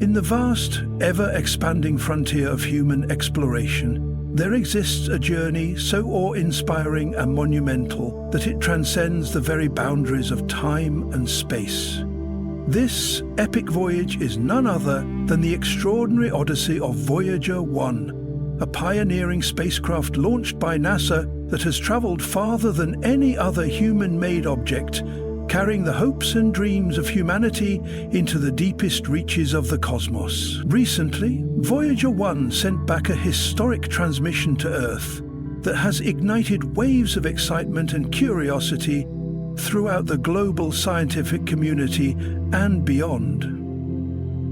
In the vast, ever-expanding frontier of human exploration, there exists a journey so awe-inspiring and monumental that it transcends the very boundaries of time and space. This epic voyage is none other than the extraordinary odyssey of Voyager 1, a pioneering spacecraft launched by NASA that has traveled farther than any other human-made object, carrying the hopes and dreams of humanity into the deepest reaches of the cosmos. Recently, Voyager 1 sent back a historic transmission to Earth that has ignited waves of excitement and curiosity throughout the global scientific community and beyond.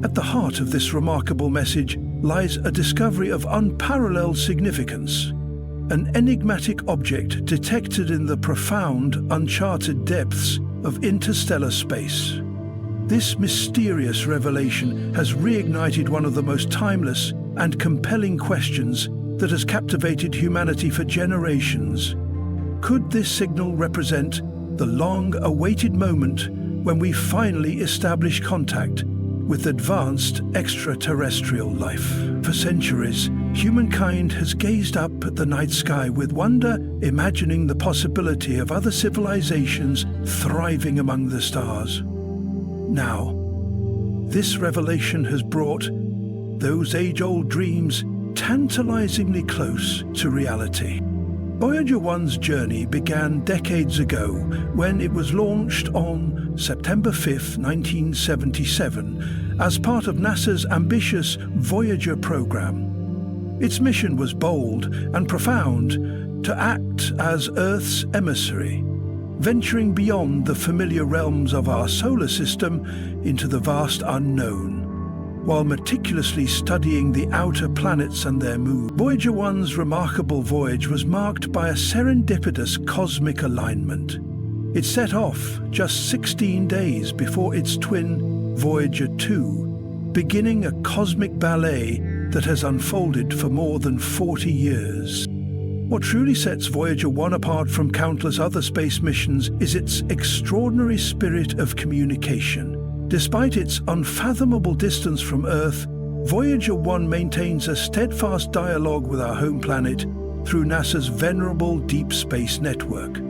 At the heart of this remarkable message lies a discovery of unparalleled significance, an enigmatic object detected in the profound, uncharted depths of interstellar space. This mysterious revelation has reignited one of the most timeless and compelling questions that has captivated humanity for generations. Could this signal represent the long-awaited moment when we finally establish contact with advanced extraterrestrial life? For centuries, humankind has gazed up at the night sky with wonder, imagining the possibility of other civilizations thriving among the stars. Now, this revelation has brought those age-old dreams tantalizingly close to reality. Voyager 1's journey began decades ago when it was launched on September 5, 1977, as part of NASA's ambitious Voyager program. Its mission was bold and profound: to act as Earth's emissary, venturing beyond the familiar realms of our solar system into the vast unknown. While meticulously studying the outer planets and their moons, Voyager 1's remarkable voyage was marked by a serendipitous cosmic alignment. It set off just 16 days before its twin, Voyager 2, beginning a cosmic ballet that has unfolded for more than 40 years. What truly sets Voyager 1 apart from countless other space missions is its extraordinary spirit of communication. Despite its unfathomable distance from Earth, Voyager 1 maintains a steadfast dialogue with our home planet through NASA's venerable deep space network.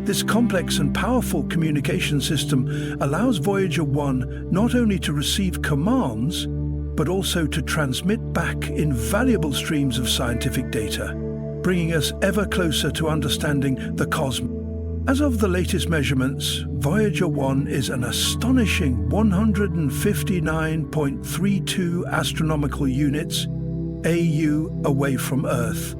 This complex and powerful communication system allows Voyager 1 not only to receive commands, but also to transmit back invaluable streams of scientific data, bringing us ever closer to understanding the cosmos. As of the latest measurements, Voyager 1 is an astonishing 159.32 astronomical units AU away from Earth,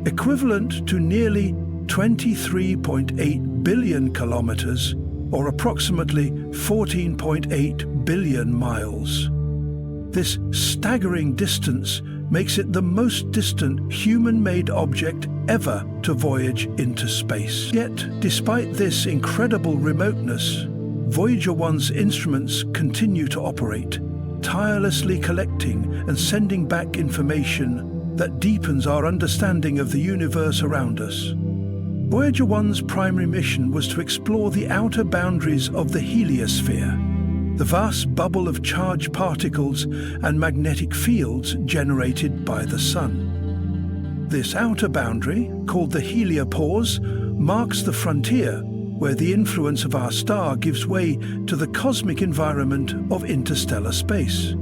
equivalent to nearly 23.8 billion kilometers, or approximately 14.8 billion miles. This staggering distance makes it the most distant human-made object ever to voyage into space. Yet, despite this incredible remoteness, Voyager 1's instruments continue to operate, tirelessly collecting and sending back information that deepens our understanding of the universe around us. Voyager 1's primary mission was to explore the outer boundaries of the heliosphere, the vast bubble of charged particles and magnetic fields generated by the Sun. This outer boundary, called the heliopause, marks the frontier where the influence of our star gives way to the cosmic environment of interstellar space.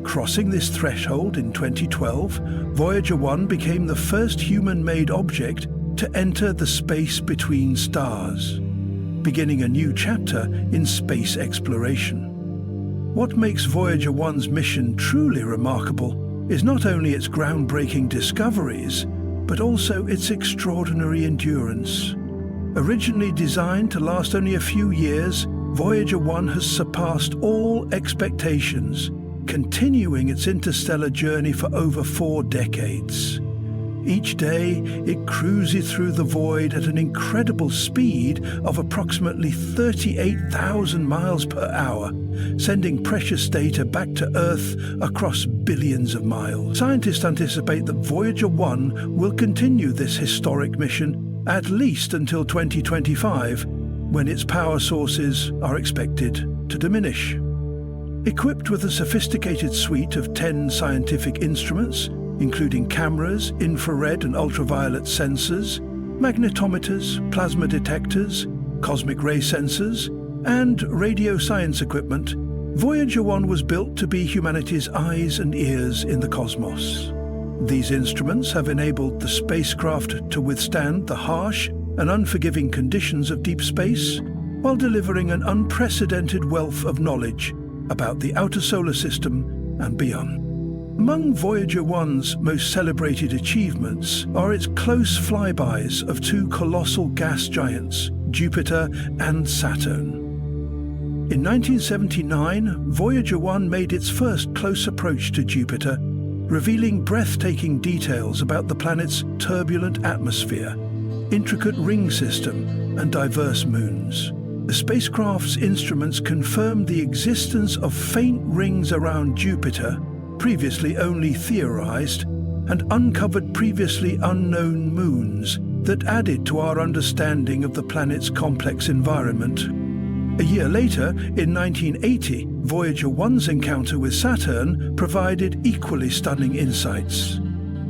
Crossing this threshold in 2012, Voyager 1 became the first human-made object to enter the space between stars, beginning a new chapter in space exploration. What makes Voyager 1's mission truly remarkable is not only its groundbreaking discoveries, but also its extraordinary endurance. Originally designed to last only a few years, Voyager 1 has surpassed all expectations, continuing its interstellar journey for over 4 decades. Each day, it cruises through the void at an incredible speed of approximately 38,000 miles per hour, sending precious data back to Earth across billions of miles. Scientists anticipate that Voyager 1 will continue this historic mission at least until 2025, when its power sources are expected to diminish. Equipped with a sophisticated suite of 10 scientific instruments, including cameras, infrared and ultraviolet sensors, magnetometers, plasma detectors, cosmic ray sensors, and radio science equipment, Voyager 1 was built to be humanity's eyes and ears in the cosmos. These instruments have enabled the spacecraft to withstand the harsh and unforgiving conditions of deep space, while delivering an unprecedented wealth of knowledge about the outer solar system and beyond. Among Voyager 1's most celebrated achievements are its close flybys of two colossal gas giants, Jupiter and Saturn. In 1979, Voyager 1 made its first close approach to Jupiter, revealing breathtaking details about the planet's turbulent atmosphere, intricate ring system, and diverse moons. The spacecraft's instruments confirmed the existence of faint rings around Jupiter, previously only theorized, and uncovered previously unknown moons that added to our understanding of the planet's complex environment. A year later, in 1980, Voyager 1's encounter with Saturn provided equally stunning insights.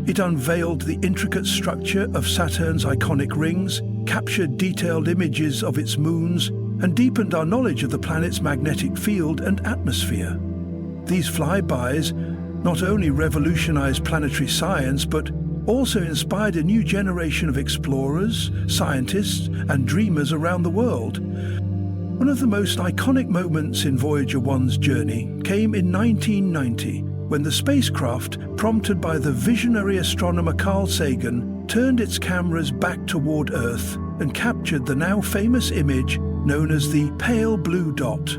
It unveiled the intricate structure of Saturn's iconic rings, captured detailed images of its moons, and deepened our knowledge of the planet's magnetic field and atmosphere. These flybys not only revolutionized planetary science, but also inspired a new generation of explorers, scientists, and dreamers around the world. One of the most iconic moments in Voyager 1's journey came in 1990, when the spacecraft, prompted by the visionary astronomer Carl Sagan, turned its cameras back toward Earth and captured the now famous image known as the pale blue dot.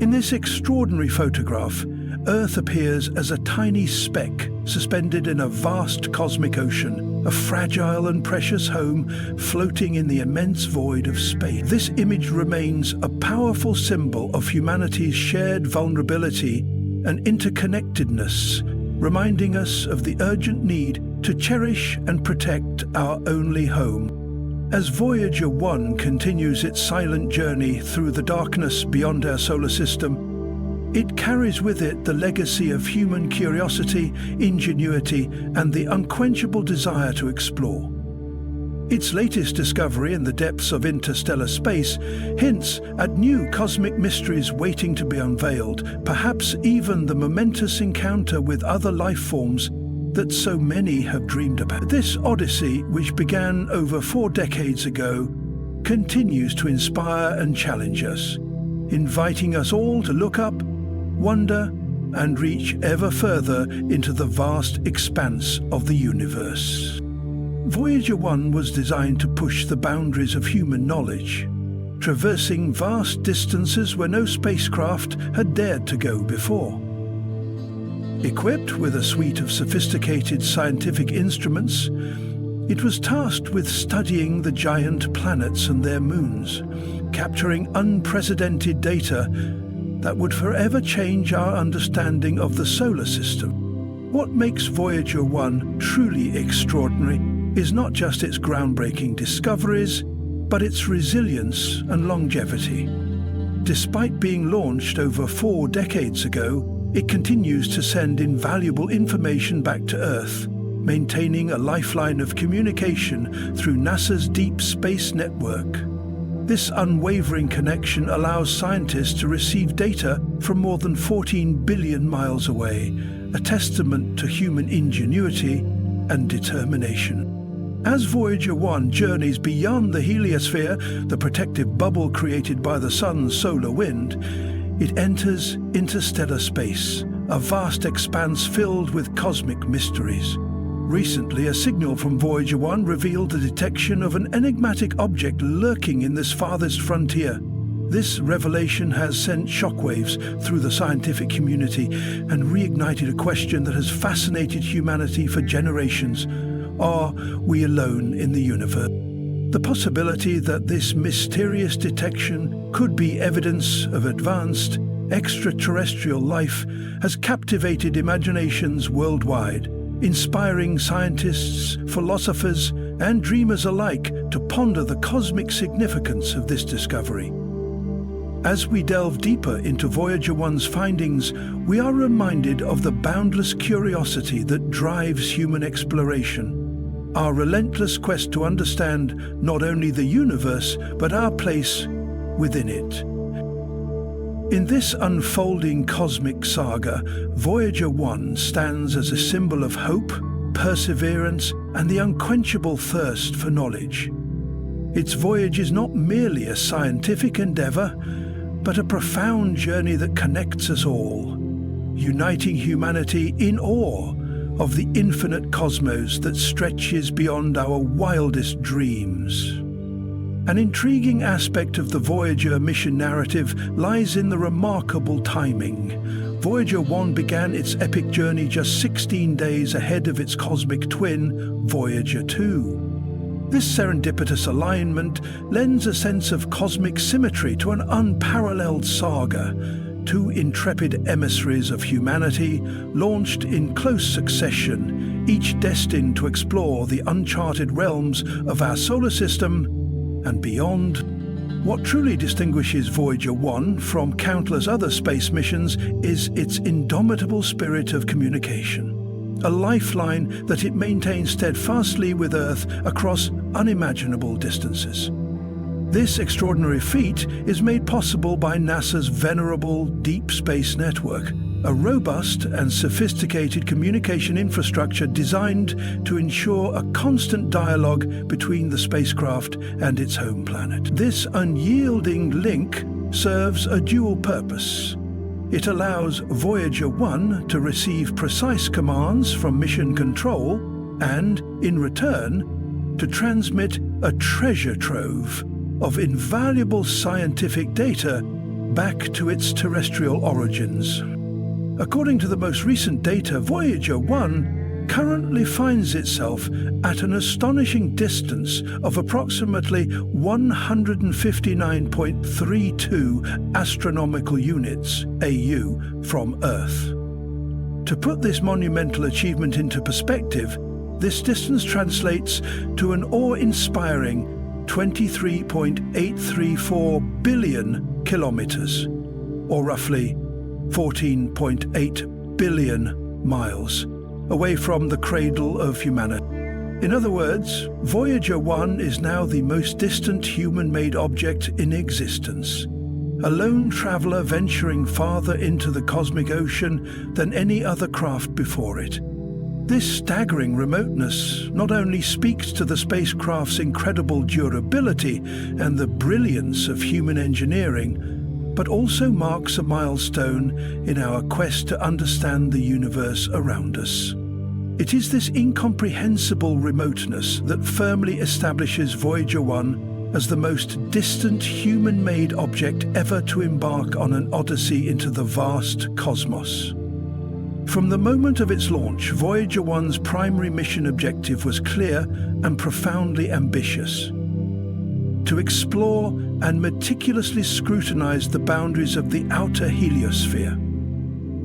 In this extraordinary photograph, Earth appears as a tiny speck suspended in a vast cosmic ocean, a fragile and precious home floating in the immense void of space. This image remains a powerful symbol of humanity's shared vulnerability and interconnectedness, reminding us of the urgent need to cherish and protect our only home. As Voyager 1 continues its silent journey through the darkness beyond our solar system, it carries with it the legacy of human curiosity, ingenuity, and the unquenchable desire to explore. Its latest discovery in the depths of interstellar space hints at new cosmic mysteries waiting to be unveiled, perhaps even the momentous encounter with other life forms that so many have dreamed about. This odyssey, which began over 4 decades ago, continues to inspire and challenge us, inviting us all to look up, wonder, and reach ever further into the vast expanse of the universe. Voyager 1 was designed to push the boundaries of human knowledge, traversing vast distances where no spacecraft had dared to go before. Equipped with a suite of sophisticated scientific instruments, it was tasked with studying the giant planets and their moons, capturing unprecedented data that would forever change our understanding of the solar system. What makes Voyager 1 truly extraordinary is not just its groundbreaking discoveries, but its resilience and longevity. Despite being launched over 4 decades ago, it continues to send invaluable information back to Earth, maintaining a lifeline of communication through NASA's Deep Space Network. This unwavering connection allows scientists to receive data from more than 14 billion miles away, a testament to human ingenuity and determination. As Voyager 1 journeys beyond the heliosphere, the protective bubble created by the sun's solar wind, it enters interstellar space, a vast expanse filled with cosmic mysteries. Recently, a signal from Voyager 1 revealed the detection of an enigmatic object lurking in this farthest frontier. This revelation has sent shockwaves through the scientific community and reignited a question that has fascinated humanity for generations. Are we alone in the universe? The possibility that this mysterious detection could be evidence of advanced extraterrestrial life has captivated imaginations worldwide, inspiring scientists, philosophers, and dreamers alike to ponder the cosmic significance of this discovery. As we delve deeper into Voyager 1's findings, we are reminded of the boundless curiosity that drives human exploration, our relentless quest to understand not only the universe, but our place within it. In this unfolding cosmic saga, Voyager 1 stands as a symbol of hope, perseverance, and the unquenchable thirst for knowledge. Its voyage is not merely a scientific endeavor, but a profound journey that connects us all, uniting humanity in awe of the infinite cosmos that stretches beyond our wildest dreams. An intriguing aspect of the Voyager mission narrative lies in the remarkable timing. Voyager 1 began its epic journey just 16 days ahead of its cosmic twin, Voyager 2. This serendipitous alignment lends a sense of cosmic symmetry to an unparalleled saga. Two intrepid emissaries of humanity launched in close succession, each destined to explore the uncharted realms of our solar system and beyond. What truly distinguishes Voyager 1 from countless other space missions is its indomitable spirit of communication, a lifeline that it maintains steadfastly with Earth across unimaginable distances. This extraordinary feat is made possible by NASA's venerable Deep Space Network, a robust and sophisticated communication infrastructure designed to ensure a constant dialogue between the spacecraft and its home planet. This unyielding link serves a dual purpose. It allows Voyager 1 to receive precise commands from mission control and, in return, to transmit a treasure trove of invaluable scientific data back to its terrestrial origins. According to the most recent data, Voyager 1 currently finds itself at an astonishing distance of approximately 159.32 astronomical units (AU) from Earth. To put this monumental achievement into perspective, this distance translates to an awe-inspiring 23.834 billion kilometers, or roughly 14.8 billion miles, away from the cradle of humanity. In other words, Voyager 1 is now the most distant human-made object in existence, a lone traveler venturing farther into the cosmic ocean than any other craft before it. This staggering remoteness not only speaks to the spacecraft's incredible durability and the brilliance of human engineering, but also marks a milestone in our quest to understand the universe around us. It is this incomprehensible remoteness that firmly establishes Voyager 1 as the most distant human-made object ever to embark on an odyssey into the vast cosmos. From the moment of its launch, Voyager 1's primary mission objective was clear and profoundly ambitious: to explore and meticulously scrutinize the boundaries of the outer heliosphere,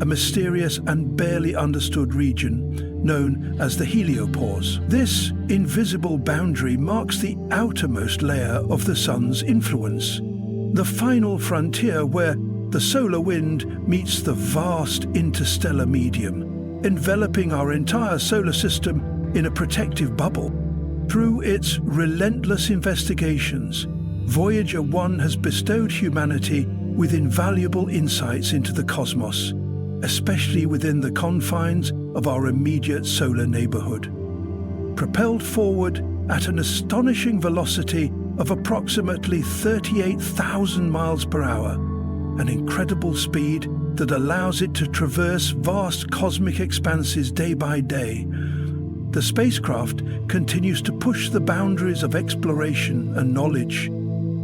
a mysterious and barely understood region known as the heliopause. This invisible boundary marks the outermost layer of the Sun's influence, the final frontier where the solar wind meets the vast interstellar medium, enveloping our entire solar system in a protective bubble. Through its relentless investigations, Voyager 1 has bestowed humanity with invaluable insights into the cosmos, especially within the confines of our immediate solar neighborhood. Propelled forward at an astonishing velocity of approximately 38,000 miles per hour, an incredible speed that allows it to traverse vast cosmic expanses day by day, the spacecraft continues to push the boundaries of exploration and knowledge.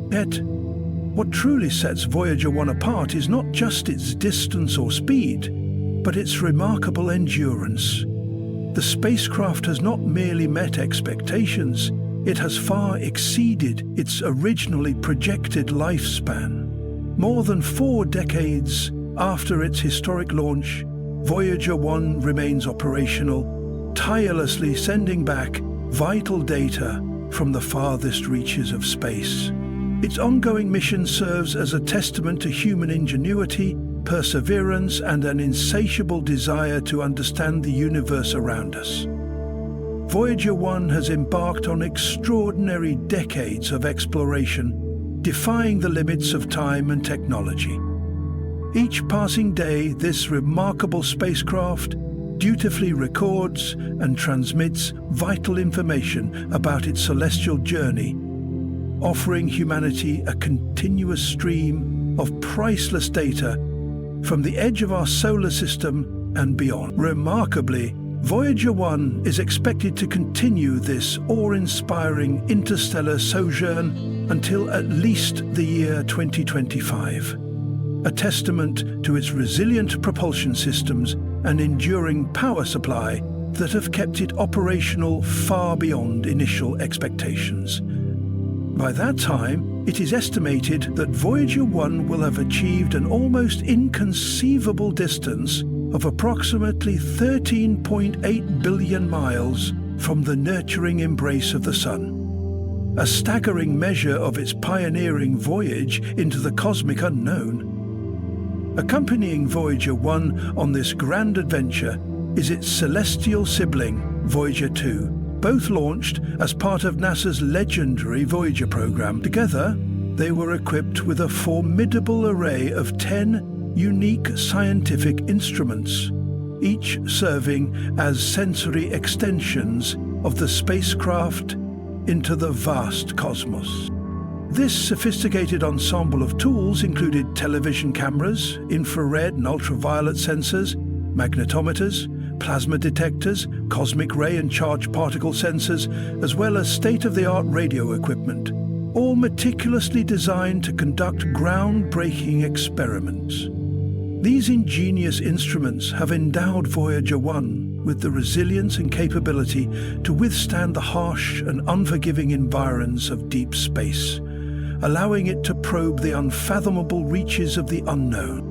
Yet, what truly sets Voyager 1 apart is not just its distance or speed, but its remarkable endurance. The spacecraft has not merely met expectations, it has far exceeded its originally projected lifespan. More than 4 decades after its historic launch, Voyager 1 remains operational, tirelessly sending back vital data from the farthest reaches of space. Its ongoing mission serves as a testament to human ingenuity, perseverance, and an insatiable desire to understand the universe around us. Voyager 1 has embarked on extraordinary decades of exploration, defying the limits of time and technology. Each passing day, this remarkable spacecraft dutifully records and transmits vital information about its celestial journey, offering humanity a continuous stream of priceless data from the edge of our solar system and beyond. Remarkably, Voyager 1 is expected to continue this awe-inspiring interstellar sojourn until at least the year 2025, a testament to its resilient propulsion systems and enduring power supply that have kept it operational far beyond initial expectations. By that time, it is estimated that Voyager 1 will have achieved an almost inconceivable distance of approximately 13.8 billion miles from the nurturing embrace of the Sun, a staggering measure of its pioneering voyage into the cosmic unknown. Accompanying Voyager 1 on this grand adventure is its celestial sibling, Voyager 2, both launched as part of NASA's legendary Voyager program. Together, they were equipped with a formidable array of 10 unique scientific instruments, each serving as sensory extensions of the spacecraft into the vast cosmos. This sophisticated ensemble of tools included television cameras, infrared and ultraviolet sensors, magnetometers, plasma detectors, cosmic ray and charged particle sensors, as well as state-of-the-art radio equipment, all meticulously designed to conduct groundbreaking experiments. These ingenious instruments have endowed Voyager 1 with the resilience and capability to withstand the harsh and unforgiving environs of deep space, allowing it to probe the unfathomable reaches of the unknown.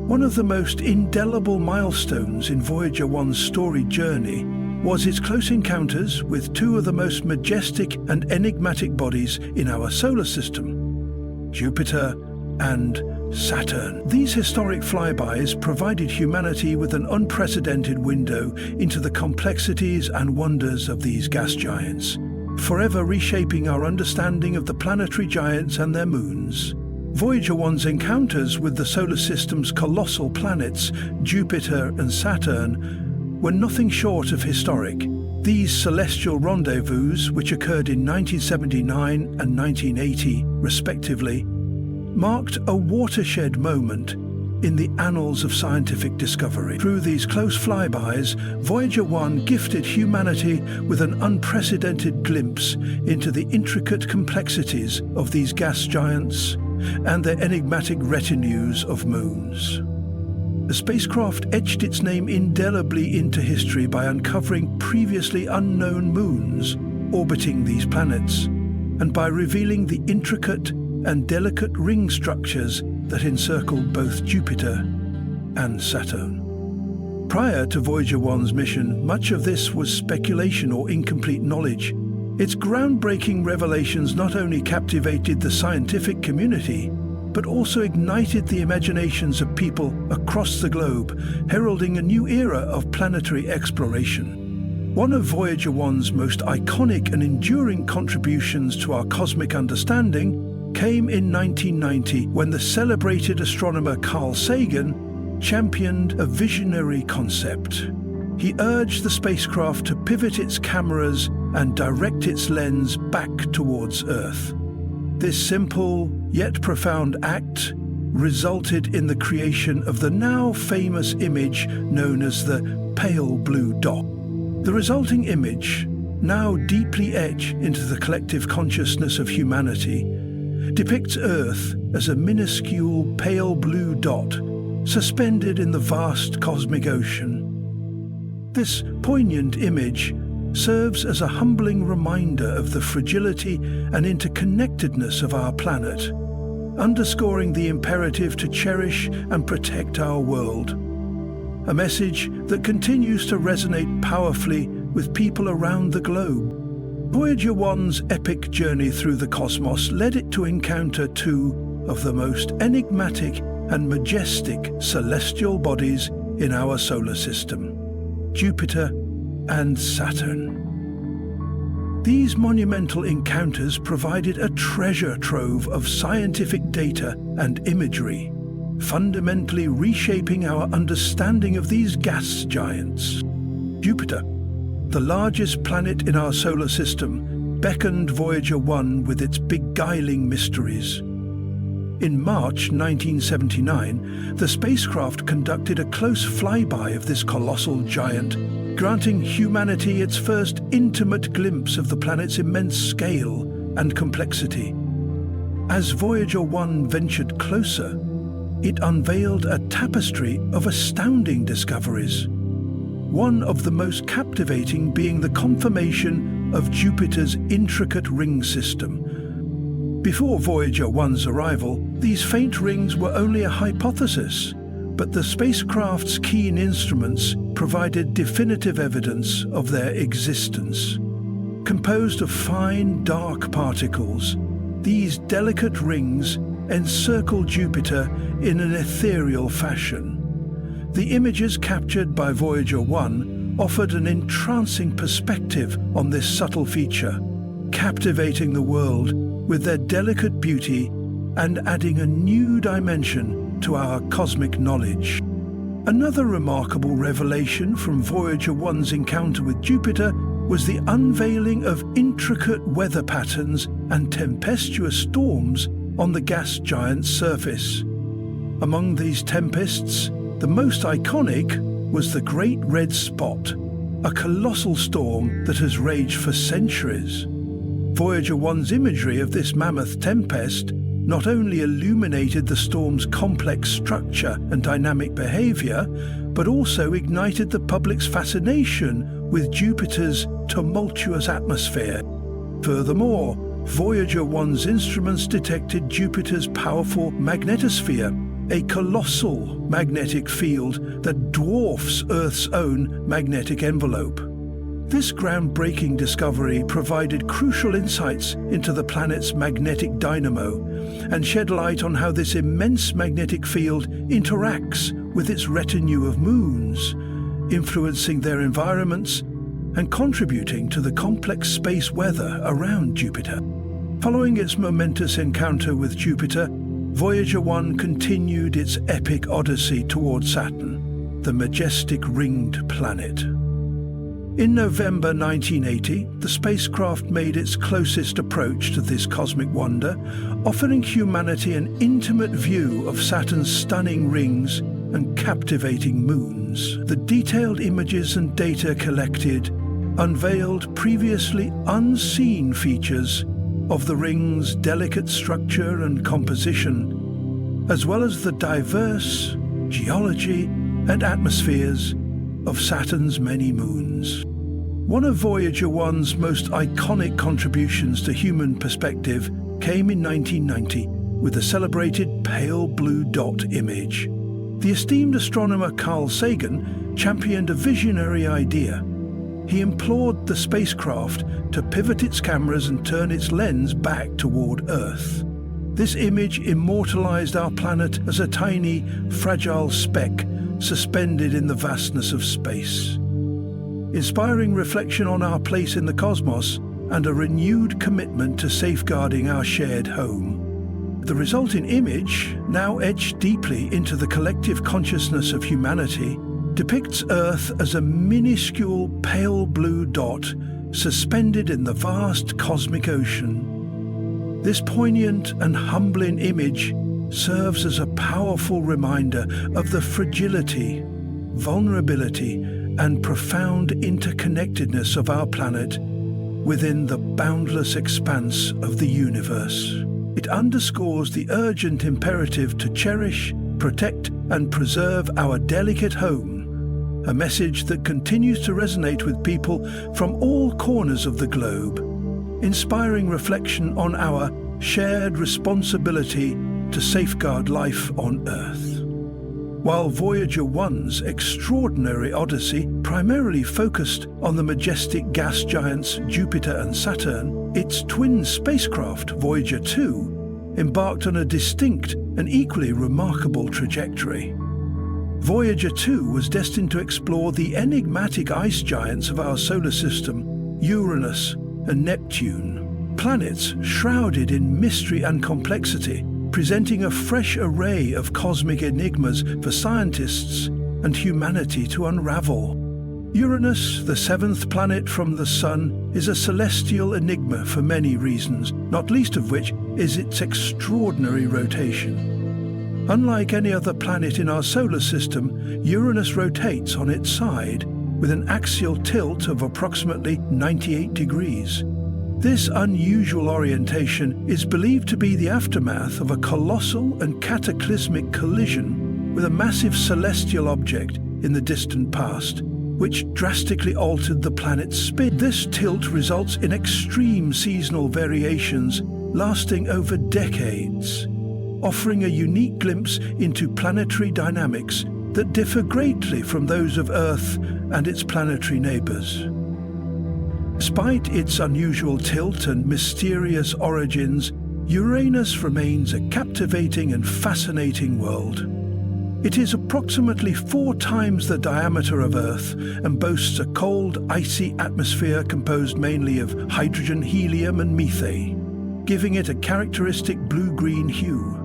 One of the most indelible milestones in Voyager 1's storied journey was its close encounters with two of the most majestic and enigmatic bodies in our solar system, Jupiter and Saturn. These historic flybys provided humanity with an unprecedented window into the complexities and wonders of these gas giants, forever reshaping our understanding of the planetary giants and their moons. Voyager 1's encounters with the solar system's colossal planets, Jupiter and Saturn, were nothing short of historic. These celestial rendezvous, which occurred in 1979 and 1980, respectively, marked a watershed moment in the annals of scientific discovery. Through these close flybys, Voyager 1 gifted humanity with an unprecedented glimpse into the intricate complexities of these gas giants and their enigmatic retinues of moons. The spacecraft etched its name indelibly into history by uncovering previously unknown moons orbiting these planets, and by revealing the intricate and delicate ring structures that encircled both Jupiter and Saturn. Prior to Voyager 1's mission, much of this was speculation or incomplete knowledge. Its groundbreaking revelations not only captivated the scientific community, but also ignited the imaginations of people across the globe, heralding a new era of planetary exploration. One of Voyager 1's most iconic and enduring contributions to our cosmic understanding came in 1990 when the celebrated astronomer Carl Sagan championed a visionary concept. He urged the spacecraft to pivot its cameras and direct its lens back towards Earth. This simple yet profound act resulted in the creation of the now famous image known as the pale blue dot. The resulting image, now deeply etched into the collective consciousness of humanity, depicts Earth as a minuscule pale blue dot suspended in the vast cosmic ocean. This poignant image serves as a humbling reminder of the fragility and interconnectedness of our planet, underscoring the imperative to cherish and protect our world. A message that continues to resonate powerfully with people around the globe. Voyager 1's epic journey through the cosmos led it to encounter two of the most enigmatic and majestic celestial bodies in our solar system, Jupiter and Saturn. These monumental encounters provided a treasure trove of scientific data and imagery, fundamentally reshaping our understanding of these gas giants. Jupiter, the largest planet in our solar system, beckoned Voyager 1 with its beguiling mysteries. In March 1979, the spacecraft conducted a close flyby of this colossal giant, granting humanity its first intimate glimpse of the planet's immense scale and complexity. As Voyager 1 ventured closer, it unveiled a tapestry of astounding discoveries. One of the most captivating being the confirmation of Jupiter's intricate ring system. Before Voyager 1's arrival, these faint rings were only a hypothesis, but the spacecraft's keen instruments provided definitive evidence of their existence. Composed of fine, dark particles, these delicate rings encircle Jupiter in an ethereal fashion. The images captured by Voyager 1 offered an entrancing perspective on this subtle feature, captivating the world with their delicate beauty and adding a new dimension to our cosmic knowledge. Another remarkable revelation from Voyager 1's encounter with Jupiter was the unveiling of intricate weather patterns and tempestuous storms on the gas giant's surface. Among these tempests, the most iconic was the Great Red Spot, a colossal storm that has raged for centuries. Voyager 1's imagery of this mammoth tempest not only illuminated the storm's complex structure and dynamic behavior, but also ignited the public's fascination with Jupiter's tumultuous atmosphere. Furthermore, Voyager 1's instruments detected Jupiter's powerful magnetosphere, a colossal magnetic field that dwarfs Earth's own magnetic envelope. This groundbreaking discovery provided crucial insights into the planet's magnetic dynamo and shed light on how this immense magnetic field interacts with its retinue of moons, influencing their environments and contributing to the complex space weather around Jupiter. Following its momentous encounter with Jupiter, Voyager 1 continued its epic odyssey towards Saturn, the majestic ringed planet. In November 1980, the spacecraft made its closest approach to this cosmic wonder, offering humanity an intimate view of Saturn's stunning rings and captivating moons. The detailed images and data collected unveiled previously unseen features of the ring's delicate structure and composition, as well as the diverse geology and atmospheres of Saturn's many moons. One of Voyager 1's most iconic contributions to human perspective came in 1990 with the celebrated pale blue dot image. The esteemed astronomer Carl Sagan championed a visionary idea. He implored the spacecraft to pivot its cameras and turn its lens back toward Earth. This image immortalized our planet as a tiny, fragile speck suspended in the vastness of space, inspiring reflection on our place in the cosmos and a renewed commitment to safeguarding our shared home. The resulting image, now etched deeply into the collective consciousness of humanity, depicts Earth as a minuscule pale blue dot suspended in the vast cosmic ocean. This poignant and humbling image serves as a powerful reminder of the fragility, vulnerability, and profound interconnectedness of our planet within the boundless expanse of the universe. It underscores the urgent imperative to cherish, protect, and preserve our delicate home, a message that continues to resonate with people from all corners of the globe, inspiring reflection on our shared responsibility to safeguard life on Earth. While Voyager 1's extraordinary odyssey primarily focused on the majestic gas giants Jupiter and Saturn, its twin spacecraft, Voyager 2, embarked on a distinct and equally remarkable trajectory. Voyager 2 was destined to explore the enigmatic ice giants of our solar system, Uranus and Neptune, planets shrouded in mystery and complexity, presenting a fresh array of cosmic enigmas for scientists and humanity to unravel. Uranus, the seventh planet from the Sun, is a celestial enigma for many reasons, not least of which is its extraordinary rotation. Unlike any other planet in our solar system, Uranus rotates on its side, with an axial tilt of approximately 98 degrees. This unusual orientation is believed to be the aftermath of a colossal and cataclysmic collision with a massive celestial object in the distant past, which drastically altered the planet's spin. This tilt results in extreme seasonal variations lasting over decades, offering a unique glimpse into planetary dynamics that differ greatly from those of Earth and its planetary neighbors. Despite its unusual tilt and mysterious origins, Uranus remains a captivating and fascinating world. It is approximately 4 times the diameter of Earth and boasts a cold, icy atmosphere composed mainly of hydrogen, helium, and methane, giving it a characteristic blue-green hue.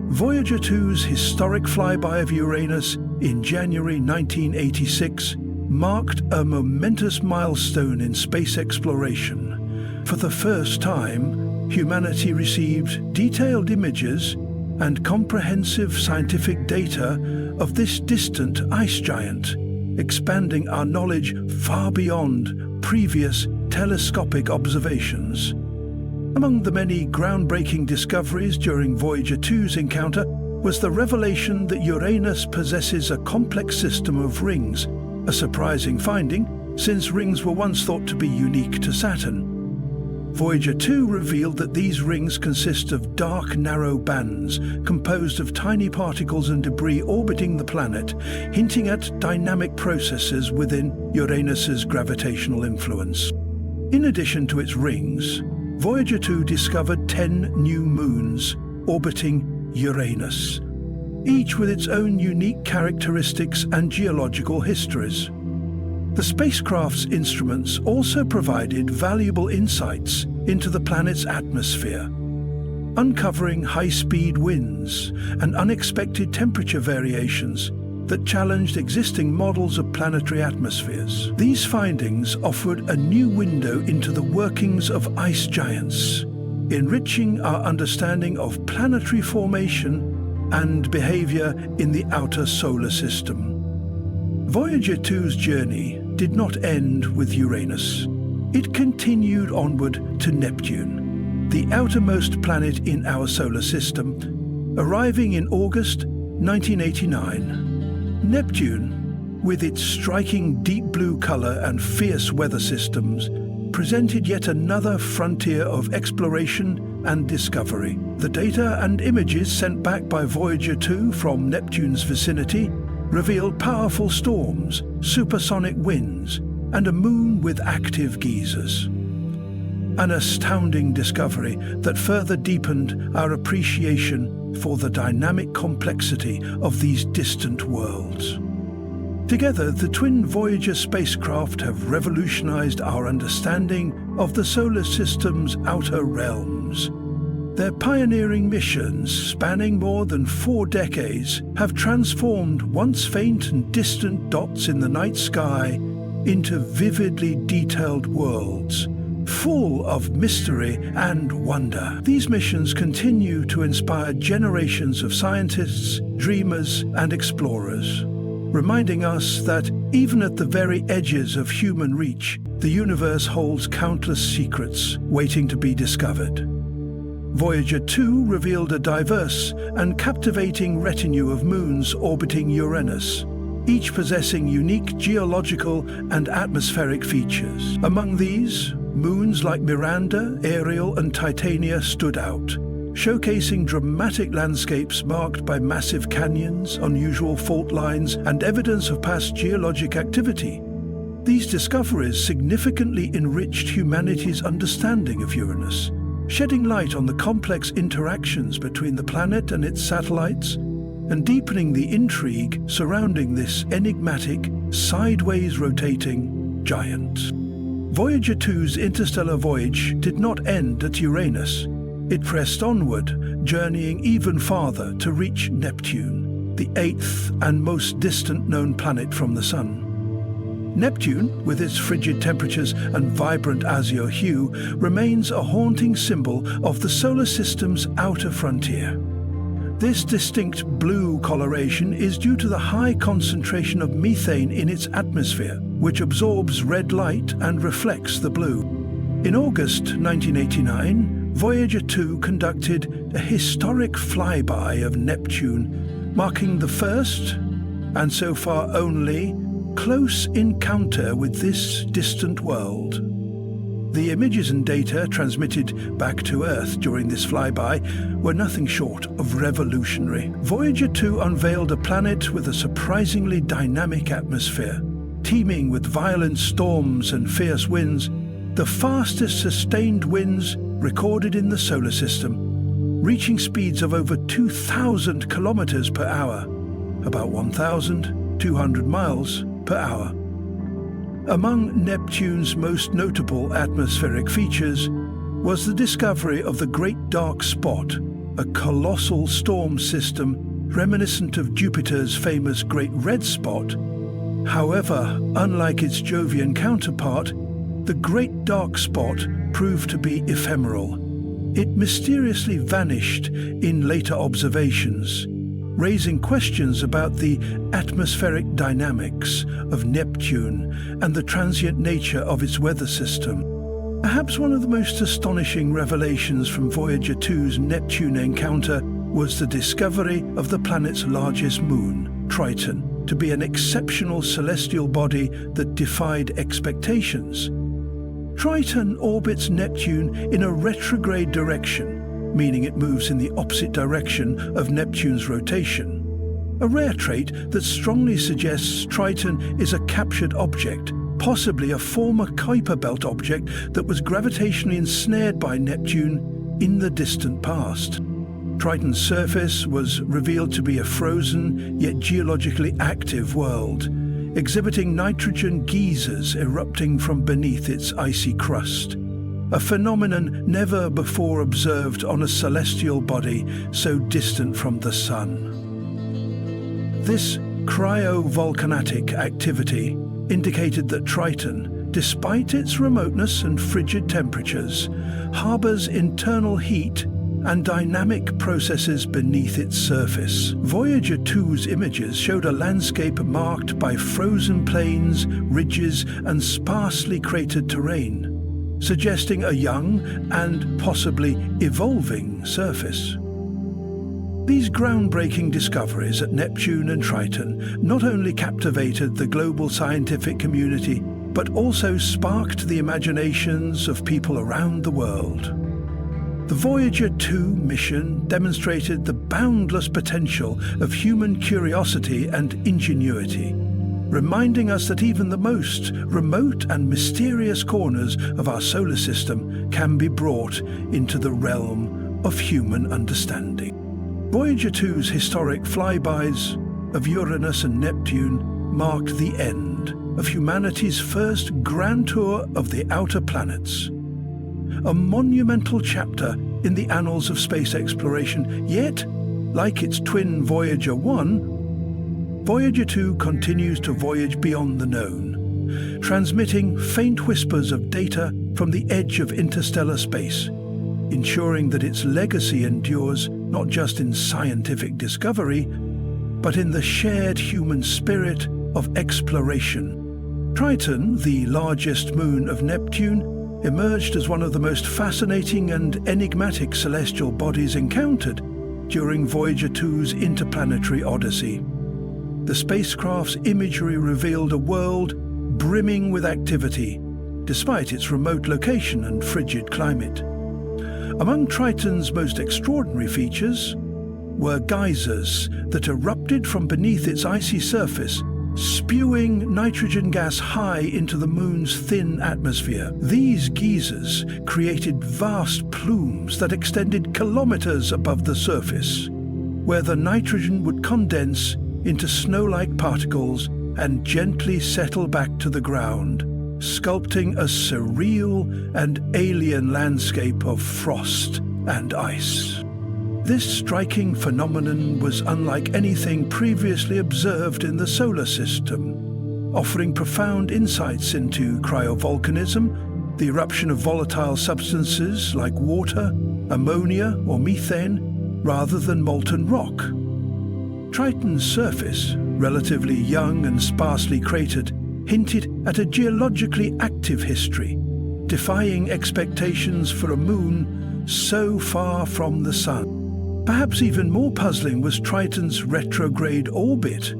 Voyager 2's historic flyby of Uranus in January 1986 marked a momentous milestone in space exploration. For the first time, humanity received detailed images and comprehensive scientific data of this distant ice giant, expanding our knowledge far beyond previous telescopic observations. Among the many groundbreaking discoveries during Voyager 2's encounter was the revelation that Uranus possesses a complex system of rings, a surprising finding since rings were once thought to be unique to Saturn. Voyager 2 revealed that these rings consist of dark, narrow bands composed of tiny particles and debris orbiting the planet, hinting at dynamic processes within Uranus's gravitational influence. In addition to its rings, Voyager 2 discovered 10 new moons orbiting Uranus, each with its own unique characteristics and geological histories. The spacecraft's instruments also provided valuable insights into the planet's atmosphere, uncovering high-speed winds and unexpected temperature variations that challenged existing models of planetary atmospheres. These findings offered a new window into the workings of ice giants, enriching our understanding of planetary formation and behavior in the outer solar system. Voyager 2's journey did not end with Uranus. It continued onward to Neptune, the outermost planet in our solar system, arriving in August 1989. Neptune, with its striking deep blue color and fierce weather systems, presented yet another frontier of exploration and discovery. The data and images sent back by Voyager 2 from Neptune's vicinity revealed powerful storms, supersonic winds, and a moon with active geysers. An astounding discovery that further deepened our appreciation for the dynamic complexity of these distant worlds. Together, the twin Voyager spacecraft have revolutionized our understanding of the solar system's outer realms. Their pioneering missions, spanning more than 4 decades, have transformed once faint and distant dots in the night sky into vividly detailed worlds, full of mystery and wonder. These missions continue to inspire generations of scientists, dreamers, and explorers, reminding us that even at the very edges of human reach, the universe holds countless secrets waiting to be discovered. Voyager 2 revealed a diverse and captivating retinue of moons orbiting Uranus, each possessing unique geological and atmospheric features. Among these, moons like Miranda, Ariel, and Titania stood out, showcasing dramatic landscapes marked by massive canyons, unusual fault lines, and evidence of past geologic activity. These discoveries significantly enriched humanity's understanding of Uranus, shedding light on the complex interactions between the planet and its satellites, and deepening the intrigue surrounding this enigmatic, sideways rotating giant. Voyager 2's interstellar voyage did not end at Uranus. It pressed onward, journeying even farther to reach Neptune, the eighth and most distant known planet from the Sun. Neptune, with its frigid temperatures and vibrant azure hue, remains a haunting symbol of the solar system's outer frontier. This distinct blue coloration is due to the high concentration of methane in its atmosphere, which absorbs red light and reflects the blue. In August 1989, Voyager 2 conducted a historic flyby of Neptune, marking the first, and so far only, close encounter with this distant world. The images and data transmitted back to Earth during this flyby were nothing short of revolutionary. Voyager 2 unveiled a planet with a surprisingly dynamic atmosphere, teeming with violent storms and fierce winds, the fastest sustained winds recorded in the solar system, reaching speeds of over 2,000 kilometers per hour, about 1,200 miles per hour. Among Neptune's most notable atmospheric features was the discovery of the Great Dark Spot, a colossal storm system reminiscent of Jupiter's famous Great Red Spot. However, unlike its Jovian counterpart, the Great Dark Spot proved to be ephemeral. It mysteriously vanished in later observations, raising questions about the atmospheric dynamics of Neptune and the transient nature of its weather system. Perhaps one of the most astonishing revelations from Voyager 2's Neptune encounter was the discovery of the planet's largest moon, Triton, to be an exceptional celestial body that defied expectations. Triton orbits Neptune in a retrograde direction, meaning it moves in the opposite direction of Neptune's rotation. A rare trait that strongly suggests Triton is a captured object, possibly a former Kuiper Belt object that was gravitationally ensnared by Neptune in the distant past. Triton's surface was revealed to be a frozen yet geologically active world, exhibiting nitrogen geysers erupting from beneath its icy crust, a phenomenon never before observed on a celestial body so distant from the Sun. This cryovolcanic activity indicated that Triton, despite its remoteness and frigid temperatures, harbors internal heat and dynamic processes beneath its surface. Voyager 2's images showed a landscape marked by frozen plains, ridges, and sparsely cratered terrain, suggesting a young and possibly evolving surface. These groundbreaking discoveries at Neptune and Triton not only captivated the global scientific community, but also sparked the imaginations of people around the world. The Voyager 2 mission demonstrated the boundless potential of human curiosity and ingenuity, reminding us that even the most remote and mysterious corners of our solar system can be brought into the realm of human understanding. Voyager 2's historic flybys of Uranus and Neptune marked the end of humanity's first grand tour of the outer planets. A monumental chapter in the annals of space exploration, yet, like its twin Voyager 1, Voyager 2 continues to voyage beyond the known, transmitting faint whispers of data from the edge of interstellar space, ensuring that its legacy endures not just in scientific discovery, but in the shared human spirit of exploration. Triton, the largest moon of Neptune, emerged as one of the most fascinating and enigmatic celestial bodies encountered during Voyager 2's interplanetary odyssey. The spacecraft's imagery revealed a world brimming with activity, despite its remote location and frigid climate. Among Triton's most extraordinary features were geysers that erupted from beneath its icy surface, spewing nitrogen gas high into the moon's thin atmosphere. These geysers created vast plumes that extended kilometers above the surface, where the nitrogen would condense into snow-like particles and gently settle back to the ground, sculpting a surreal and alien landscape of frost and ice. This striking phenomenon was unlike anything previously observed in the solar system, offering profound insights into cryovolcanism, the eruption of volatile substances like water, ammonia or methane, rather than molten rock. Triton's surface, relatively young and sparsely cratered, hinted at a geologically active history, defying expectations for a moon so far from the sun. Perhaps even more puzzling was Triton's retrograde orbit.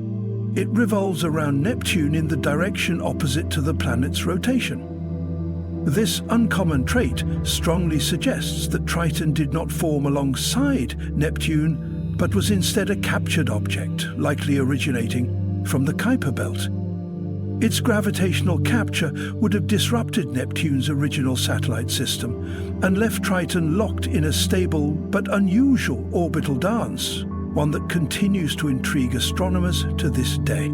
It revolves around Neptune in the direction opposite to the planet's rotation. This uncommon trait strongly suggests that Triton did not form alongside Neptune, but was instead a captured object, likely originating from the Kuiper Belt. Its gravitational capture would have disrupted Neptune's original satellite system and left Triton locked in a stable but unusual orbital dance, one that continues to intrigue astronomers to this day.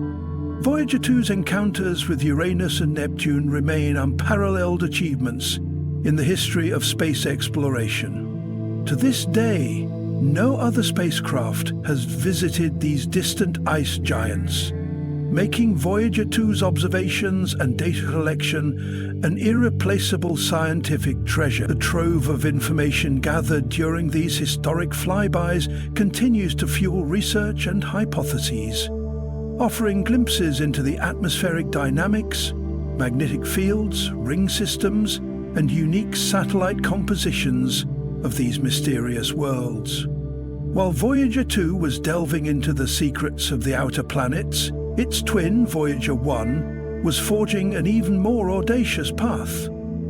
Voyager 2's encounters with Uranus and Neptune remain unparalleled achievements in the history of space exploration. To this day, no other spacecraft has visited these distant ice giants, making Voyager 2's observations and data collection an irreplaceable scientific treasure. The trove of information gathered during these historic flybys continues to fuel research and hypotheses, offering glimpses into the atmospheric dynamics, magnetic fields, ring systems, and unique satellite compositions of these mysterious worlds. While Voyager 2 was delving into the secrets of the outer planets, its twin, Voyager 1, was forging an even more audacious path,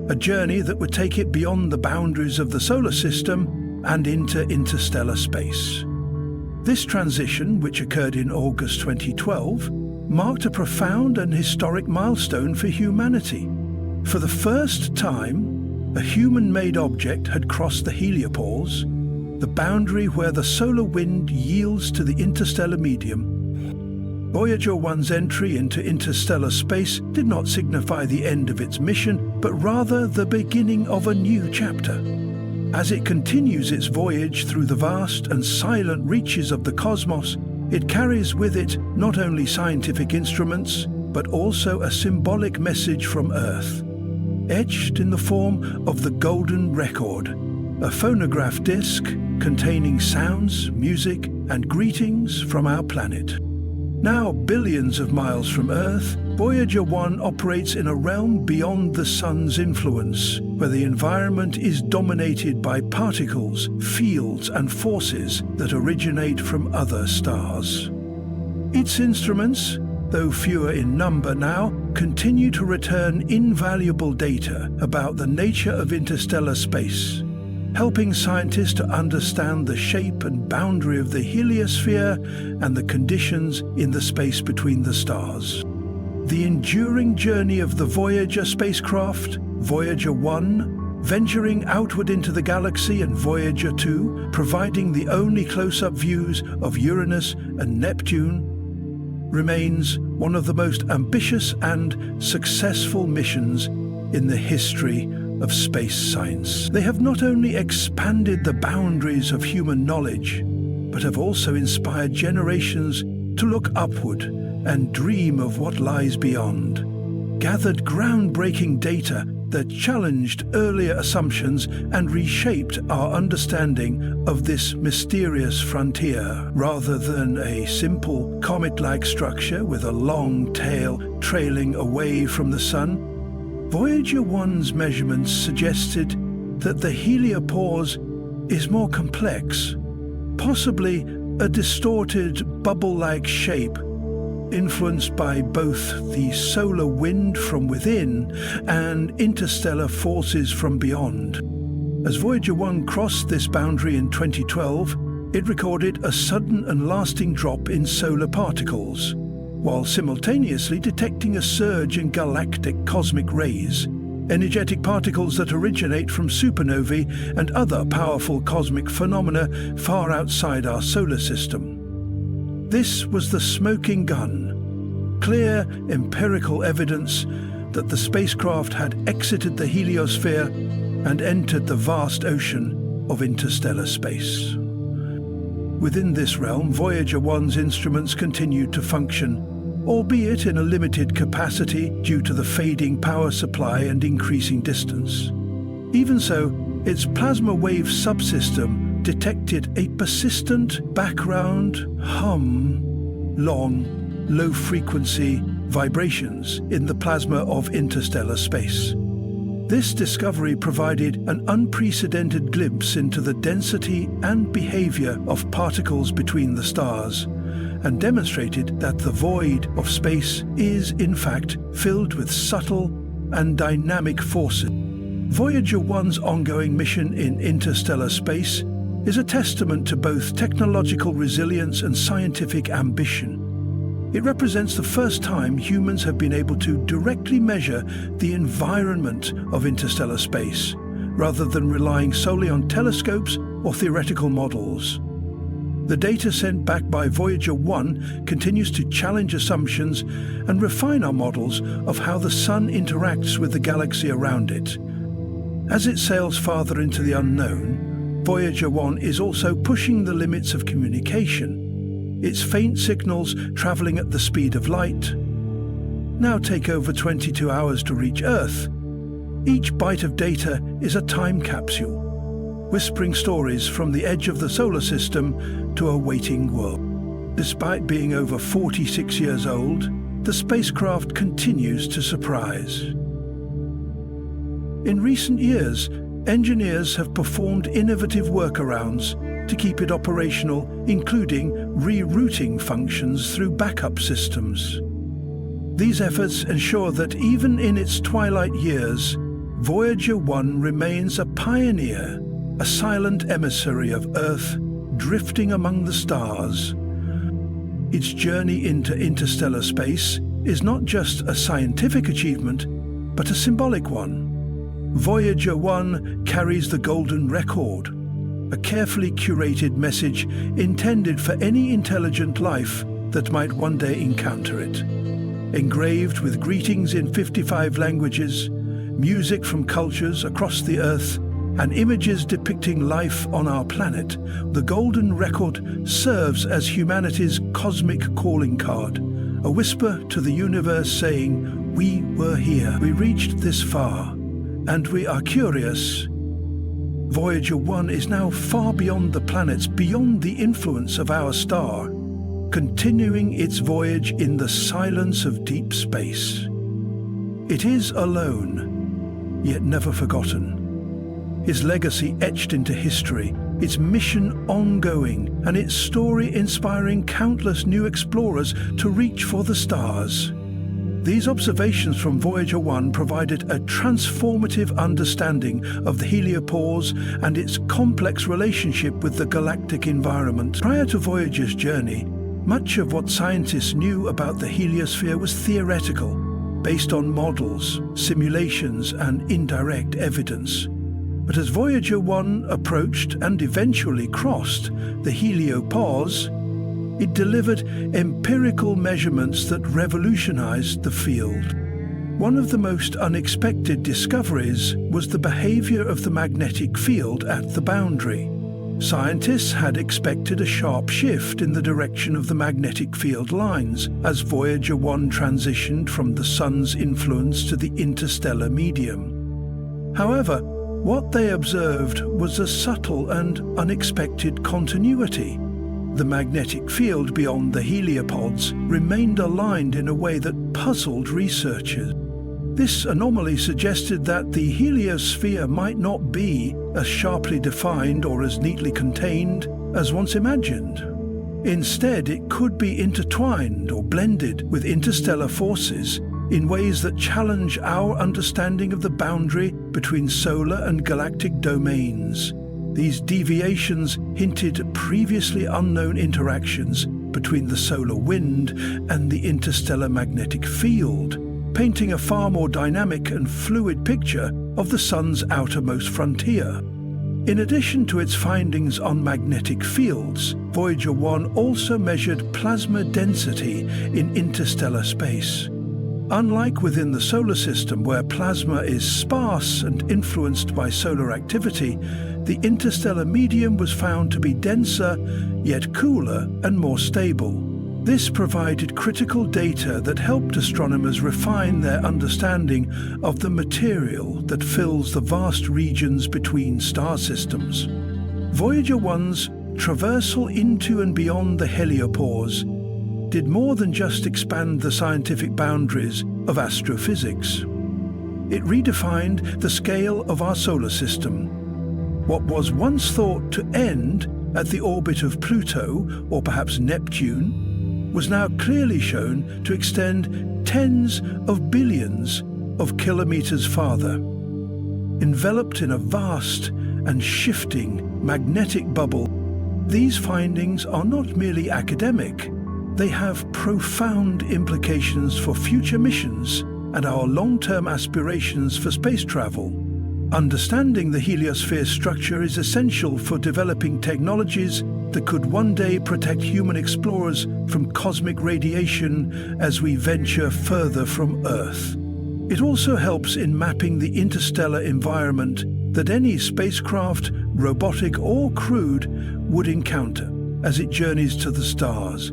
a journey that would take it beyond the boundaries of the solar system and into interstellar space. This transition, which occurred in August 2012, marked a profound and historic milestone for humanity. For the first time, a human-made object had crossed the heliopause, the boundary where the solar wind yields to the interstellar medium. Voyager 1's entry into interstellar space did not signify the end of its mission, but rather the beginning of a new chapter. As it continues its voyage through the vast and silent reaches of the cosmos, it carries with it not only scientific instruments, but also a symbolic message from Earth, etched in the form of the Golden Record, a phonograph disc containing sounds, music, and greetings from our planet. Now billions of miles from Earth, Voyager 1 operates in a realm beyond the Sun's influence, where the environment is dominated by particles, fields, and forces that originate from other stars. Its instruments, though fewer in number now, continue to return invaluable data about the nature of interstellar space, helping scientists to understand the shape and boundary of the heliosphere and the conditions in the space between the stars. The enduring journey of the Voyager spacecraft, Voyager 1, venturing outward into the galaxy, and Voyager 2, providing the only close-up views of Uranus and Neptune, remains one of the most ambitious and successful missions in the history of space science. They have not only expanded the boundaries of human knowledge, but have also inspired generations to look upward and dream of what lies beyond, gathered groundbreaking data that challenged earlier assumptions and reshaped our understanding of this mysterious frontier. Rather than a simple comet-like structure with a long tail trailing away from the Sun, Voyager 1's measurements suggested that the heliopause is more complex, possibly a distorted bubble-like shape influenced by both the solar wind from within and interstellar forces from beyond. As Voyager 1 crossed this boundary in 2012, it recorded a sudden and lasting drop in solar particles, while simultaneously detecting a surge in galactic cosmic rays, energetic particles that originate from supernovae and other powerful cosmic phenomena far outside our solar system. This was the smoking gun, clear empirical evidence that the spacecraft had exited the heliosphere and entered the vast ocean of interstellar space. Within this realm, Voyager 1's instruments continued to function, albeit in a limited capacity due to the fading power supply and increasing distance. Even so, its plasma wave subsystem detected a persistent background hum, long, low-frequency vibrations in the plasma of interstellar space. This discovery provided an unprecedented glimpse into the density and behavior of particles between the stars, and demonstrated that the void of space is, in fact, filled with subtle and dynamic forces. Voyager 1's ongoing mission in interstellar space is a testament to both technological resilience and scientific ambition. It represents the first time humans have been able to directly measure the environment of interstellar space, rather than relying solely on telescopes or theoretical models. The data sent back by Voyager 1 continues to challenge assumptions and refine our models of how the Sun interacts with the galaxy around it. As it sails farther into the unknown, Voyager 1 is also pushing the limits of communication, its faint signals traveling at the speed of light now take over 22 hours to reach Earth. Each byte of data is a time capsule, whispering stories from the edge of the solar system to a waiting world. Despite being over 46 years old, the spacecraft continues to surprise. In recent years, engineers have performed innovative workarounds to keep it operational, including rerouting functions through backup systems. These efforts ensure that even in its twilight years, Voyager 1 remains a pioneer, a silent emissary of Earth, drifting among the stars. Its journey into interstellar space is not just a scientific achievement, but a symbolic one. Voyager 1 carries the golden record, a carefully curated message intended for any intelligent life that might one day encounter it. Engraved with greetings in 55 languages, music from cultures across the Earth, and images depicting life on our planet, the golden record serves as humanity's cosmic calling card, a whisper to the universe saying, "We were here, we reached this far, and we are curious." Voyager 1 is now far beyond the planets, beyond the influence of our star, continuing its voyage in the silence of deep space. It is alone, yet never forgotten. His legacy etched into history, its mission ongoing, and its story inspiring countless new explorers to reach for the stars. These observations from Voyager 1 provided a transformative understanding of the heliopause and its complex relationship with the galactic environment. Prior to Voyager's journey, much of what scientists knew about the heliosphere was theoretical, based on models, simulations, and indirect evidence. But as Voyager 1 approached and eventually crossed the heliopause, it delivered empirical measurements that revolutionized the field. One of the most unexpected discoveries was the behavior of the magnetic field at the boundary. Scientists had expected a sharp shift in the direction of the magnetic field lines as Voyager 1 transitioned from the Sun's influence to the interstellar medium. However, what they observed was a subtle and unexpected continuity. The magnetic field beyond the heliopods remained aligned in a way that puzzled researchers. This anomaly suggested that the heliosphere might not be as sharply defined or as neatly contained as once imagined. Instead, it could be intertwined or blended with interstellar forces in ways that challenge our understanding of the boundary between solar and galactic domains. These deviations hinted at previously unknown interactions between the solar wind and the interstellar magnetic field, painting a far more dynamic and fluid picture of the Sun's outermost frontier. In addition to its findings on magnetic fields, Voyager 1 also measured plasma density in interstellar space. Unlike within the solar system, where plasma is sparse and influenced by solar activity, the interstellar medium was found to be denser, yet cooler and more stable. This provided critical data that helped astronomers refine their understanding of the material that fills the vast regions between star systems. Voyager 1's traversal into and beyond the heliopause did more than just expand the scientific boundaries of astrophysics. It redefined the scale of our solar system. What was once thought to end at the orbit of Pluto, or perhaps Neptune, was now clearly shown to extend tens of billions of kilometers farther. Enveloped in a vast and shifting magnetic bubble, these findings are not merely academic. They have profound implications for future missions and our long-term aspirations for space travel. Understanding the heliosphere's structure is essential for developing technologies that could one day protect human explorers from cosmic radiation as we venture further from Earth. It also helps in mapping the interstellar environment that any spacecraft, robotic or crewed, would encounter as it journeys to the stars.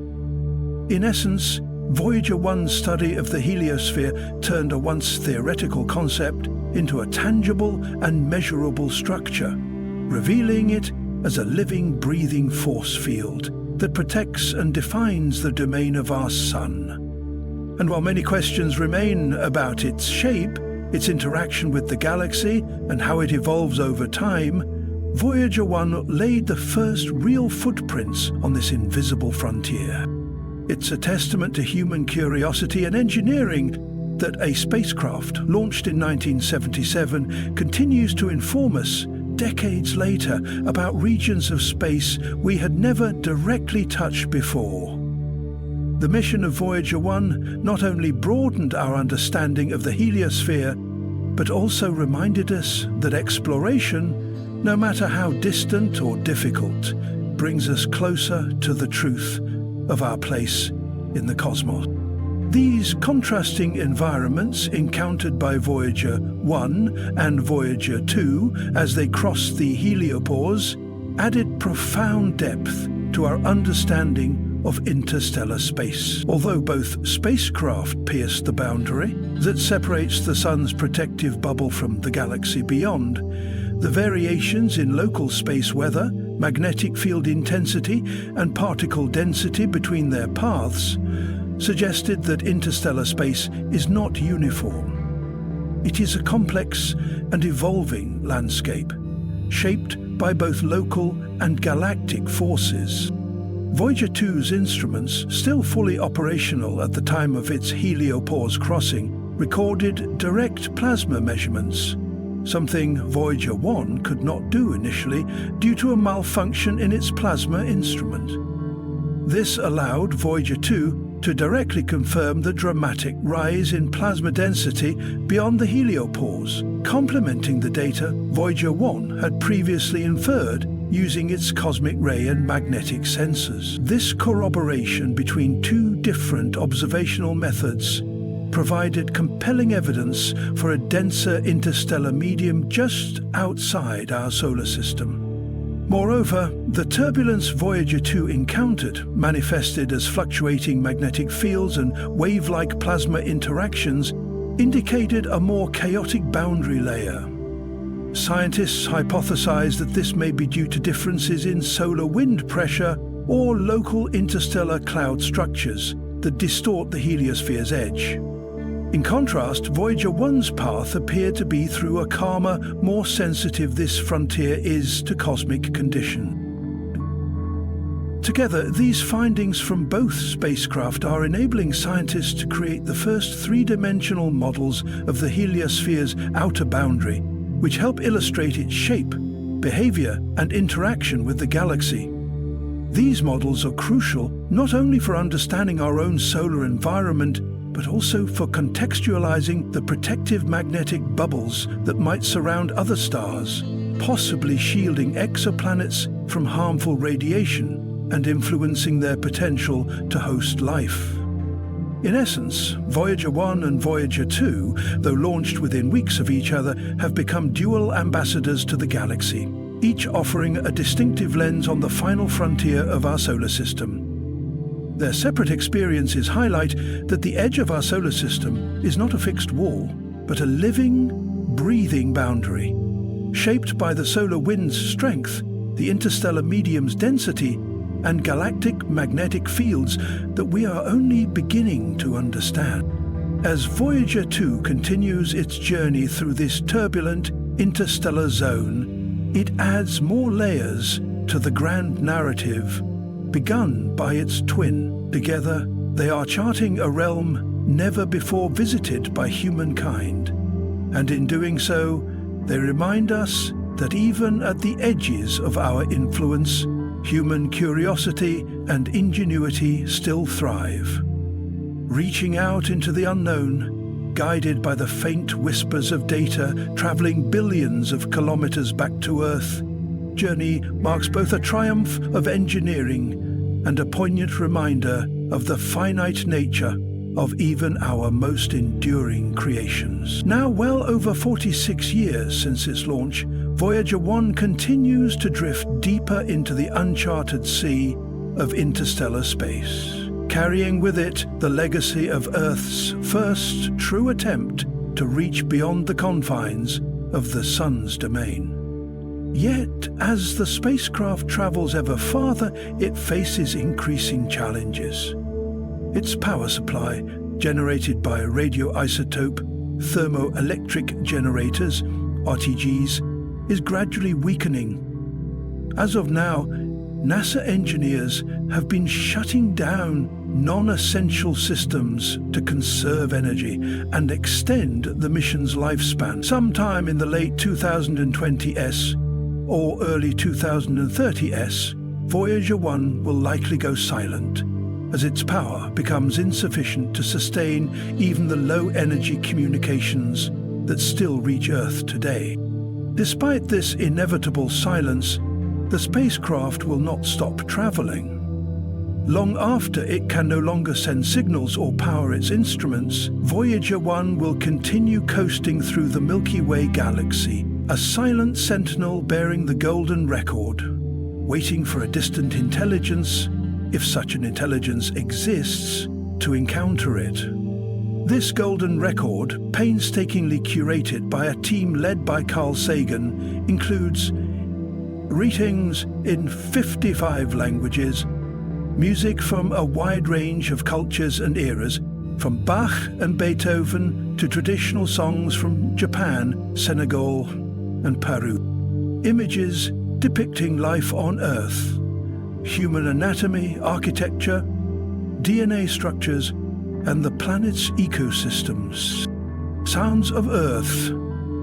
In essence, Voyager 1's study of the heliosphere turned a once theoretical concept into a tangible and measurable structure, revealing it as a living, breathing force field that protects and defines the domain of our Sun. And while many questions remain about its shape, its interaction with the galaxy, and how it evolves over time, Voyager 1 laid the first real footprints on this invisible frontier. It's a testament to human curiosity and engineering that a spacecraft launched in 1977 continues to inform us decades later about regions of space we had never directly touched before. The mission of Voyager 1 not only broadened our understanding of the heliosphere, but also reminded us that exploration, no matter how distant or difficult, brings us closer to the truth of our place in the cosmos. These contrasting environments encountered by Voyager 1 and Voyager 2 as they crossed the heliopause added profound depth to our understanding of interstellar space. Although both spacecraft pierced the boundary that separates the Sun's protective bubble from the galaxy beyond, the variations in local space weather, magnetic field intensity, and particle density between their paths suggested that interstellar space is not uniform. It is a complex and evolving landscape, shaped by both local and galactic forces. Voyager 2's instruments, still fully operational at the time of its heliopause crossing, recorded direct plasma measurements, something Voyager 1 could not do initially due to a malfunction in its plasma instrument. This allowed Voyager 2 to directly confirm the dramatic rise in plasma density beyond the heliopause, complementing the data Voyager 1 had previously inferred using its cosmic ray and magnetic sensors. This corroboration between two different observational methods provided compelling evidence for a denser interstellar medium just outside our solar system. Moreover, the turbulence Voyager 2 encountered, manifested as fluctuating magnetic fields and wave-like plasma interactions, indicated a more chaotic boundary layer. Scientists hypothesize that this may be due to differences in solar wind pressure or local interstellar cloud structures that distort the heliosphere's edge. In contrast, Voyager 1's path appeared to be through a calmer, more sensitive this frontier is to cosmic condition. Together, these findings from both spacecraft are enabling scientists to create the first three-dimensional models of the heliosphere's outer boundary, which help illustrate its shape, behavior, and interaction with the galaxy. These models are crucial not only for understanding our own solar environment, but also for contextualizing the protective magnetic bubbles that might surround other stars, possibly shielding exoplanets from harmful radiation and influencing their potential to host life. In essence, Voyager 1 and Voyager 2, though launched within weeks of each other, have become dual ambassadors to the galaxy, each offering a distinctive lens on the final frontier of our solar system. Their separate experiences highlight that the edge of our solar system is not a fixed wall, but a living, breathing boundary, shaped by the solar wind's strength, the interstellar medium's density, and galactic magnetic fields that we are only beginning to understand. As Voyager 2 continues its journey through this turbulent interstellar zone, it adds more layers to the grand narrative begun by its twin. Together, they are charting a realm never before visited by humankind. And in doing so, they remind us that even at the edges of our influence, human curiosity and ingenuity still thrive. Reaching out into the unknown, guided by the faint whispers of data traveling billions of kilometers back to Earth, journey marks both a triumph of engineering and a poignant reminder of the finite nature of even our most enduring creations. Now well over 46 years since its launch, Voyager 1 continues to drift deeper into the uncharted sea of interstellar space, carrying with it the legacy of Earth's first true attempt to reach beyond the confines of the Sun's domain. Yet, as the spacecraft travels ever farther, it faces increasing challenges. Its power supply, generated by radioisotope thermoelectric generators, RTGs, is gradually weakening. As of now, NASA engineers have been shutting down non-essential systems to conserve energy and extend the mission's lifespan. Sometime in the late 2020s or early 2030s, Voyager 1 will likely go silent, as its power becomes insufficient to sustain even the low-energy communications that still reach Earth today. Despite this inevitable silence, the spacecraft will not stop traveling. Long after it can no longer send signals or power its instruments, Voyager 1 will continue coasting through the Milky Way galaxy, a silent sentinel bearing the golden record, waiting for a distant intelligence, if such an intelligence exists, to encounter it. This golden record, painstakingly curated by a team led by Carl Sagan, includes greetings in 55 languages, music from a wide range of cultures and eras, from Bach and Beethoven to traditional songs from Japan, Senegal, and Peru. Images depicting life on Earth, human anatomy, architecture, DNA structures, and the planet's ecosystems. Sounds of Earth,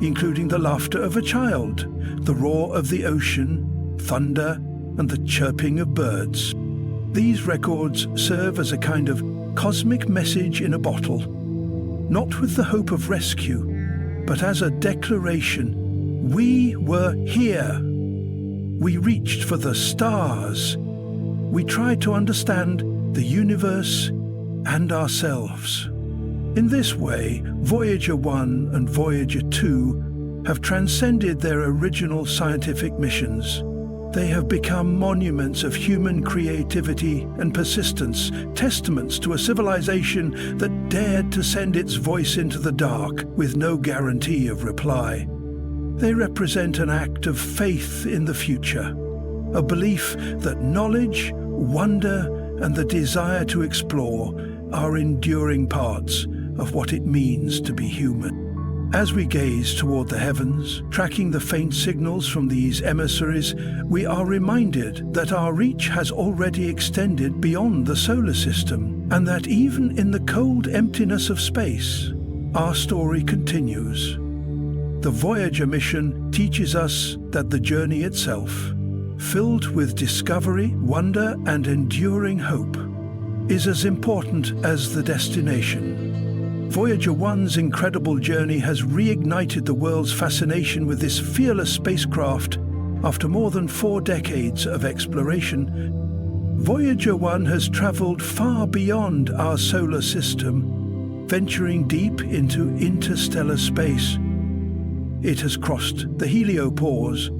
including the laughter of a child, the roar of the ocean, thunder, and the chirping of birds. These records serve as a kind of cosmic message in a bottle, not with the hope of rescue, but as a declaration: we were here. We reached for the stars. We tried to understand the universe and ourselves. In this way, Voyager 1 and Voyager 2 have transcended their original scientific missions. They have become monuments of human creativity and persistence, testaments to a civilization that dared to send its voice into the dark with no guarantee of reply. They represent an act of faith in the future, a belief that knowledge, wonder, and the desire to explore are enduring parts of what it means to be human. As we gaze toward the heavens, tracking the faint signals from these emissaries, we are reminded that our reach has already extended beyond the solar system, and that even in the cold emptiness of space, our story continues. the Voyager mission teaches us that the journey itself, filled with discovery, wonder, and enduring hope, is as important as the destination. Voyager 1's incredible journey has reignited the world's fascination with this fearless spacecraft after more than 4 decades of exploration. Voyager 1 has traveled far beyond our solar system, venturing deep into interstellar space. It has crossed the heliopause,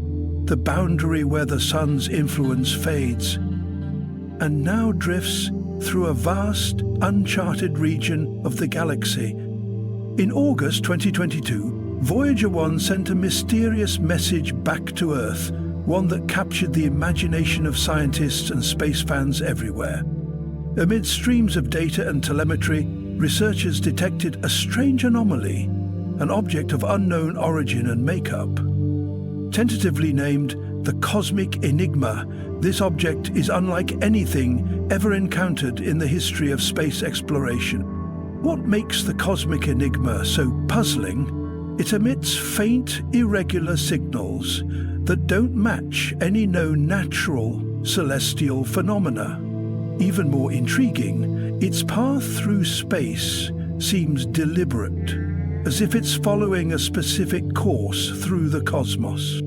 the boundary where the sun's influence fades, and now drifts through a vast, uncharted region of the galaxy. In August 2022, Voyager 1 sent a mysterious message back to Earth, one that captured the imagination of scientists and space fans everywhere. Amid streams of data and telemetry, researchers detected a strange anomaly, an object of unknown origin and makeup. Tentatively named the Cosmic Enigma, this object is unlike anything ever encountered in the history of space exploration. What makes the Cosmic Enigma so puzzling? It emits faint, irregular signals that don't match any known natural celestial phenomena. Even more intriguing, its path through space seems deliberate, as if it's following a specific course through the cosmos.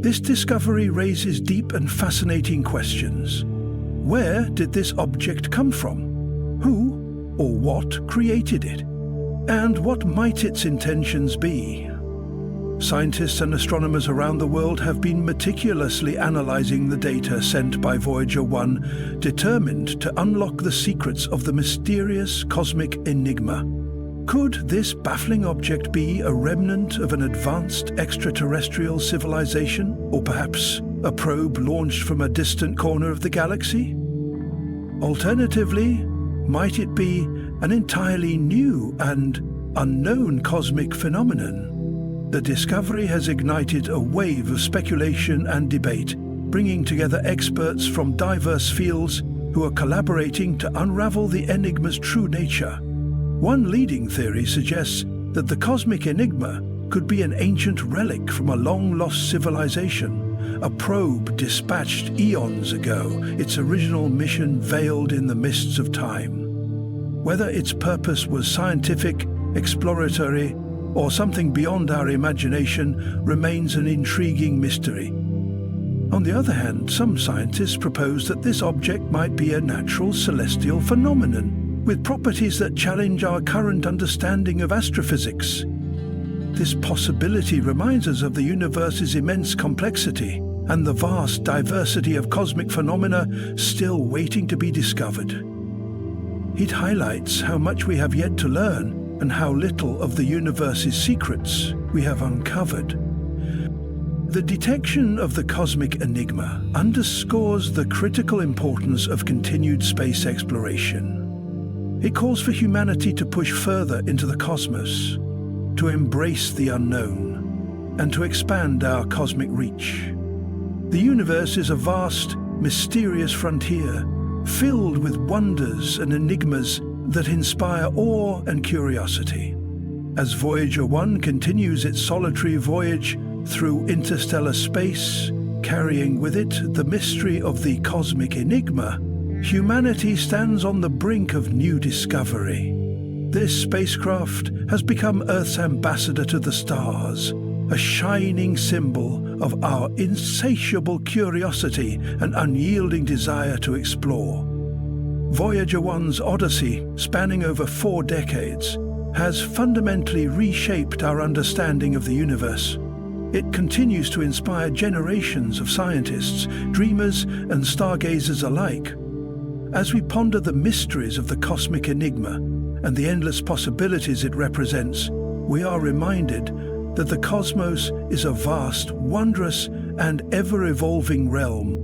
This discovery raises deep and fascinating questions. Where did this object come from? Who or what created it? And what might its intentions be? Scientists and astronomers around the world have been meticulously analyzing the data sent by Voyager 1, determined to unlock the secrets of the mysterious cosmic enigma. Could this baffling object be a remnant of an advanced extraterrestrial civilization, or perhaps a probe launched from a distant corner of the galaxy? Alternatively, might it be an entirely new and unknown cosmic phenomenon? The discovery has ignited a wave of speculation and debate, bringing together experts from diverse fields who are collaborating to unravel the enigma's true nature. One leading theory suggests that the cosmic enigma could be an ancient relic from a long-lost civilization, a probe dispatched eons ago, its original mission veiled in the mists of time. Whether its purpose was scientific, exploratory, or something beyond our imagination remains an intriguing mystery. On the other hand, some scientists propose that this object might be a natural celestial phenomenon, with properties that challenge our current understanding of astrophysics. This possibility reminds us of the universe's immense complexity and the vast diversity of cosmic phenomena still waiting to be discovered. It highlights how much we have yet to learn and how little of the universe's secrets we have uncovered. The detection of the cosmic enigma underscores the critical importance of continued space exploration. It calls for humanity to push further into the cosmos, to embrace the unknown, and to expand our cosmic reach. The universe is a vast, mysterious frontier, filled with wonders and enigmas that inspire awe and curiosity. As Voyager 1 continues its solitary voyage through interstellar space, carrying with it the mystery of the cosmic enigma, humanity stands on the brink of new discovery. This spacecraft has become Earth's ambassador to the stars, a shining symbol of our insatiable curiosity and unyielding desire to explore. Voyager 1's odyssey, spanning over 4 decades, has fundamentally reshaped our understanding of the universe. It continues to inspire generations of scientists, dreamers, and stargazers alike. As we ponder the mysteries of the cosmic enigma and the endless possibilities it represents, we are reminded that the cosmos is a vast, wondrous, and ever-evolving realm.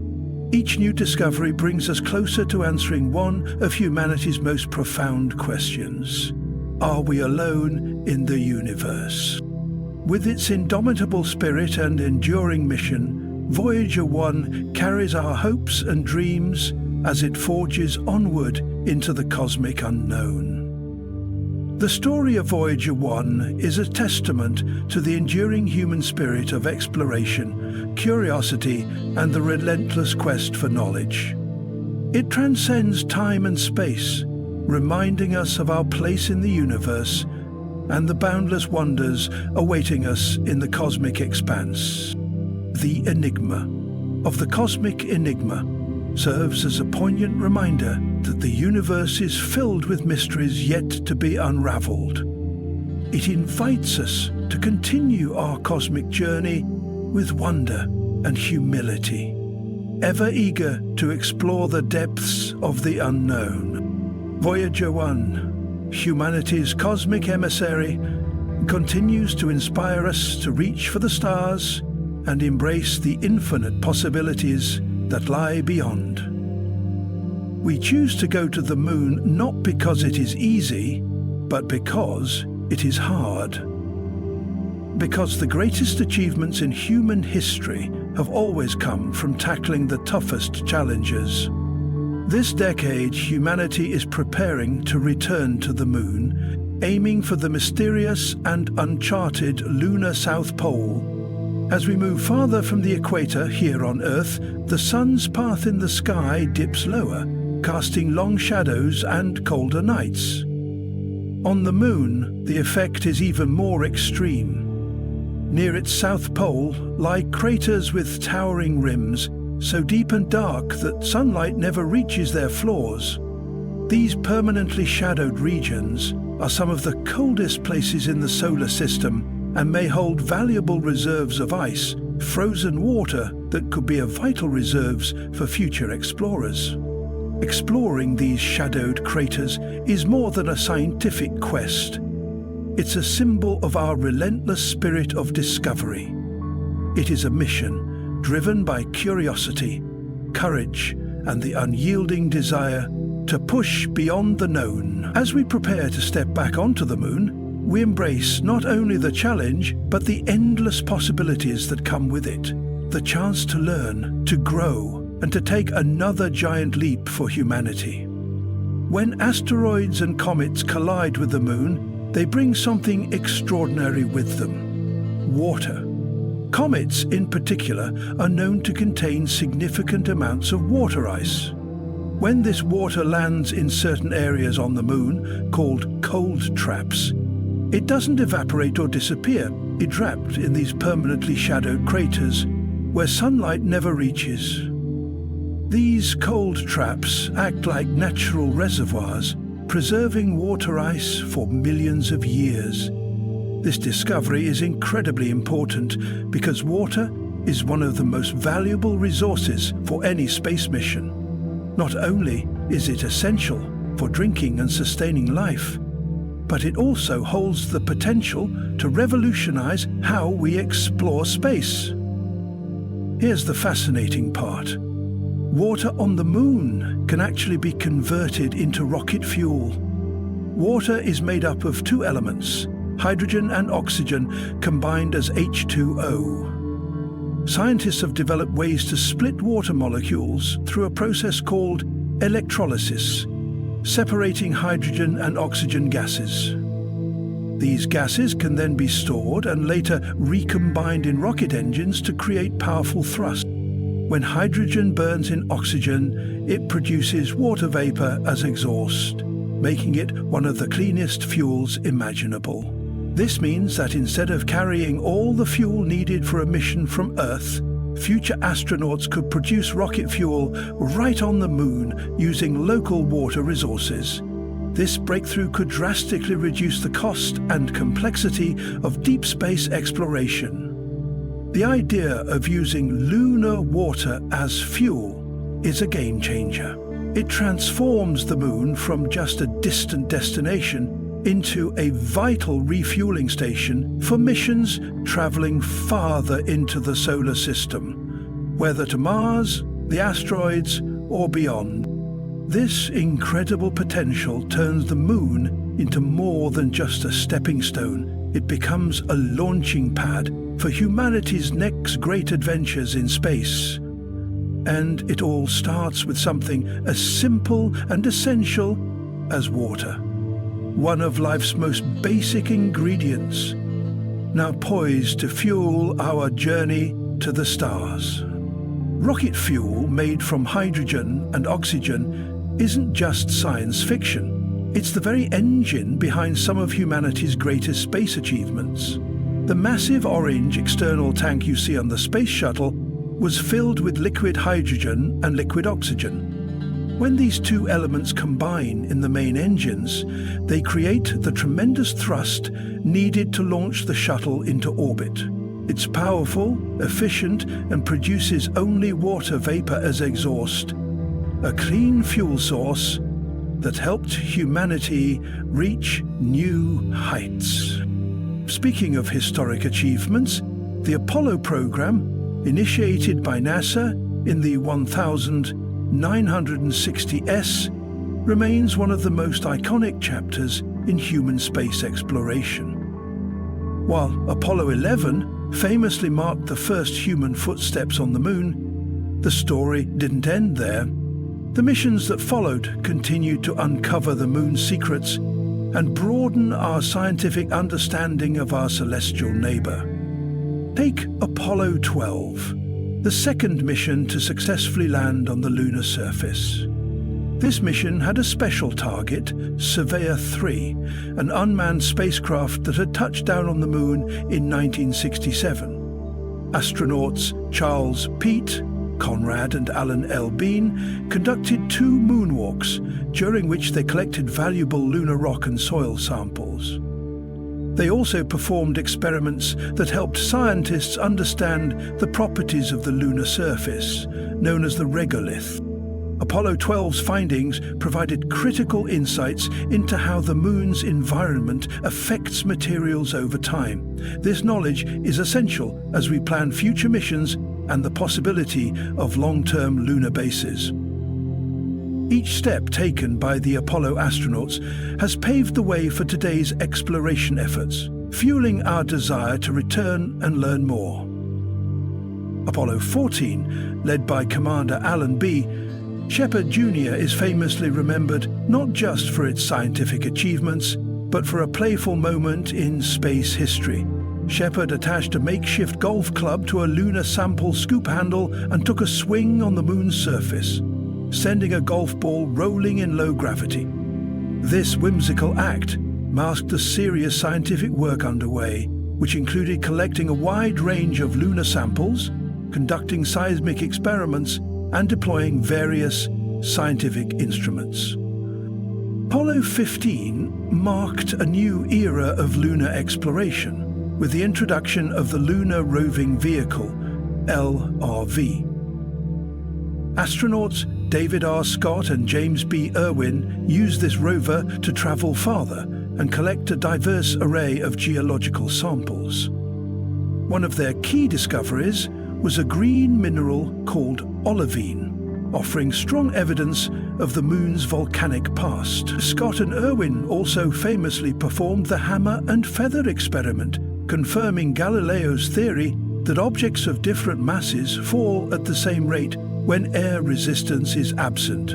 Each new discovery brings us closer to answering one of humanity's most profound questions. Are we alone in the universe? With its indomitable spirit and enduring mission, Voyager 1 carries our hopes and dreams as it forges onward into the cosmic unknown. The story of Voyager 1 is a testament to the enduring human spirit of exploration, curiosity, and the relentless quest for knowledge. It transcends time and space, reminding us of our place in the universe and the boundless wonders awaiting us in the cosmic expanse. The enigma of the cosmic enigma serves as a poignant reminder that the universe is filled with mysteries yet to be unraveled. It invites us to continue our cosmic journey with wonder and humility, ever eager to explore the depths of the unknown. Voyager 1, humanity's cosmic emissary, continues to inspire us to reach for the stars and embrace the infinite possibilities that lie beyond. We choose to go to the moon not because it is easy, but because it is hard. Because the greatest achievements in human history have always come from tackling the toughest challenges. This decade, humanity is preparing to return to the moon, aiming for the mysterious and uncharted lunar South Pole. As we move farther from the equator here on Earth, the sun's path in the sky dips lower, casting long shadows and colder nights. On the moon, the effect is even more extreme. Near its south pole lie craters with towering rims, so deep and dark that sunlight never reaches their floors. These permanently shadowed regions are some of the coldest places in the solar system and may hold valuable reserves of ice, frozen water that could be vital reserves for future explorers. Exploring these shadowed craters is more than a scientific quest. It's a symbol of our relentless spirit of discovery. It is a mission driven by curiosity, courage, and the unyielding desire to push beyond the known. As we prepare to step back onto the moon, we embrace not only the challenge, but the endless possibilities that come with it. The chance to learn, to grow, and to take another giant leap for humanity. When asteroids and comets collide with the moon, they bring something extraordinary with them: water. Comets, in particular, are known to contain significant amounts of water ice. When this water lands in certain areas on the moon, called cold traps, it doesn't evaporate or disappear. It's trapped in these permanently shadowed craters where sunlight never reaches. These cold traps act like natural reservoirs, preserving water ice for millions of years. This discovery is incredibly important because water is one of the most valuable resources for any space mission. Not only is it essential for drinking and sustaining life, but it also holds the potential to revolutionize how we explore space. Here's the fascinating part. Water on the moon can actually be converted into rocket fuel. Water is made up of two elements, hydrogen and oxygen, combined as H2O. Scientists have developed ways to split water molecules through a process called electrolysis, separating hydrogen and oxygen gases. These gases can then be stored and later recombined in rocket engines to create powerful thrust. When hydrogen burns in oxygen, it produces water vapor as exhaust, making it one of the cleanest fuels imaginable. This means that instead of carrying all the fuel needed for a mission from Earth, future astronauts could produce rocket fuel right on the moon using local water resources. This breakthrough could drastically reduce the cost and complexity of deep space exploration. The idea of using lunar water as fuel is a game changer. It transforms the moon from just a distant destination into a vital refueling station for missions traveling farther into the solar system, whether to Mars, the asteroids, or beyond. This incredible potential turns the moon into more than just a stepping stone. It becomes a launching pad for humanity's next great adventures in space. And it all starts with something as simple and essential as water. one of life's most basic ingredients, now poised to fuel our journey to the stars. Rocket fuel made from hydrogen and oxygen isn't just science fiction. It's the very engine behind some of humanity's greatest space achievements. The massive orange external tank you see on the space shuttle was filled with liquid hydrogen and liquid oxygen. When these two elements combine in the main engines, they create the tremendous thrust needed to launch the shuttle into orbit. It's powerful, efficient, and produces only water vapor as exhaust, a clean fuel source that helped humanity reach new heights. Speaking of historic achievements, the Apollo program, initiated by NASA in the 1960s, remains one of the most iconic chapters in human space exploration. While Apollo 11 famously marked the first human footsteps on the moon, the story didn't end there. The missions that followed continued to uncover the moon's secrets and broaden our scientific understanding of our celestial neighbor. Take Apollo 12, the second mission to successfully land on the lunar surface. This mission had a special target, Surveyor 3, an unmanned spacecraft that had touched down on the moon in 1967. Astronauts Charles Peet, Conrad and Alan L. Bean conducted 2 moonwalks, during which they collected valuable lunar rock and soil samples. They also performed experiments that helped scientists understand the properties of the lunar surface, known as the regolith. Apollo 12's findings provided critical insights into how the moon's environment affects materials over time. This knowledge is essential as we plan future missions and the possibility of long-term lunar bases. Each step taken by the Apollo astronauts has paved the way for today's exploration efforts, fueling our desire to return and learn more. Apollo 14, led by Commander Alan B. Shepard Jr. is famously remembered not just for its scientific achievements, but for a playful moment in space history. Shepard attached a makeshift golf club to a lunar sample scoop handle and took a swing on the moon's surface, sending a golf ball rolling in low gravity. This whimsical act masked the serious scientific work underway, which included collecting a wide range of lunar samples, conducting seismic experiments, and deploying various scientific instruments. Apollo 15 marked a new era of lunar exploration with the introduction of the Lunar Roving Vehicle, LRV. Astronauts David R. Scott and James B. Irwin used this rover to travel farther and collect a diverse array of geological samples. One of their key discoveries was a green mineral called olivine, offering strong evidence of the moon's volcanic past. Scott and Irwin also famously performed the hammer and feather experiment, confirming Galileo's theory that objects of different masses fall at the same rate when air resistance is absent.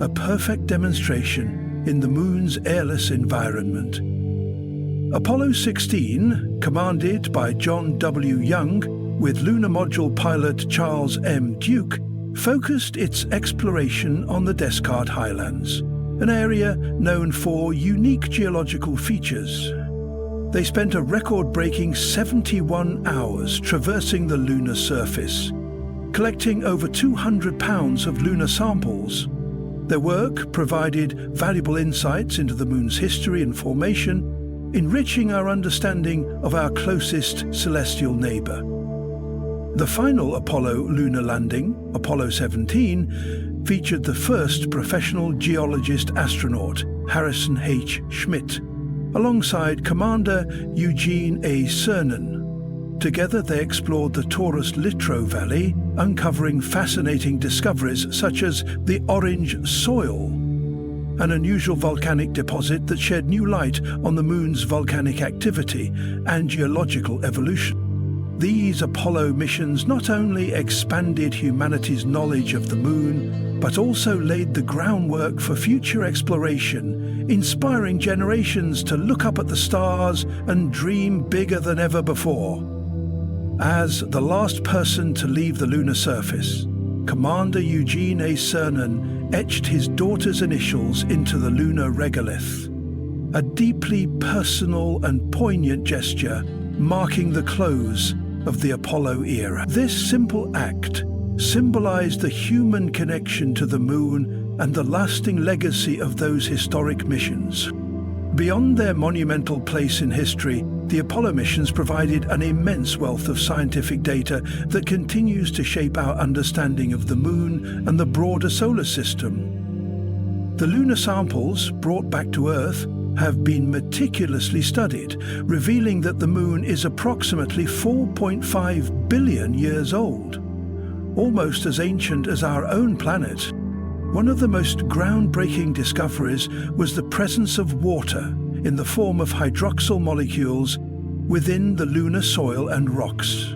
A perfect demonstration in the moon's airless environment. Apollo 16, commanded by John W. Young, with lunar module pilot Charles M. Duke, focused its exploration on the Descartes Highlands, an area known for unique geological features. They spent a record-breaking 71 hours traversing the lunar surface, collecting over 200 pounds of lunar samples. Their work provided valuable insights into the moon's history and formation, enriching our understanding of our closest celestial neighbor. The final Apollo lunar landing, Apollo 17, featured the first professional geologist astronaut, Harrison H. Schmitt, alongside Commander Eugene A. Cernan. Together they explored the Taurus-Littrow Valley, uncovering fascinating discoveries such as the orange soil, an unusual volcanic deposit that shed new light on the moon's volcanic activity and geological evolution. These Apollo missions not only expanded humanity's knowledge of the moon, but also laid the groundwork for future exploration, inspiring generations to look up at the stars and dream bigger than ever before. As the last person to leave the lunar surface, Commander Eugene A. Cernan etched his daughter's initials into the lunar regolith, a deeply personal and poignant gesture marking the close of the Apollo era. This simple act symbolized the human connection to the moon and the lasting legacy of those historic missions. Beyond their monumental place in history, the Apollo missions provided an immense wealth of scientific data that continues to shape our understanding of the moon and the broader solar system. The lunar samples brought back to Earth have been meticulously studied, revealing that the moon is approximately 4.5 billion years old, almost as ancient as our own planet. One of the most groundbreaking discoveries was the presence of water in the form of hydroxyl molecules within the lunar soil and rocks.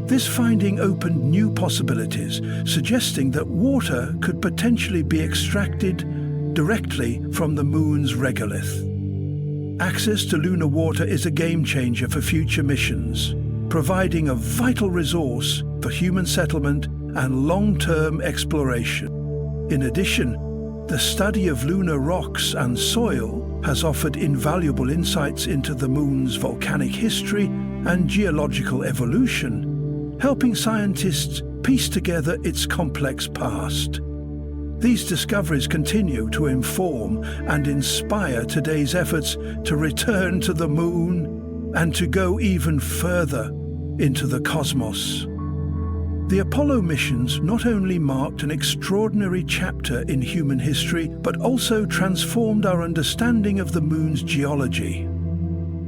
This finding opened new possibilities, suggesting that water could potentially be extracted directly from the moon's regolith. Access to lunar water is a game-changer for future missions, providing a vital resource for human settlement and long-term exploration. In addition, the study of lunar rocks and soil has offered invaluable insights into the moon's volcanic history and geological evolution, helping scientists piece together its complex past. These discoveries continue to inform and inspire today's efforts to return to the moon and to go even further into the cosmos. The Apollo missions not only marked an extraordinary chapter in human history, but also transformed our understanding of the moon's geology.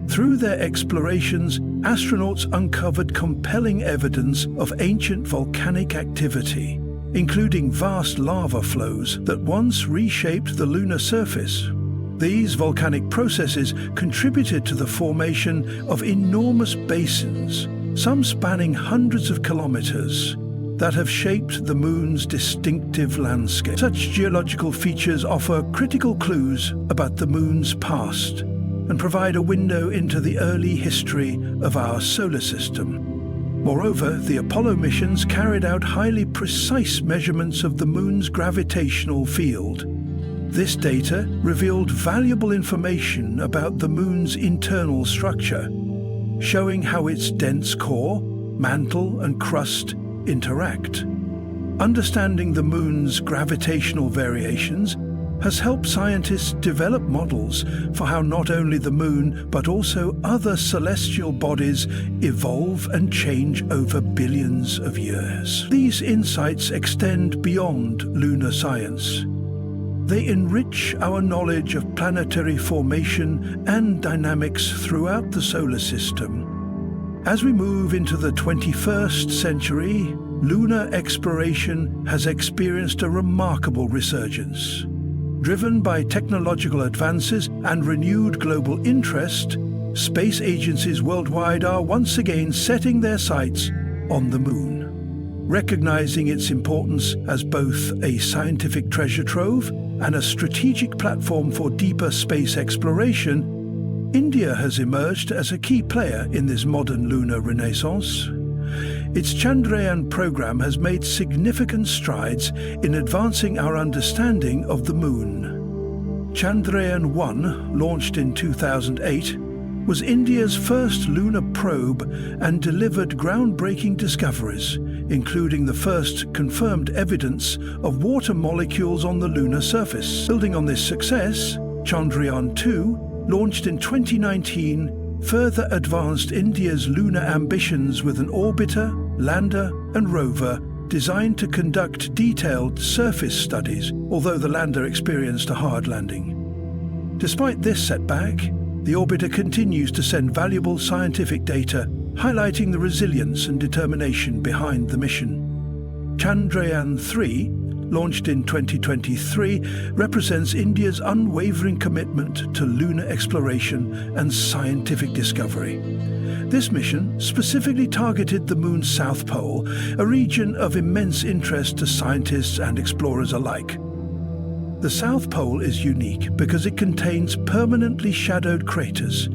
Through their explorations, astronauts uncovered compelling evidence of ancient volcanic activity, including vast lava flows that once reshaped the lunar surface. These volcanic processes contributed to the formation of enormous basins, some spanning hundreds of kilometers, that have shaped the moon's distinctive landscape. Such geological features offer critical clues about the moon's past and provide a window into the early history of our solar system. Moreover, the Apollo missions carried out highly precise measurements of the moon's gravitational field. This data revealed valuable information about the moon's internal structure, showing how its dense core, mantle, and crust interact. Understanding the moon's gravitational variations has helped scientists develop models for how not only the moon but also other celestial bodies evolve and change over billions of years. These insights extend beyond lunar science. They enrich our knowledge of planetary formation and dynamics throughout the solar system. As we move into the 21st century, lunar exploration has experienced a remarkable resurgence. Driven by technological advances and renewed global interest, space agencies worldwide are once again setting their sights on the moon. Recognizing its importance as both a scientific treasure trove and a strategic platform for deeper space exploration, India has emerged as a key player in this modern lunar renaissance. Its Chandrayaan program has made significant strides in advancing our understanding of the moon. Chandrayaan-1, launched in 2008, was India's first lunar probe and delivered groundbreaking discoveries, including the first confirmed evidence of water molecules on the lunar surface. Building on this success, Chandrayaan-2, launched in 2019, further advanced India's lunar ambitions with an orbiter, lander, and rover designed to conduct detailed surface studies, although the lander experienced a hard landing. Despite this setback, the orbiter continues to send valuable scientific data, highlighting the resilience and determination behind the mission. Chandrayaan-3, launched in 2023, represents India's unwavering commitment to lunar exploration and scientific discovery. This mission specifically targeted the Moon's south pole, a region of immense interest to scientists and explorers alike. The South Pole is unique because it contains permanently shadowed craters,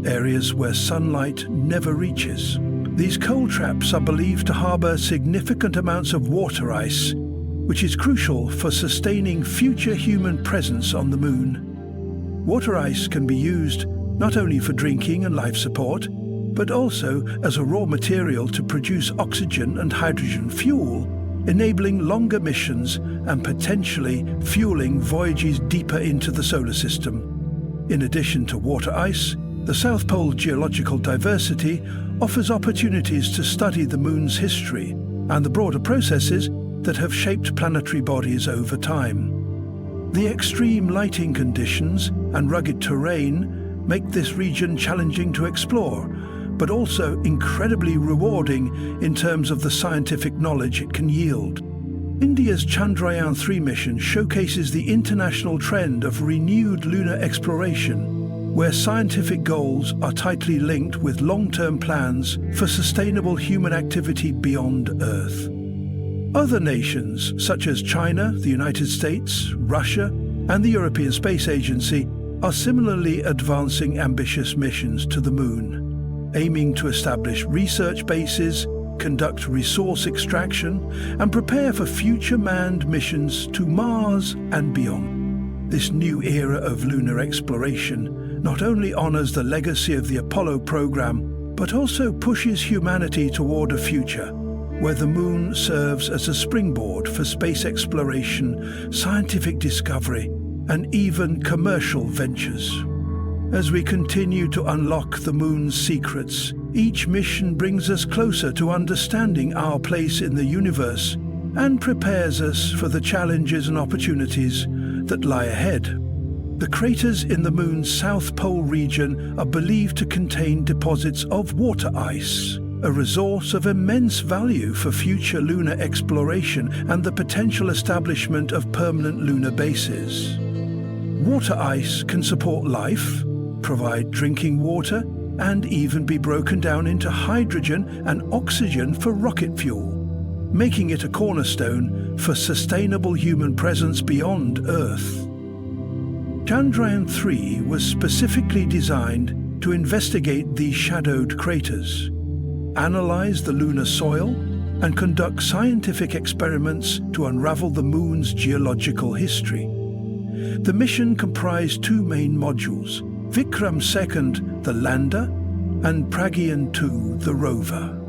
areas where sunlight never reaches. These cold traps are believed to harbor significant amounts of water ice, which is crucial for sustaining future human presence on the Moon. Water ice can be used not only for drinking and life support, but also as a raw material to produce oxygen and hydrogen fuel, enabling longer missions and potentially fueling voyages deeper into the solar system. In addition to water ice, the South Pole geological diversity offers opportunities to study the Moon's history and the broader processes that have shaped planetary bodies over time. The extreme lighting conditions and rugged terrain make this region challenging to explore, but also incredibly rewarding in terms of the scientific knowledge it can yield. India's Chandrayaan-3 mission showcases the international trend of renewed lunar exploration, where scientific goals are tightly linked with long-term plans for sustainable human activity beyond Earth. Other nations, such as China, the United States, Russia, and the European Space Agency, are similarly advancing ambitious missions to the Moon, aiming to establish research bases, conduct resource extraction, and prepare for future manned missions to Mars and beyond. This new era of lunar exploration not only honors the legacy of the Apollo program, but also pushes humanity toward a future where the Moon serves as a springboard for space exploration, scientific discovery, and even commercial ventures. As we continue to unlock the Moon's secrets, each mission brings us closer to understanding our place in the universe and prepares us for the challenges and opportunities that lie ahead. The craters in the Moon's South Pole region are believed to contain deposits of water ice, a resource of immense value for future lunar exploration and the potential establishment of permanent lunar bases. Water ice can support life, provide drinking water, and even be broken down into hydrogen and oxygen for rocket fuel, making it a cornerstone for sustainable human presence beyond Earth. Chandrayaan-3 was specifically designed to investigate these shadowed craters, analyze the lunar soil, and conduct scientific experiments to unravel the Moon's geological history. The mission comprised two main modules: Vikram II, the lander, and Pragyan-2, the rover.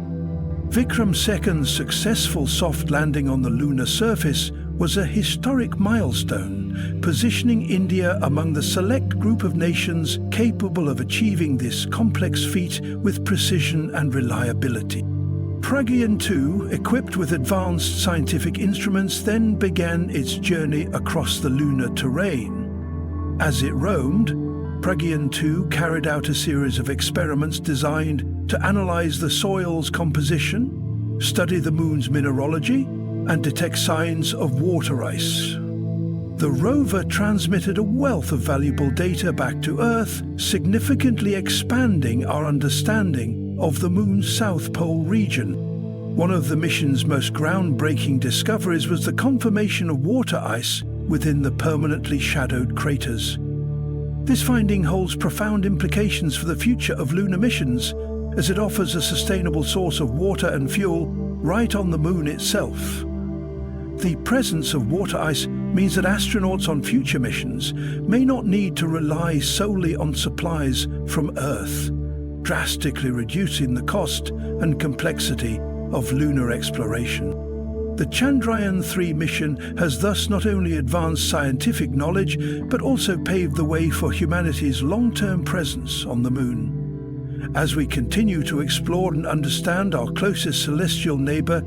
Vikram II's successful soft landing on the lunar surface was a historic milestone, positioning India among the select group of nations capable of achieving this complex feat with precision and reliability. Pragyan-2, equipped with advanced scientific instruments, then began its journey across the lunar terrain. As it roamed, Pragyan-2 carried out a series of experiments designed to analyze the soil's composition, study the Moon's mineralogy, and detect signs of water ice. The rover transmitted a wealth of valuable data back to Earth, significantly expanding our understanding of the Moon's South Pole region. One of the mission's most groundbreaking discoveries was the confirmation of water ice within the permanently shadowed craters. This finding holds profound implications for the future of lunar missions, as it offers a sustainable source of water and fuel right on the Moon itself. The presence of water ice means that astronauts on future missions may not need to rely solely on supplies from Earth, drastically reducing the cost and complexity of lunar exploration. The Chandrayaan-3 mission has thus not only advanced scientific knowledge, but also paved the way for humanity's long-term presence on the Moon. As we continue to explore and understand our closest celestial neighbor,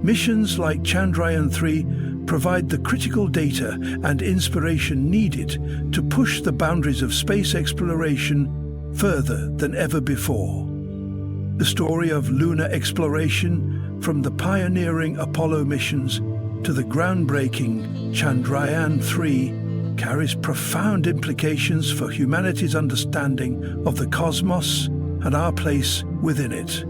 missions like Chandrayaan-3 provide the critical data and inspiration needed to push the boundaries of space exploration further than ever before. The story of lunar exploration, from the pioneering Apollo missions to the groundbreaking Chandrayaan-3, carries profound implications for humanity's understanding of the cosmos and our place within it.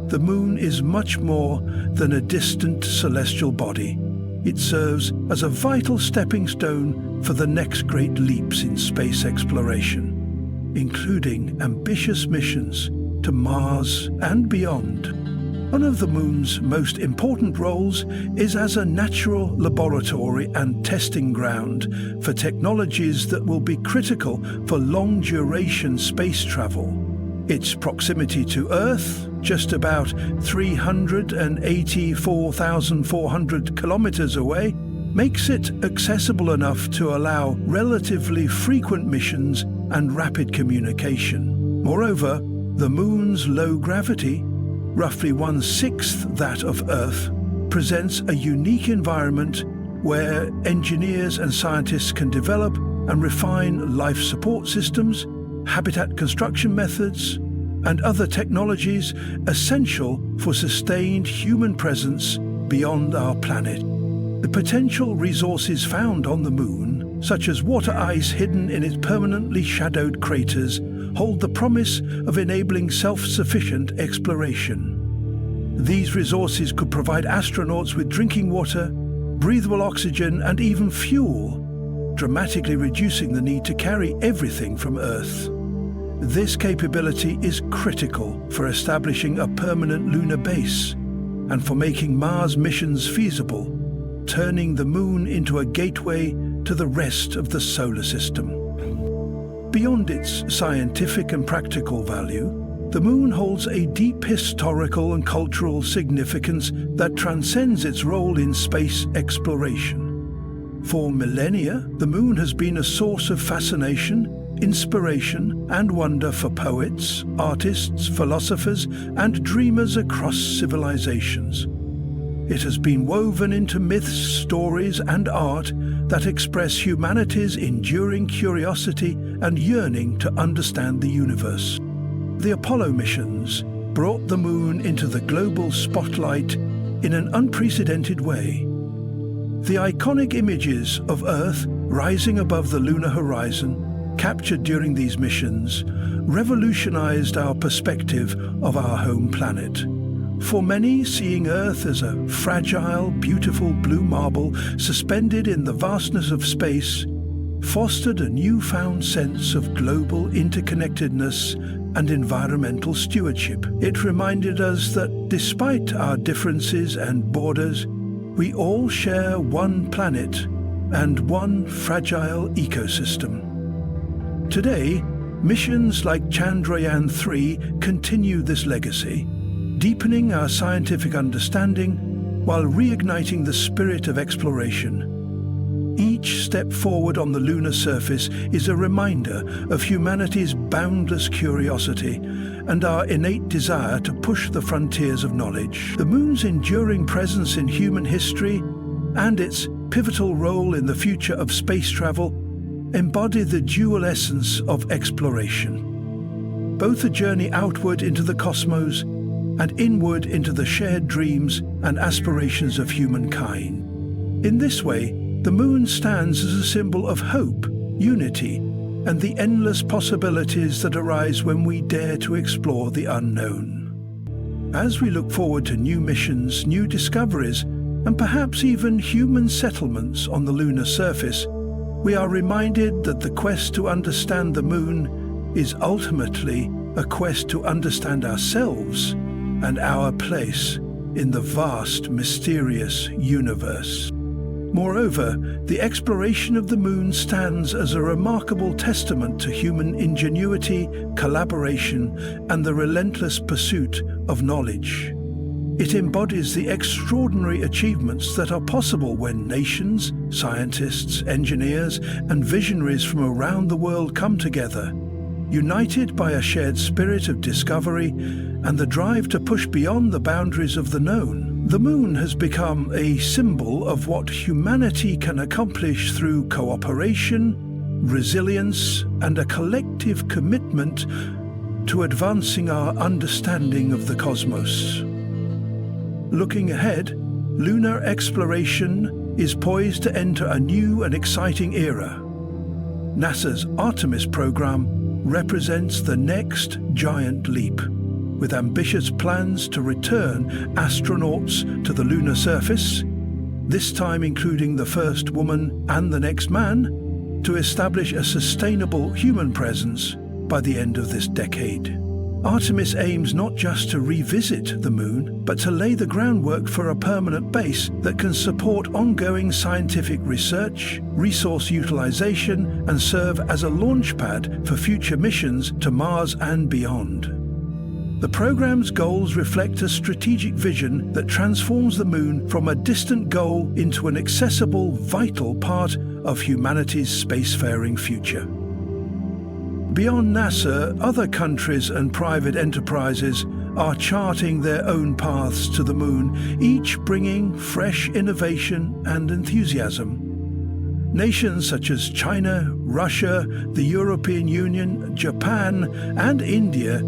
The moon is much more than a distant celestial body. It serves as a vital stepping stone for the next great leaps in space exploration, including ambitious missions to Mars and beyond. One of the moon's most important roles is as a natural laboratory and testing ground for technologies that will be critical for long-duration space travel. Its proximity to Earth, just about 384,400 kilometers away, makes it accessible enough to allow relatively frequent missions and rapid communication. Moreover, the moon's low gravity, roughly 1/6 that of Earth, presents a unique environment where engineers and scientists can develop and refine life support systems, habitat construction methods, and other technologies essential for sustained human presence beyond our planet. The potential resources found on the moon, such as water ice hidden in its permanently shadowed craters, hold the promise of enabling self-sufficient exploration. These resources could provide astronauts with drinking water, breathable oxygen, and even fuel, dramatically reducing the need to carry everything from Earth. This capability is critical for establishing a permanent lunar base and for making Mars missions feasible, turning the moon into a gateway to the rest of the solar system. Beyond its scientific and practical value, the moon holds a deep historical and cultural significance that transcends its role in space exploration. For millennia, the moon has been a source of fascination, inspiration, and wonder for poets, artists, philosophers, and dreamers across civilizations. It has been woven into myths, stories, and art that express humanity's enduring curiosity and yearning to understand the universe. The Apollo missions brought the moon into the global spotlight in an unprecedented way. The iconic images of Earth rising above the lunar horizon, captured during these missions, revolutionized our perspective of our home planet. For many, seeing Earth as a fragile, beautiful blue marble suspended in the vastness of space fostered a newfound sense of global interconnectedness and environmental stewardship. It reminded us that despite our differences and borders, we all share one planet and one fragile ecosystem. Today, missions like Chandrayaan-3 continue this legacy, deepening our scientific understanding while reigniting the spirit of exploration. Each step forward on the lunar surface is a reminder of humanity's boundless curiosity and our innate desire to push the frontiers of knowledge. The moon's enduring presence in human history and its pivotal role in the future of space travel embody the dual essence of exploration, both a journey outward into the cosmos and inward into the shared dreams and aspirations of humankind. In this way, the moon stands as a symbol of hope, unity, and the endless possibilities that arise when we dare to explore the unknown. As we look forward to new missions, new discoveries, and perhaps even human settlements on the lunar surface, we are reminded that the quest to understand the moon is ultimately a quest to understand ourselves and our place in the vast, mysterious universe. Moreover, the exploration of the moon stands as a remarkable testament to human ingenuity, collaboration, and the relentless pursuit of knowledge. It embodies the extraordinary achievements that are possible when nations, scientists, engineers, and visionaries from around the world come together, united by a shared spirit of discovery and the drive to push beyond the boundaries of the known. The moon has become a symbol of what humanity can accomplish through cooperation, resilience, and a collective commitment to advancing our understanding of the cosmos. Looking ahead, lunar exploration is poised to enter a new and exciting era. NASA's Artemis program represents the next giant leap, with ambitious plans to return astronauts to the lunar surface, this time including the first woman and the next man, to establish a sustainable human presence by the end of this decade. Artemis aims not just to revisit the moon, but to lay the groundwork for a permanent base that can support ongoing scientific research, resource utilization, and serve as a launchpad for future missions to Mars and beyond. The program's goals reflect a strategic vision that transforms the moon from a distant goal into an accessible, vital part of humanity's spacefaring future. Beyond NASA, other countries and private enterprises are charting their own paths to the moon, each bringing fresh innovation and enthusiasm. Nations such as China, Russia, the European Union, Japan, and India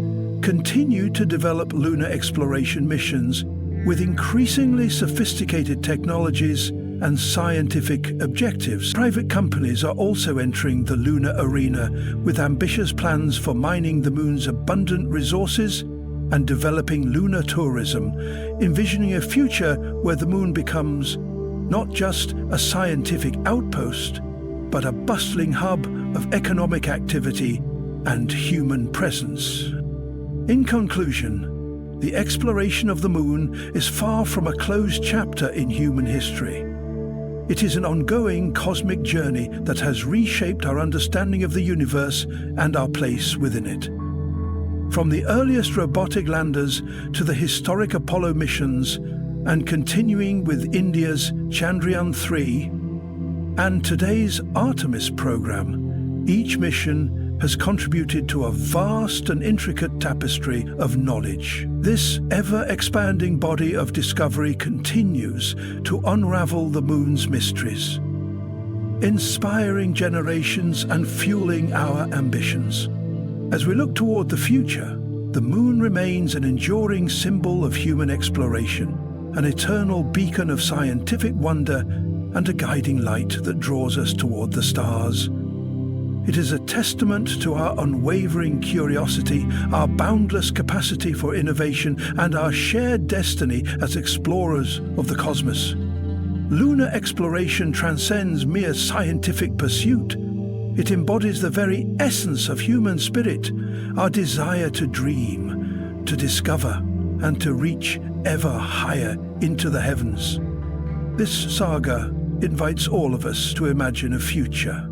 continue to develop lunar exploration missions with increasingly sophisticated technologies and scientific objectives. Private companies are also entering the lunar arena with ambitious plans for mining the moon's abundant resources and developing lunar tourism, envisioning a future where the moon becomes not just a scientific outpost, but a bustling hub of economic activity and human presence. In conclusion, the exploration of the moon is far from a closed chapter in human history. It is an ongoing cosmic journey that has reshaped our understanding of the universe and our place within it. From the earliest robotic landers to the historic Apollo missions, and continuing with India's Chandrayaan-3 and today's Artemis program, each mission has contributed to a vast and intricate tapestry of knowledge. This ever-expanding body of discovery continues to unravel the moon's mysteries, inspiring generations and fueling our ambitions. As we look toward the future, the moon remains an enduring symbol of human exploration, an eternal beacon of scientific wonder and a guiding light that draws us toward the stars. It is a testament to our unwavering curiosity, our boundless capacity for innovation, and our shared destiny as explorers of the cosmos. Lunar exploration transcends mere scientific pursuit. It embodies the very essence of human spirit, our desire to dream, to discover, and to reach ever higher into the heavens. This saga invites all of us to imagine a future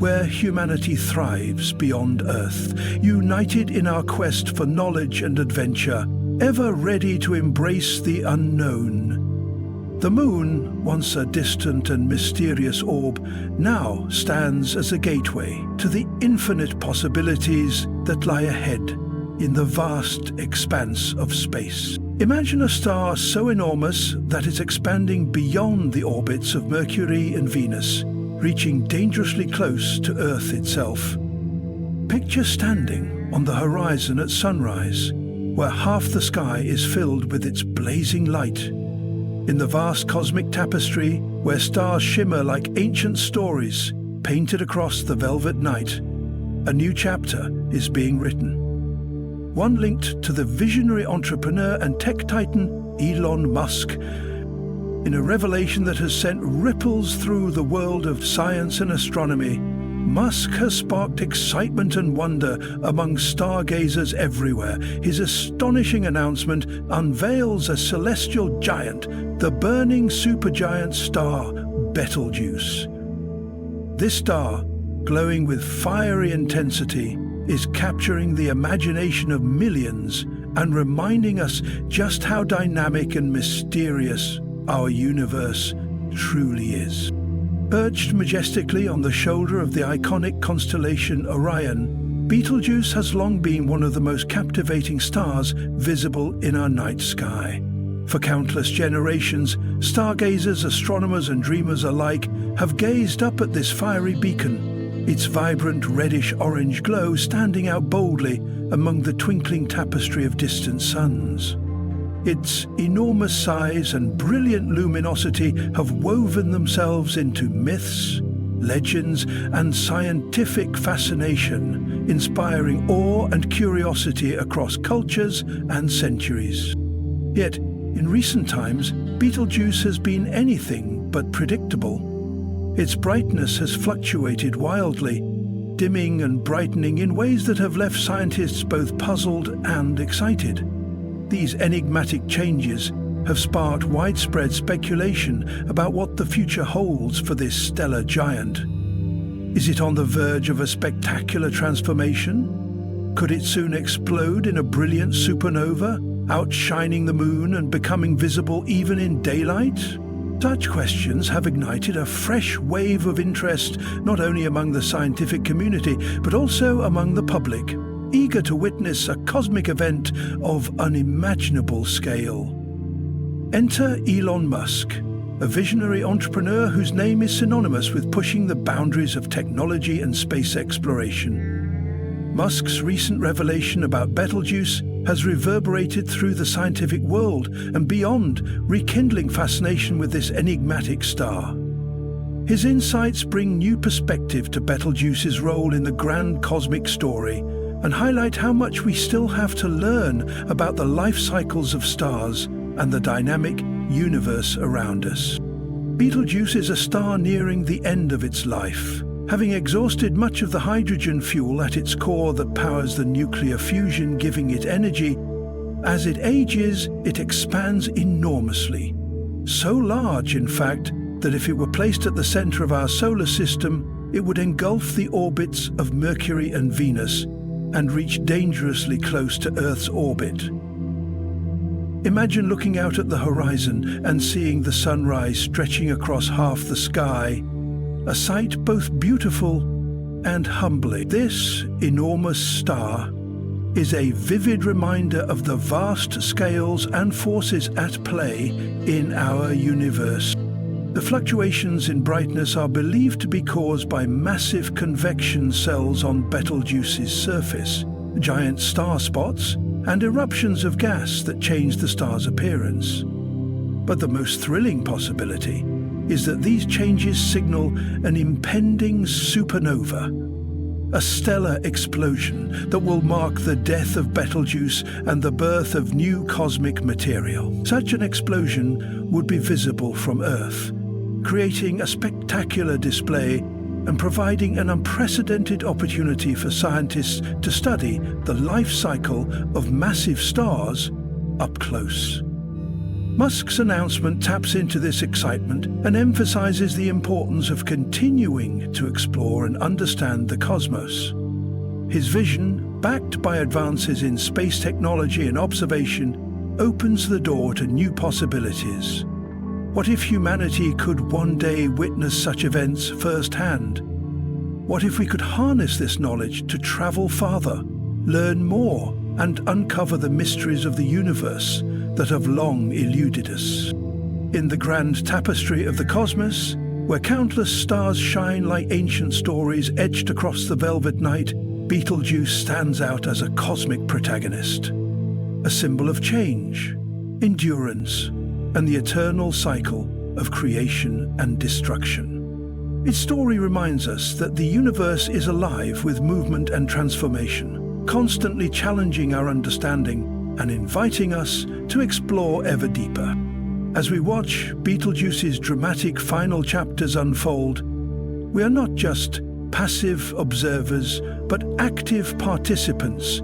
where humanity thrives beyond Earth, united in our quest for knowledge and adventure, ever ready to embrace the unknown. The moon, once a distant and mysterious orb, now stands as a gateway to the infinite possibilities that lie ahead in the vast expanse of space. Imagine a star so enormous that it's expanding beyond the orbits of Mercury and Venus, reaching dangerously close to Earth itself. Picture standing on the horizon at sunrise, where half the sky is filled with its blazing light. In the vast cosmic tapestry, where stars shimmer like ancient stories painted across the velvet night, a new chapter is being written. One linked to the visionary entrepreneur and tech titan Elon Musk, in a revelation that has sent ripples through the world of science and astronomy. Musk has sparked excitement and wonder among stargazers everywhere. His astonishing announcement unveils a celestial giant, the burning supergiant star Betelgeuse. This star, glowing with fiery intensity, is capturing the imagination of millions and reminding us just how dynamic and mysterious our universe truly is. Perched majestically on the shoulder of the iconic constellation Orion, Betelgeuse has long been one of the most captivating stars visible in our night sky. For countless generations, stargazers, astronomers, and dreamers alike have gazed up at this fiery beacon, its vibrant reddish-orange glow standing out boldly among the twinkling tapestry of distant suns. Its enormous size and brilliant luminosity have woven themselves into myths, legends, and scientific fascination, inspiring awe and curiosity across cultures and centuries. Yet, in recent times, Betelgeuse has been anything but predictable. Its brightness has fluctuated wildly, dimming and brightening in ways that have left scientists both puzzled and excited. These enigmatic changes have sparked widespread speculation about what the future holds for this stellar giant. Is it on the verge of a spectacular transformation? Could it soon explode in a brilliant supernova, outshining the moon and becoming visible even in daylight? Such questions have ignited a fresh wave of interest not only among the scientific community but also among the public, eager to witness a cosmic event of unimaginable scale. Enter Elon Musk, a visionary entrepreneur whose name is synonymous with pushing the boundaries of technology and space exploration. Musk's recent revelation about Betelgeuse has reverberated through the scientific world and beyond, rekindling fascination with this enigmatic star. His insights bring new perspective to Betelgeuse's role in the grand cosmic story and highlight how much we still have to learn about the life cycles of stars and the dynamic universe around us. Betelgeuse is a star nearing the end of its life, having exhausted much of the hydrogen fuel at its core that powers the nuclear fusion giving it energy. As it ages, it expands enormously. So large, in fact, that if it were placed at the center of our solar system, it would engulf the orbits of Mercury and Venus and reach dangerously close to Earth's orbit. Imagine looking out at the horizon and seeing the sunrise stretching across half the sky, a sight both beautiful and humbling. This enormous star is a vivid reminder of the vast scales and forces at play in our universe. The fluctuations in brightness are believed to be caused by massive convection cells on Betelgeuse's surface, giant star spots, and eruptions of gas that change the star's appearance. But the most thrilling possibility is that these changes signal an impending supernova, a stellar explosion that will mark the death of Betelgeuse and the birth of new cosmic material. Such an explosion would be visible from Earth, creating a spectacular display and providing an unprecedented opportunity for scientists to study the life cycle of massive stars up close. Musk's announcement taps into this excitement and emphasizes the importance of continuing to explore and understand the cosmos. His vision, backed by advances in space technology and observation, opens the door to new possibilities. What if humanity could one day witness such events firsthand? What if we could harness this knowledge to travel farther, learn more, and uncover the mysteries of the universe that have long eluded us? In the grand tapestry of the cosmos, where countless stars shine like ancient stories etched across the velvet night, Betelgeuse stands out as a cosmic protagonist, a symbol of change, endurance, and the eternal cycle of creation and destruction. Its story reminds us that the universe is alive with movement and transformation, constantly challenging our understanding and inviting us to explore ever deeper. As we watch Betelgeuse's dramatic final chapters unfold, we are not just passive observers, but active participants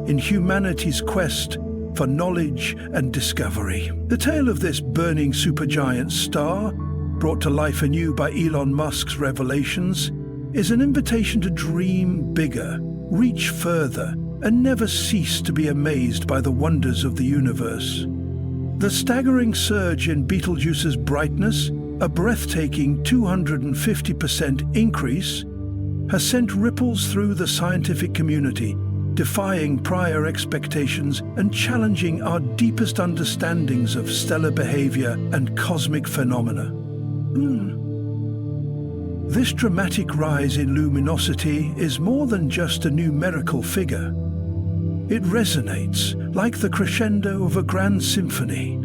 in humanity's quest for knowledge and discovery. The tale of this burning supergiant star, brought to life anew by Elon Musk's revelations, is an invitation to dream bigger, reach further, and never cease to be amazed by the wonders of the universe. The staggering surge in Betelgeuse's brightness, a breathtaking 250% increase, has sent ripples through the scientific community, defying prior expectations and challenging our deepest understandings of stellar behavior and cosmic phenomena. This dramatic rise in luminosity is more than just a numerical figure. It resonates like the crescendo of a grand symphony,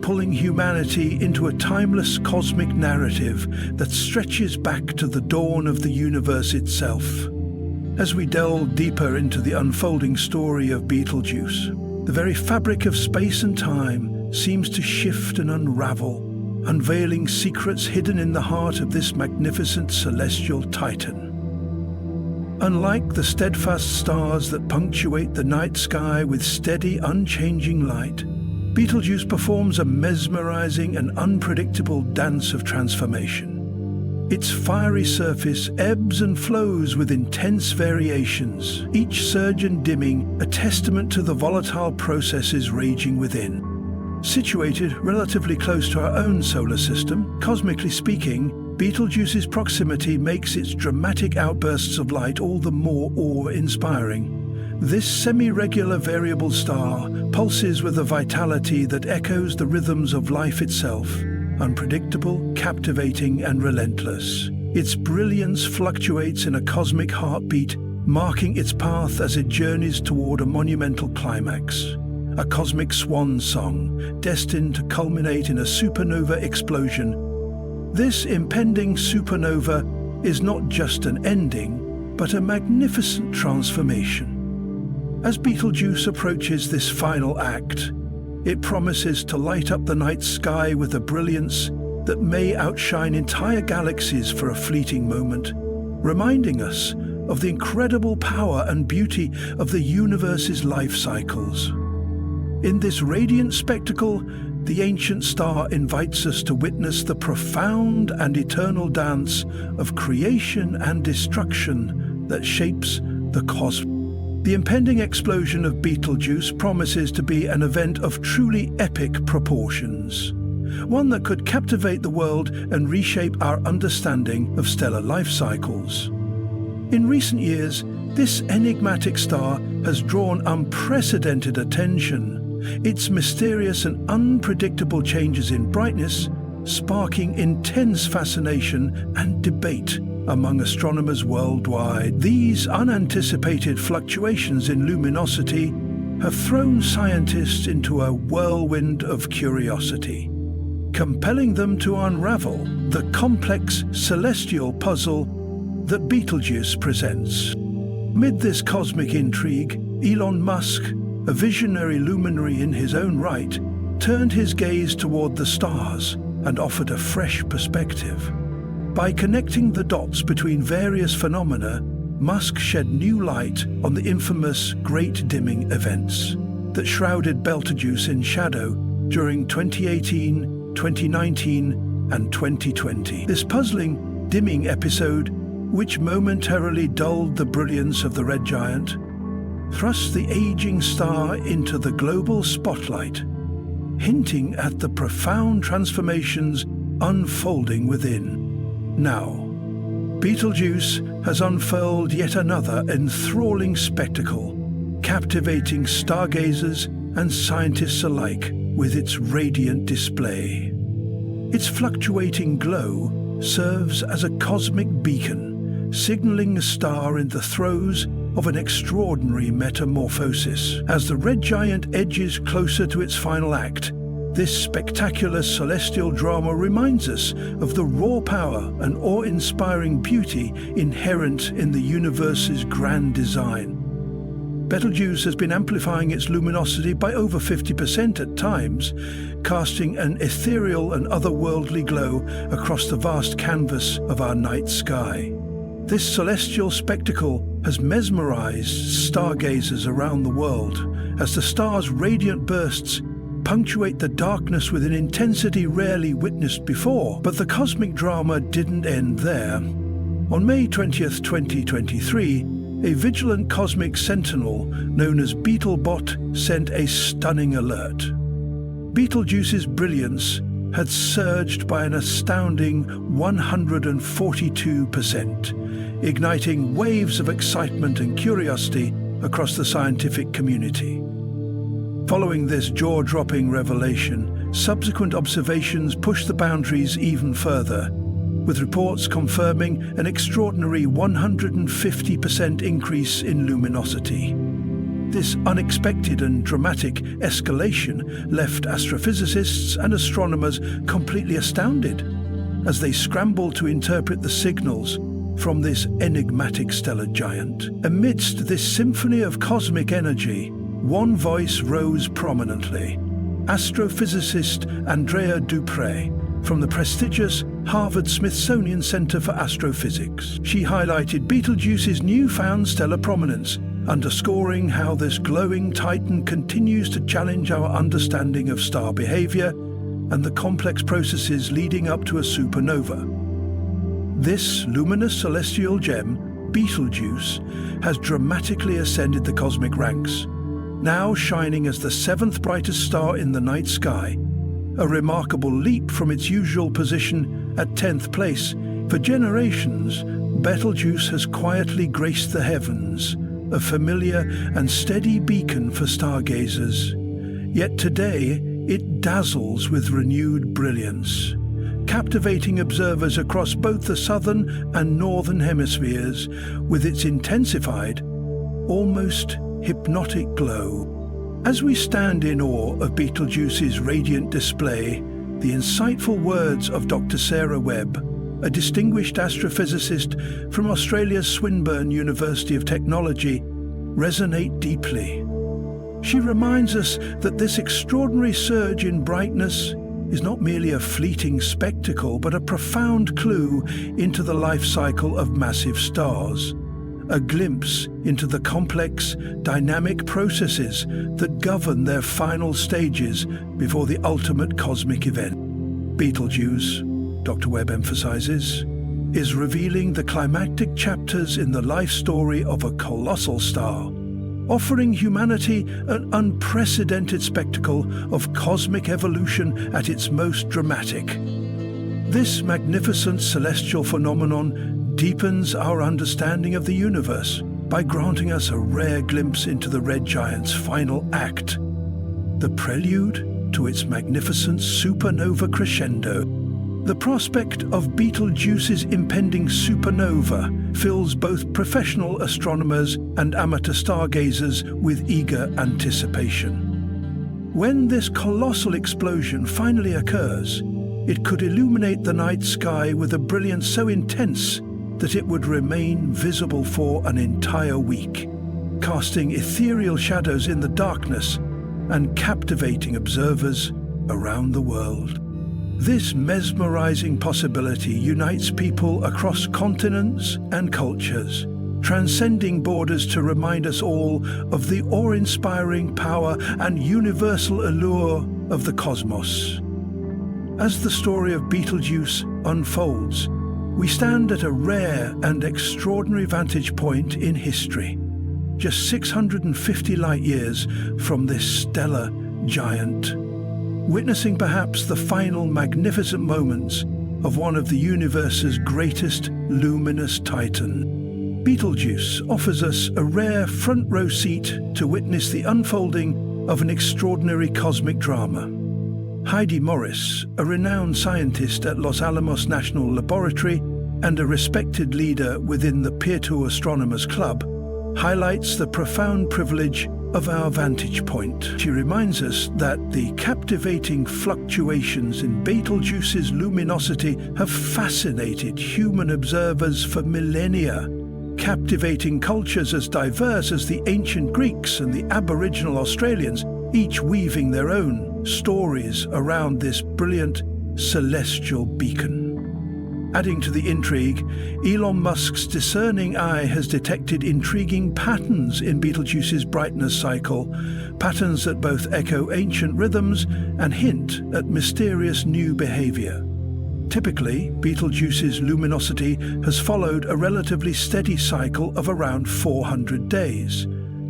pulling humanity into a timeless cosmic narrative that stretches back to the dawn of the universe itself. As we delve deeper into the unfolding story of Betelgeuse, the very fabric of space and time seems to shift and unravel, unveiling secrets hidden in the heart of this magnificent celestial titan. Unlike the steadfast stars that punctuate the night sky with steady, unchanging light, Betelgeuse performs a mesmerizing and unpredictable dance of transformation. Its fiery surface ebbs and flows with intense variations, each surge and dimming a testament to the volatile processes raging within. Situated relatively close to our own solar system, cosmically speaking, Betelgeuse's proximity makes its dramatic outbursts of light all the more awe-inspiring. This semi-regular variable star pulses with a vitality that echoes the rhythms of life itself, unpredictable, captivating, and relentless. Its brilliance fluctuates in a cosmic heartbeat, marking its path as it journeys toward a monumental climax. A cosmic swan song, destined to culminate in a supernova explosion. This impending supernova is not just an ending, but a magnificent transformation. As Betelgeuse approaches this final act, it promises to light up the night sky with a brilliance that may outshine entire galaxies for a fleeting moment, reminding us of the incredible power and beauty of the universe's life cycles. In this radiant spectacle, the ancient star invites us to witness the profound and eternal dance of creation and destruction that shapes the cosmos. The impending explosion of Betelgeuse promises to be an event of truly epic proportions, one that could captivate the world and reshape our understanding of stellar life cycles. In recent years, this enigmatic star has drawn unprecedented attention, its mysterious and unpredictable changes in brightness sparking intense fascination and debate among astronomers worldwide. These unanticipated fluctuations in luminosity have thrown scientists into a whirlwind of curiosity, compelling them to unravel the complex celestial puzzle that Betelgeuse presents. Amid this cosmic intrigue, Elon Musk, a visionary luminary in his own right, turned his gaze toward the stars and offered a fresh perspective. By connecting the dots between various phenomena, Musk shed new light on the infamous Great Dimming events that shrouded Betelgeuse in shadow during 2018, 2019, and 2020. This puzzling dimming episode, which momentarily dulled the brilliance of the red giant, thrust the aging star into the global spotlight, hinting at the profound transformations unfolding within. Now, Betelgeuse has unfurled yet another enthralling spectacle, captivating stargazers and scientists alike with its radiant display. Its fluctuating glow serves as a cosmic beacon, signaling the star in the throes of an extraordinary metamorphosis. As the red giant edges closer to its final act, this spectacular celestial drama reminds us of the raw power and awe-inspiring beauty inherent in the universe's grand design. Betelgeuse has been amplifying its luminosity by over 50% at times, casting an ethereal and otherworldly glow across the vast canvas of our night sky. This celestial spectacle has mesmerized stargazers around the world, as the star's radiant bursts punctuate the darkness with an intensity rarely witnessed before. But the cosmic drama didn't end there. On May 20th, 2023, a vigilant cosmic sentinel known as Beetlebot sent a stunning alert. Betelgeuse's brilliance had surged by an astounding 142%, igniting waves of excitement and curiosity across the scientific community. Following this jaw-dropping revelation, subsequent observations pushed the boundaries even further, with reports confirming an extraordinary 150% increase in luminosity. This unexpected and dramatic escalation left astrophysicists and astronomers completely astounded as they scrambled to interpret the signals from this enigmatic stellar giant. Amidst this symphony of cosmic energy, one voice rose prominently: astrophysicist Andrea Dupre from the prestigious Harvard-Smithsonian Center for Astrophysics. She highlighted Betelgeuse's newfound stellar prominence, underscoring how this glowing titan continues to challenge our understanding of star behavior and the complex processes leading up to a supernova. This luminous celestial gem, Betelgeuse, has dramatically ascended the cosmic ranks, now shining as the seventh brightest star in the night sky, a remarkable leap from its usual position at 10th place. For generations, Betelgeuse has quietly graced the heavens, a familiar and steady beacon for stargazers. Yet today, it dazzles with renewed brilliance, captivating observers across both the southern and northern hemispheres with its intensified, almost hypnotic glow. As we stand in awe of Betelgeuse's radiant display, the insightful words of Dr. Sarah Webb, a distinguished astrophysicist from Australia's Swinburne University of Technology, resonate deeply. She reminds us that this extraordinary surge in brightness is not merely a fleeting spectacle, but a profound clue into the life cycle of massive stars, a glimpse into the complex, dynamic processes that govern their final stages before the ultimate cosmic event. Betelgeuse, Dr. Webb emphasizes, is revealing the climactic chapters in the life story of a colossal star, offering humanity an unprecedented spectacle of cosmic evolution at its most dramatic. This magnificent celestial phenomenon deepens our understanding of the universe by granting us a rare glimpse into the red giant's final act, the prelude to its magnificent supernova crescendo. The prospect of Betelgeuse's impending supernova fills both professional astronomers and amateur stargazers with eager anticipation. When this colossal explosion finally occurs, it could illuminate the night sky with a brilliance so intense that it would remain visible for an entire week, casting ethereal shadows in the darkness and captivating observers around the world. This mesmerizing possibility unites people across continents and cultures, transcending borders to remind us all of the awe-inspiring power and universal allure of the cosmos. As the story of Betelgeuse unfolds, we stand at a rare and extraordinary vantage point in history, just 650 light-years from this stellar giant, witnessing perhaps the final magnificent moments of one of the universe's greatest luminous titan. Betelgeuse offers us a rare front-row seat to witness the unfolding of an extraordinary cosmic drama. Heidi Morris, a renowned scientist at Los Alamos National Laboratory and a respected leader within the Peer-to Astronomers Club, highlights the profound privilege of our vantage point. She reminds us that the captivating fluctuations in Betelgeuse's luminosity have fascinated human observers for millennia, captivating cultures as diverse as the ancient Greeks and the Aboriginal Australians, each weaving their own stories around this brilliant celestial beacon. Adding to the intrigue, Elon Musk's discerning eye has detected intriguing patterns in Betelgeuse's brightness cycle, patterns that both echo ancient rhythms and hint at mysterious new behavior. Typically, Betelgeuse's luminosity has followed a relatively steady cycle of around 400 days,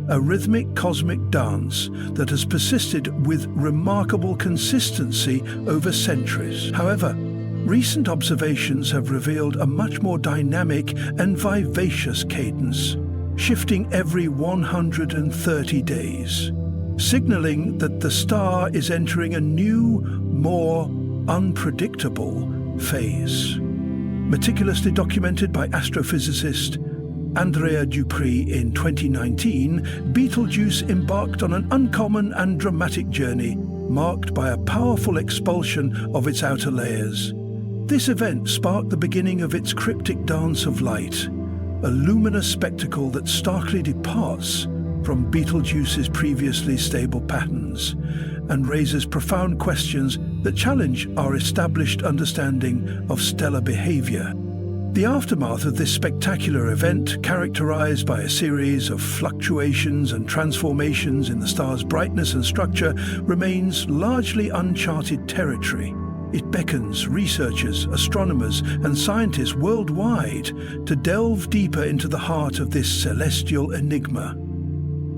a rhythmic cosmic dance that has persisted with remarkable consistency over centuries. However, recent observations have revealed a much more dynamic and vivacious cadence, shifting every 130 days, signaling that the star is entering a new, more unpredictable phase. Meticulously documented by astrophysicist Andrea Dupree in 2019, Betelgeuse embarked on an uncommon and dramatic journey, marked by a powerful expulsion of its outer layers. This event sparked the beginning of its cryptic dance of light, a luminous spectacle that starkly departs from Betelgeuse's previously stable patterns and raises profound questions that challenge our established understanding of stellar behavior. The aftermath of this spectacular event, characterized by a series of fluctuations and transformations in the star's brightness and structure, remains largely uncharted territory. It beckons researchers, astronomers, and scientists worldwide to delve deeper into the heart of this celestial enigma.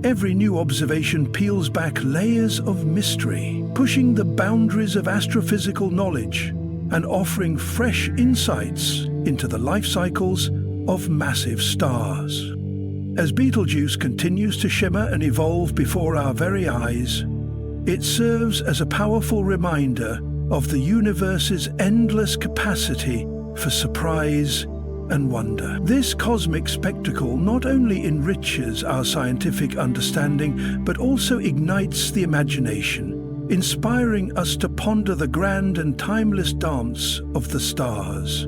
Every new observation peels back layers of mystery, pushing the boundaries of astrophysical knowledge and offering fresh insights into the life cycles of massive stars. As Betelgeuse continues to shimmer and evolve before our very eyes, it serves as a powerful reminder of the universe's endless capacity for surprise and wonder. This cosmic spectacle not only enriches our scientific understanding, but also ignites the imagination, inspiring us to ponder the grand and timeless dance of the stars.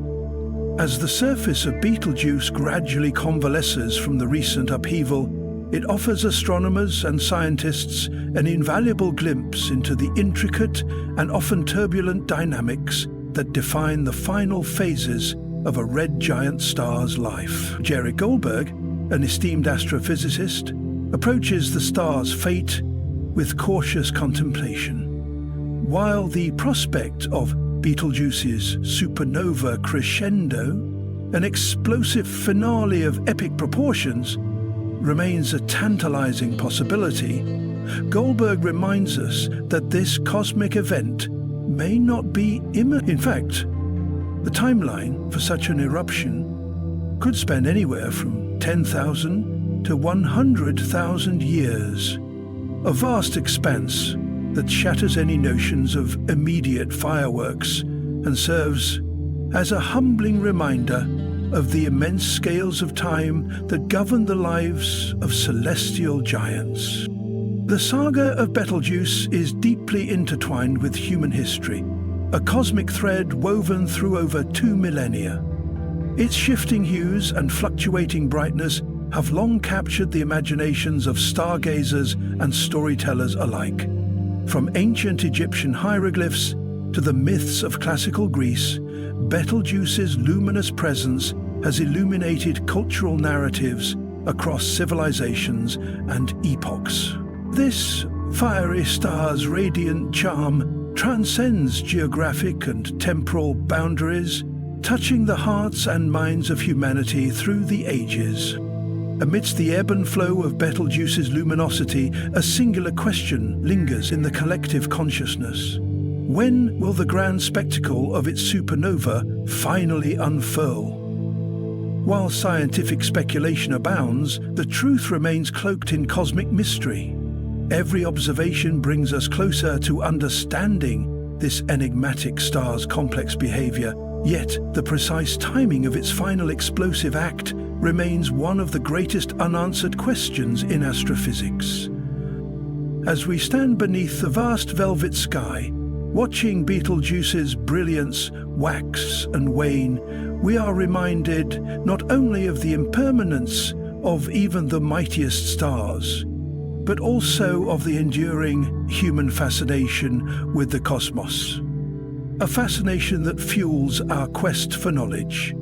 As the surface of Betelgeuse gradually convalesces from the recent upheaval, it offers astronomers and scientists an invaluable glimpse into the intricate and often turbulent dynamics that define the final phases of a red giant star's life. Jerry Goldberg, an esteemed astrophysicist, approaches the star's fate with cautious contemplation. While the prospect of Betelgeuse's supernova crescendo, an explosive finale of epic proportions, remains a tantalizing possibility, Goldberg reminds us that this cosmic event may not be imminent. In fact, the timeline for such an eruption could span anywhere from 10,000 to 100,000 years, a vast expanse that shatters any notions of immediate fireworks and serves as a humbling reminder of the immense scales of time that govern the lives of celestial giants. The saga of Betelgeuse is deeply intertwined with human history, a cosmic thread woven through over 2 millennia. Its shifting hues and fluctuating brightness have long captured the imaginations of stargazers and storytellers alike. From ancient Egyptian hieroglyphs to the myths of classical Greece, Betelgeuse's luminous presence has illuminated cultural narratives across civilizations and epochs. This fiery star's radiant charm transcends geographic and temporal boundaries, touching the hearts and minds of humanity through the ages. Amidst the ebb and flow of Betelgeuse's luminosity, a singular question lingers in the collective consciousness. When will the grand spectacle of its supernova finally unfurl? While scientific speculation abounds, the truth remains cloaked in cosmic mystery. Every observation brings us closer to understanding this enigmatic star's complex behavior, yet the precise timing of its final explosive act remains one of the greatest unanswered questions in astrophysics. As we stand beneath the vast velvet sky, watching Betelgeuse's brilliance wax and wane, we are reminded not only of the impermanence of even the mightiest stars, but also of the enduring human fascination with the cosmos. A fascination that fuels our quest for knowledge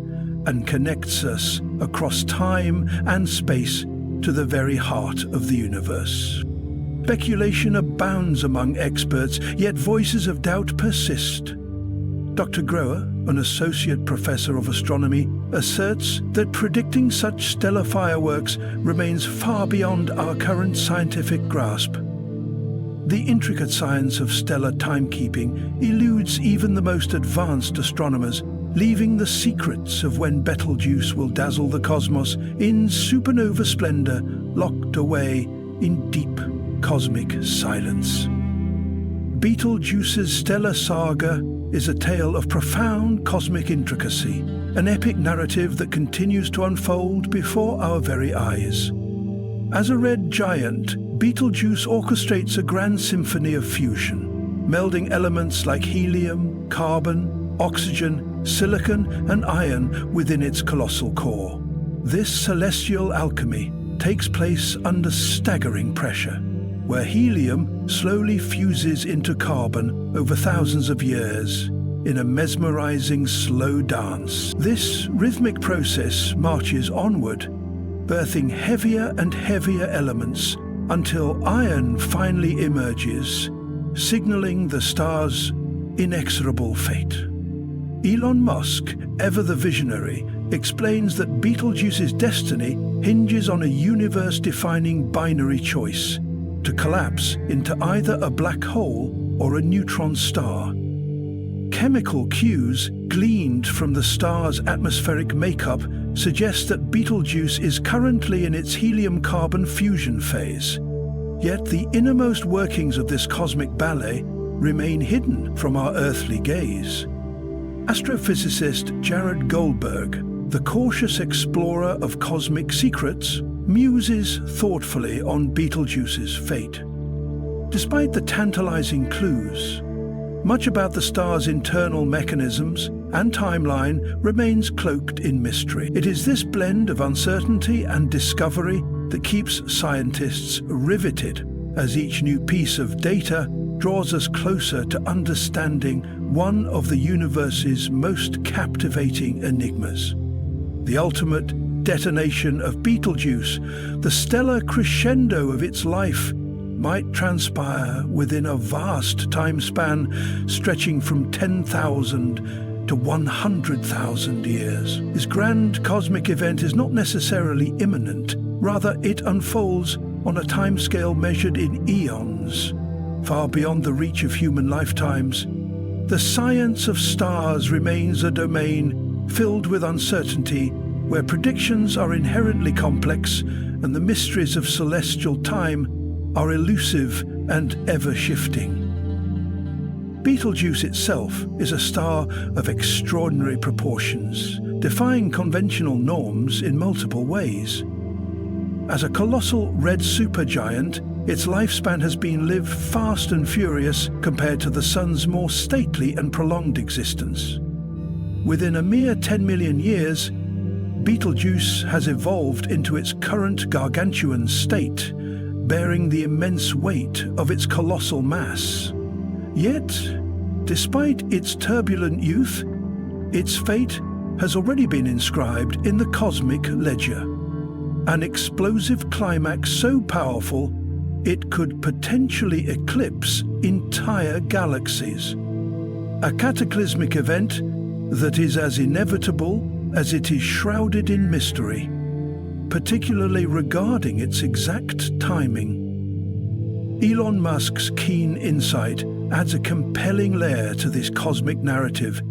and connects us across time and space to the very heart of the universe. Speculation abounds among experts, yet voices of doubt persist. Dr. Grower, an associate professor of astronomy, asserts that predicting such stellar fireworks remains far beyond our current scientific grasp. The intricate science of stellar timekeeping eludes even the most advanced astronomers, leaving the secrets of when Betelgeuse will dazzle the cosmos in supernova splendor locked away in deep cosmic silence. Betelgeuse's stellar saga is a tale of profound cosmic intricacy, an epic narrative that continues to unfold before our very eyes. As a red giant, Betelgeuse orchestrates a grand symphony of fusion, melding elements like helium, carbon, oxygen, silicon, and iron within its colossal core. This celestial alchemy takes place under staggering pressure, where helium slowly fuses into carbon over thousands of years in a mesmerizing slow dance. This rhythmic process marches onward, birthing heavier and heavier elements until iron finally emerges, signaling the star's inexorable fate. Elon Musk, ever the visionary, explains that Betelgeuse's destiny hinges on a universe-defining binary choice: to collapse into either a black hole or a neutron star. Chemical cues gleaned from the star's atmospheric makeup suggest that Betelgeuse is currently in its helium-carbon fusion phase. Yet the innermost workings of this cosmic ballet remain hidden from our earthly gaze. Astrophysicist Jared Goldberg, the cautious explorer of cosmic secrets, muses thoughtfully on Betelgeuse's fate. Despite the tantalizing clues, much about the star's internal mechanisms and timeline remains cloaked in mystery. It is this blend of uncertainty and discovery that keeps scientists riveted as each new piece of data draws us closer to understanding one of the universe's most captivating enigmas. The ultimate detonation of Betelgeuse, the stellar crescendo of its life, might transpire within a vast time span stretching from 10,000 to 100,000 years. This grand cosmic event is not necessarily imminent, rather it unfolds on a timescale measured in eons, far beyond the reach of human lifetimes. The science of stars remains a domain filled with uncertainty, where predictions are inherently complex and the mysteries of celestial time are elusive and ever-shifting. Betelgeuse itself is a star of extraordinary proportions, defying conventional norms in multiple ways. As a colossal red supergiant, its lifespan has been lived fast and furious compared to the Sun's more stately and prolonged existence. Within a mere 10 million years, Betelgeuse has evolved into its current gargantuan state, bearing the immense weight of its colossal mass. Yet, despite its turbulent youth, its fate has already been inscribed in the cosmic ledger. An explosive climax so powerful it could potentially eclipse entire galaxies. A cataclysmic event that is as inevitable as it is shrouded in mystery, particularly regarding its exact timing. Elon Musk's keen insight adds a compelling layer to this cosmic narrative,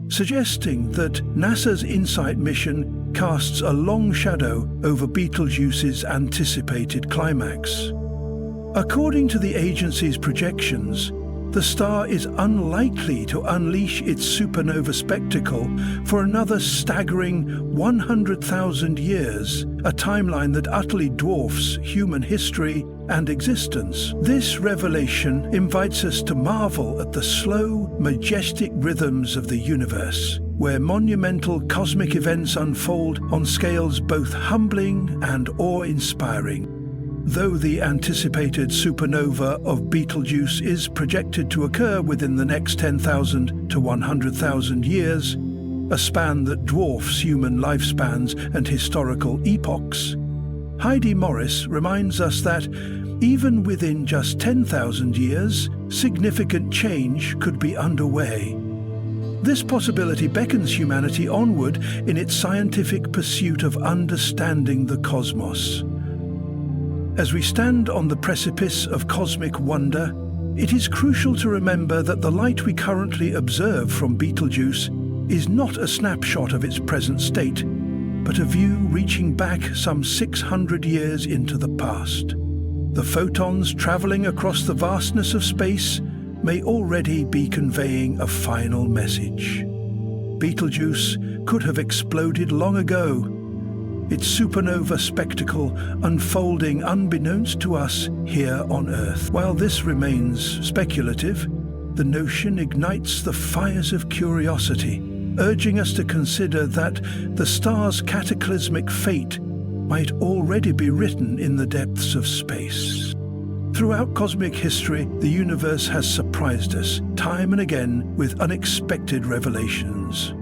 suggesting that NASA's InSight mission casts a long shadow over Betelgeuse's anticipated climax. According to the agency's projections, the star is unlikely to unleash its supernova spectacle for another staggering 100,000 years, a timeline that utterly dwarfs human history and existence. This revelation invites us to marvel at the slow, majestic rhythms of the universe, where monumental cosmic events unfold on scales both humbling and awe-inspiring. Though the anticipated supernova of Betelgeuse is projected to occur within the next 10,000 to 100,000 years, a span that dwarfs human lifespans and historical epochs, Heidi Morris reminds us that, even within just 10,000 years, significant change could be underway. This possibility beckons humanity onward in its scientific pursuit of understanding the cosmos. As we stand on the precipice of cosmic wonder, it is crucial to remember that the light we currently observe from Betelgeuse is not a snapshot of its present state, but a view reaching back some 600 years into the past. The photons traveling across the vastness of space may already be conveying a final message. Betelgeuse could have exploded long ago, its supernova spectacle unfolding unbeknownst to us here on Earth. While this remains speculative, the notion ignites the fires of curiosity, urging us to consider that the star's cataclysmic fate might already be written in the depths of space. Throughout cosmic history, the universe has surprised us time and again with unexpected revelations.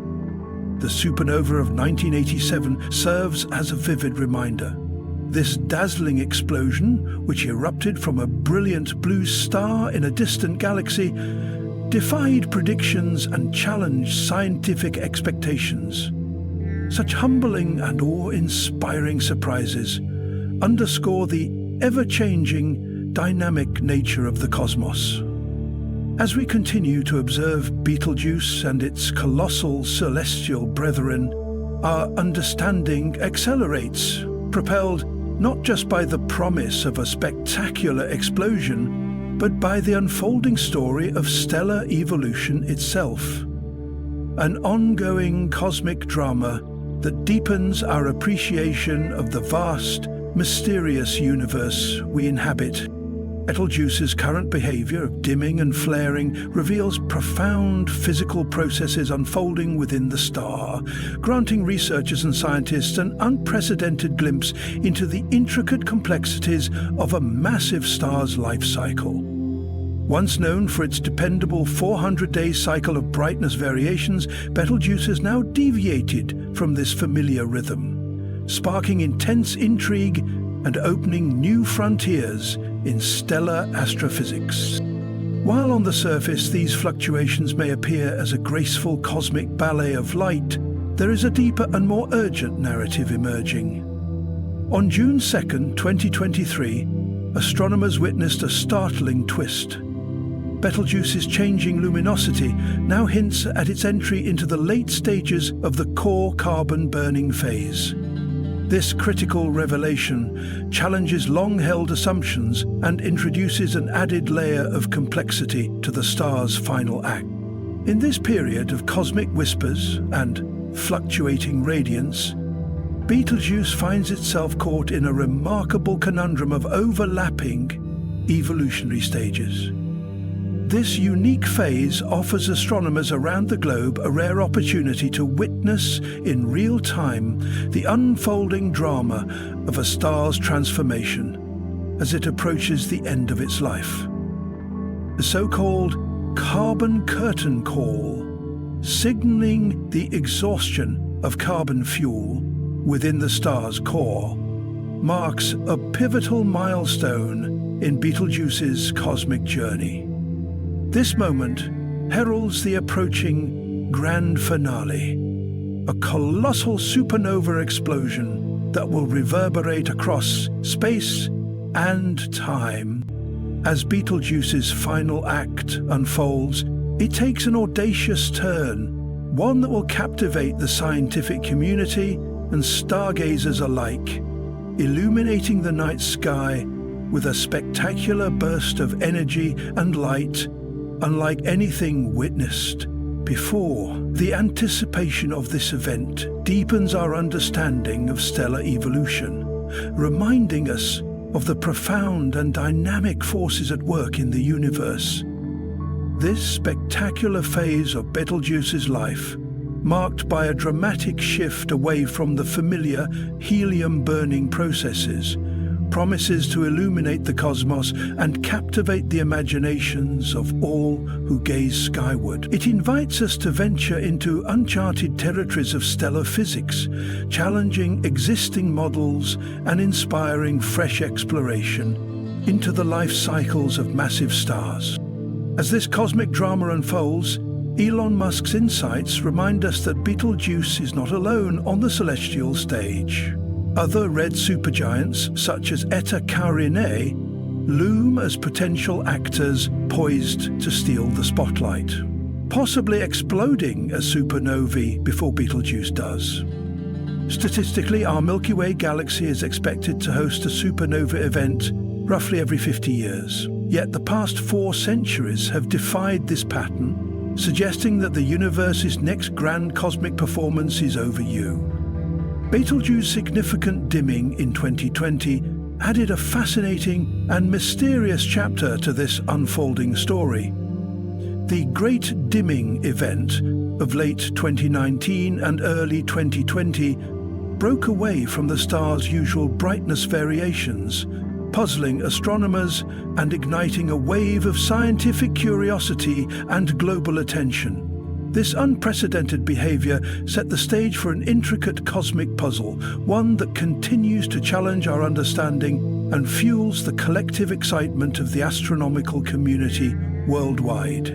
The supernova of 1987 serves as a vivid reminder. This dazzling explosion, which erupted from a brilliant blue star in a distant galaxy, defied predictions and challenged scientific expectations. Such humbling and awe-inspiring surprises underscore the ever-changing, dynamic nature of the cosmos. As we continue to observe Betelgeuse and its colossal celestial brethren, our understanding accelerates, propelled not just by the promise of a spectacular explosion, but by the unfolding story of stellar evolution itself. An ongoing cosmic drama that deepens our appreciation of the vast, mysterious universe we inhabit. Betelgeuse's current behavior of dimming and flaring reveals profound physical processes unfolding within the star, granting researchers and scientists an unprecedented glimpse into the intricate complexities of a massive star's life cycle. Once known for its dependable 400-day cycle of brightness variations, Betelgeuse has now deviated from this familiar rhythm, sparking intense intrigue and opening new frontiers in stellar astrophysics. While on the surface these fluctuations may appear as a graceful cosmic ballet of light, there is a deeper and more urgent narrative emerging. On June 2, 2023, astronomers witnessed a startling twist. Betelgeuse's changing luminosity now hints at its entry into the late stages of the core carbon-burning phase. This critical revelation challenges long-held assumptions and introduces an added layer of complexity to the star's final act. In this period of cosmic whispers and fluctuating radiance, Betelgeuse finds itself caught in a remarkable conundrum of overlapping evolutionary stages. This unique phase offers astronomers around the globe a rare opportunity to witness in real time the unfolding drama of a star's transformation as it approaches the end of its life. The so-called carbon curtain call, signaling the exhaustion of carbon fuel within the star's core, marks a pivotal milestone in Betelgeuse's cosmic journey. This moment heralds the approaching grand finale, a colossal supernova explosion that will reverberate across space and time. As Betelgeuse's final act unfolds, it takes an audacious turn, one that will captivate the scientific community and stargazers alike, illuminating the night sky with a spectacular burst of energy and light unlike anything witnessed before. The anticipation of this event deepens our understanding of stellar evolution, reminding us of the profound and dynamic forces at work in the universe. This spectacular phase of Betelgeuse's life, marked by a dramatic shift away from the familiar helium-burning processes, promises to illuminate the cosmos and captivate the imaginations of all who gaze skyward. It invites us to venture into uncharted territories of stellar physics, challenging existing models and inspiring fresh exploration into the life cycles of massive stars. As this cosmic drama unfolds, Elon Musk's insights remind us that Betelgeuse is not alone on the celestial stage. Other red supergiants, such as Eta Carinæ, loom as potential actors poised to steal the spotlight, possibly exploding as supernovae before Betelgeuse does. Statistically, our Milky Way galaxy is expected to host a supernova event roughly every 50 years. Yet the past 4 centuries have defied this pattern, suggesting that the universe's next grand cosmic performance is overdue. Betelgeuse's significant dimming in 2020 added a fascinating and mysterious chapter to this unfolding story. The Great Dimming event of late 2019 and early 2020 broke away from the star's usual brightness variations, puzzling astronomers and igniting a wave of scientific curiosity and global attention. This unprecedented behavior set the stage for an intricate cosmic puzzle, one that continues to challenge our understanding and fuels the collective excitement of the astronomical community worldwide.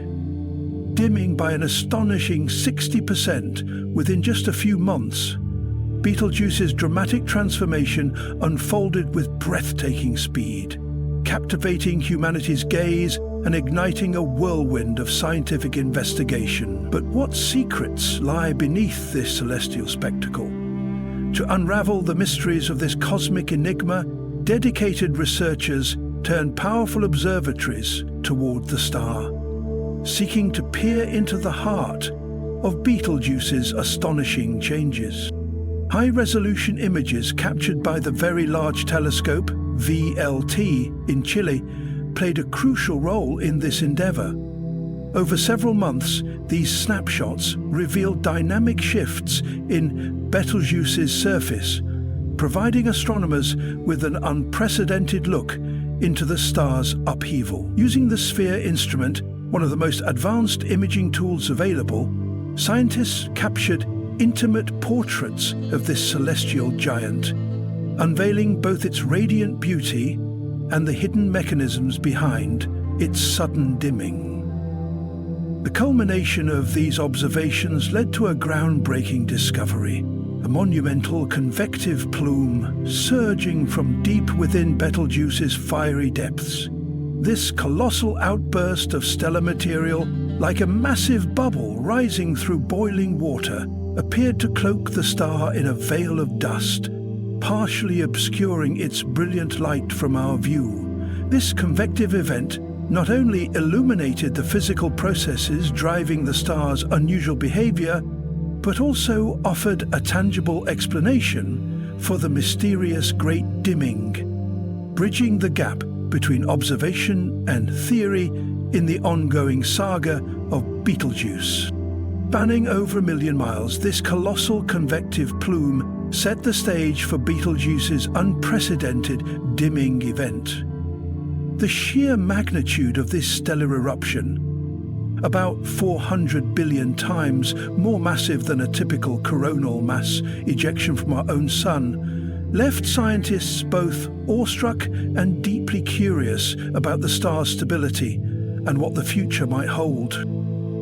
Dimming by an astonishing 60% within just a few months, Betelgeuse's dramatic transformation unfolded with breathtaking speed, captivating humanity's gaze and igniting a whirlwind of scientific investigation. But what secrets lie beneath this celestial spectacle? To unravel the mysteries of this cosmic enigma, dedicated researchers turned powerful observatories toward the star, seeking to peer into the heart of Betelgeuse's astonishing changes. High-resolution images captured by the Very Large Telescope, VLT, in Chile played a crucial role in this endeavor. Over several months, these snapshots revealed dynamic shifts in Betelgeuse's surface, providing astronomers with an unprecedented look into the star's upheaval. Using the SPHERE instrument, one of the most advanced imaging tools available, scientists captured intimate portraits of this celestial giant, unveiling both its radiant beauty and the hidden mechanisms behind its sudden dimming. The culmination of these observations led to a groundbreaking discovery, a monumental convective plume surging from deep within Betelgeuse's fiery depths. This colossal outburst of stellar material, like a massive bubble rising through boiling water, appeared to cloak the star in a veil of dust, partially obscuring its brilliant light from our view. This convective event not only illuminated the physical processes driving the star's unusual behavior, but also offered a tangible explanation for the mysterious Great Dimming, bridging the gap between observation and theory in the ongoing saga of Betelgeuse. Spanning over 1 million miles, this colossal convective plume set the stage for Betelgeuse's unprecedented dimming event. The sheer magnitude of this stellar eruption, about 400 billion times more massive than a typical coronal mass ejection from our own sun, left scientists both awestruck and deeply curious about the star's stability and what the future might hold.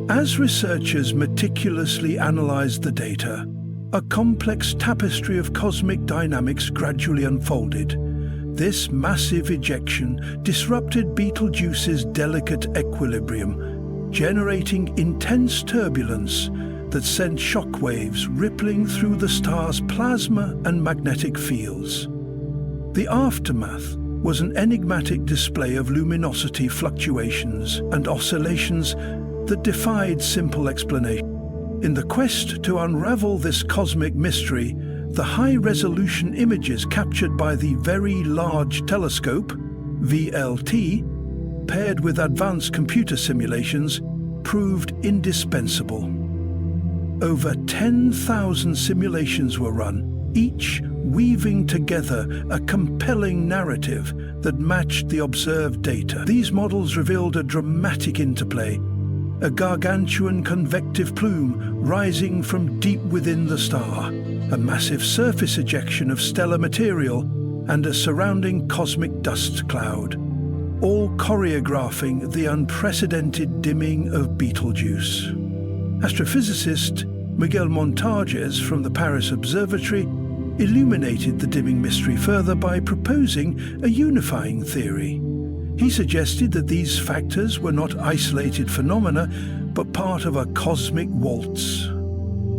As researchers meticulously analyzed the data, a complex tapestry of cosmic dynamics gradually unfolded. This massive ejection disrupted Betelgeuse's delicate equilibrium, generating intense turbulence that sent shockwaves rippling through the star's plasma and magnetic fields. The aftermath was an enigmatic display of luminosity fluctuations and oscillations that defied simple explanation. In the quest to unravel this cosmic mystery, the high-resolution images captured by the Very Large Telescope, VLT, paired with advanced computer simulations, proved indispensable. Over 10,000 simulations were run, each weaving together a compelling narrative that matched the observed data. These models revealed a dramatic interplay, a gargantuan convective plume rising from deep within the star, a massive surface ejection of stellar material, and a surrounding cosmic dust cloud, all choreographing the unprecedented dimming of Betelgeuse. Astrophysicist Miguel Montages from the Paris Observatory illuminated the dimming mystery further by proposing a unifying theory. He suggested that these factors were not isolated phenomena, but part of a cosmic waltz,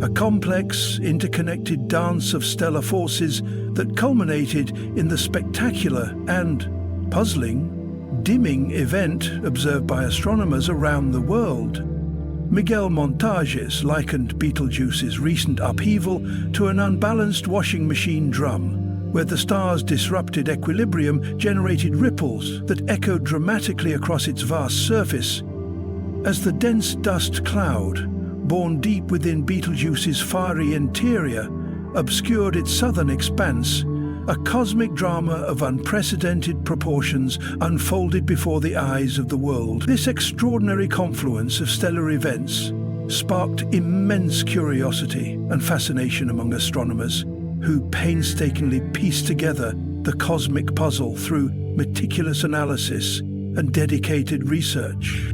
a complex, interconnected dance of stellar forces that culminated in the spectacular and puzzling dimming event observed by astronomers around the world. Miguel Montages likened Betelgeuse's recent upheaval to an unbalanced washing machine drum, where the star's disrupted equilibrium generated ripples that echoed dramatically across its vast surface. As the dense dust cloud, born deep within Betelgeuse's fiery interior, obscured its southern expanse, a cosmic drama of unprecedented proportions unfolded before the eyes of the world. This extraordinary confluence of stellar events sparked immense curiosity and fascination among astronomers, who painstakingly pieced together the cosmic puzzle through meticulous analysis and dedicated research.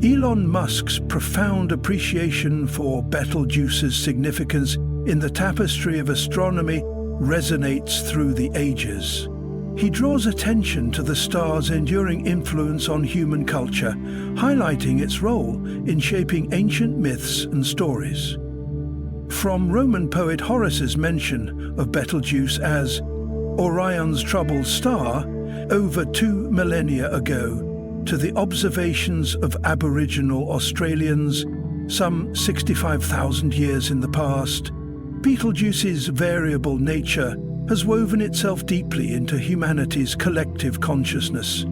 Elon Musk's profound appreciation for Betelgeuse's significance in the tapestry of astronomy resonates through the ages. He draws attention to the star's enduring influence on human culture, highlighting its role in shaping ancient myths and stories. From Roman poet Horace's mention of Betelgeuse as Orion's troubled star over 2 millennia ago, to the observations of Aboriginal Australians some 65,000 years in the past, Betelgeuse's variable nature has woven itself deeply into humanity's collective consciousness.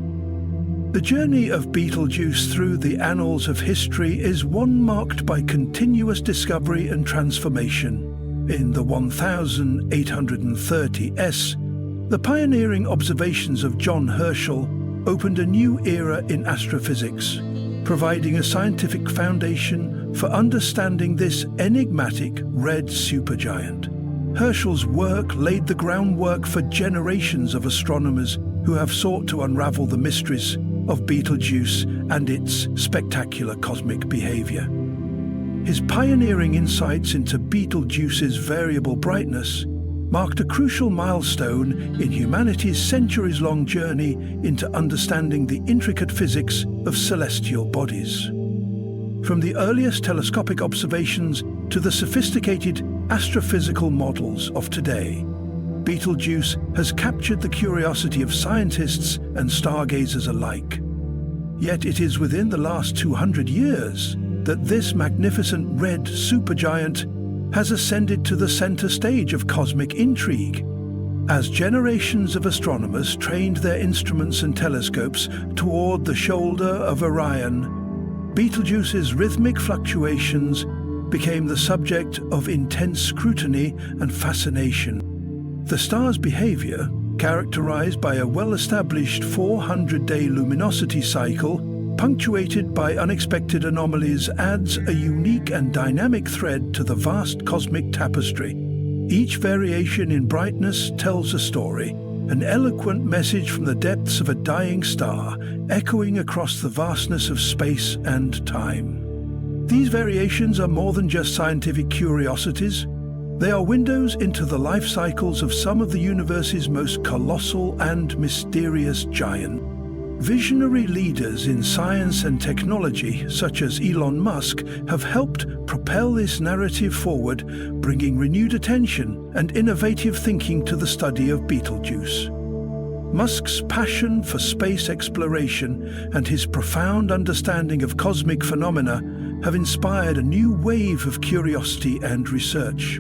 The journey of Betelgeuse through the annals of history is one marked by continuous discovery and transformation. In the 1830s, the pioneering observations of John Herschel opened a new era in astrophysics, providing a scientific foundation for understanding this enigmatic red supergiant. Herschel's work laid the groundwork for generations of astronomers who have sought to unravel the mysteries of Betelgeuse and its spectacular cosmic behavior. His pioneering insights into Betelgeuse's variable brightness marked a crucial milestone in humanity's centuries-long journey into understanding the intricate physics of celestial bodies. From the earliest telescopic observations to the sophisticated astrophysical models of today, Betelgeuse has captured the curiosity of scientists and stargazers alike. Yet it is within the last 200 years that this magnificent red supergiant has ascended to the center stage of cosmic intrigue. As generations of astronomers trained their instruments and telescopes toward the shoulder of Orion, Betelgeuse's rhythmic fluctuations became the subject of intense scrutiny and fascination. The star's behavior, characterized by a well-established 400-day luminosity cycle, punctuated by unexpected anomalies, adds a unique and dynamic thread to the vast cosmic tapestry. Each variation in brightness tells a story, an eloquent message from the depths of a dying star, echoing across the vastness of space and time. These variations are more than just scientific curiosities. They are windows into the life cycles of some of the universe's most colossal and mysterious giants. Visionary leaders in science and technology, such as Elon Musk, have helped propel this narrative forward, bringing renewed attention and innovative thinking to the study of Betelgeuse. Musk's passion for space exploration and his profound understanding of cosmic phenomena have inspired a new wave of curiosity and research.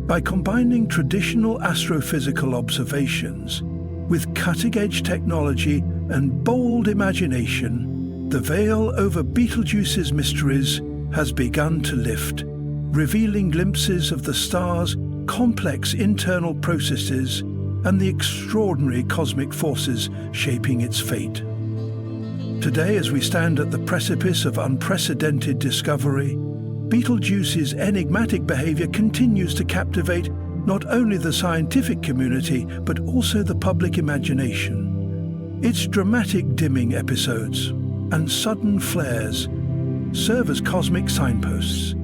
By combining traditional astrophysical observations with cutting-edge technology and bold imagination, the veil over Betelgeuse's mysteries has begun to lift, revealing glimpses of the star's complex internal processes and the extraordinary cosmic forces shaping its fate. Today, as we stand at the precipice of unprecedented discovery, Betelgeuse's enigmatic behavior continues to captivate not only the scientific community but also the public imagination. Its dramatic dimming episodes and sudden flares serve as cosmic signposts,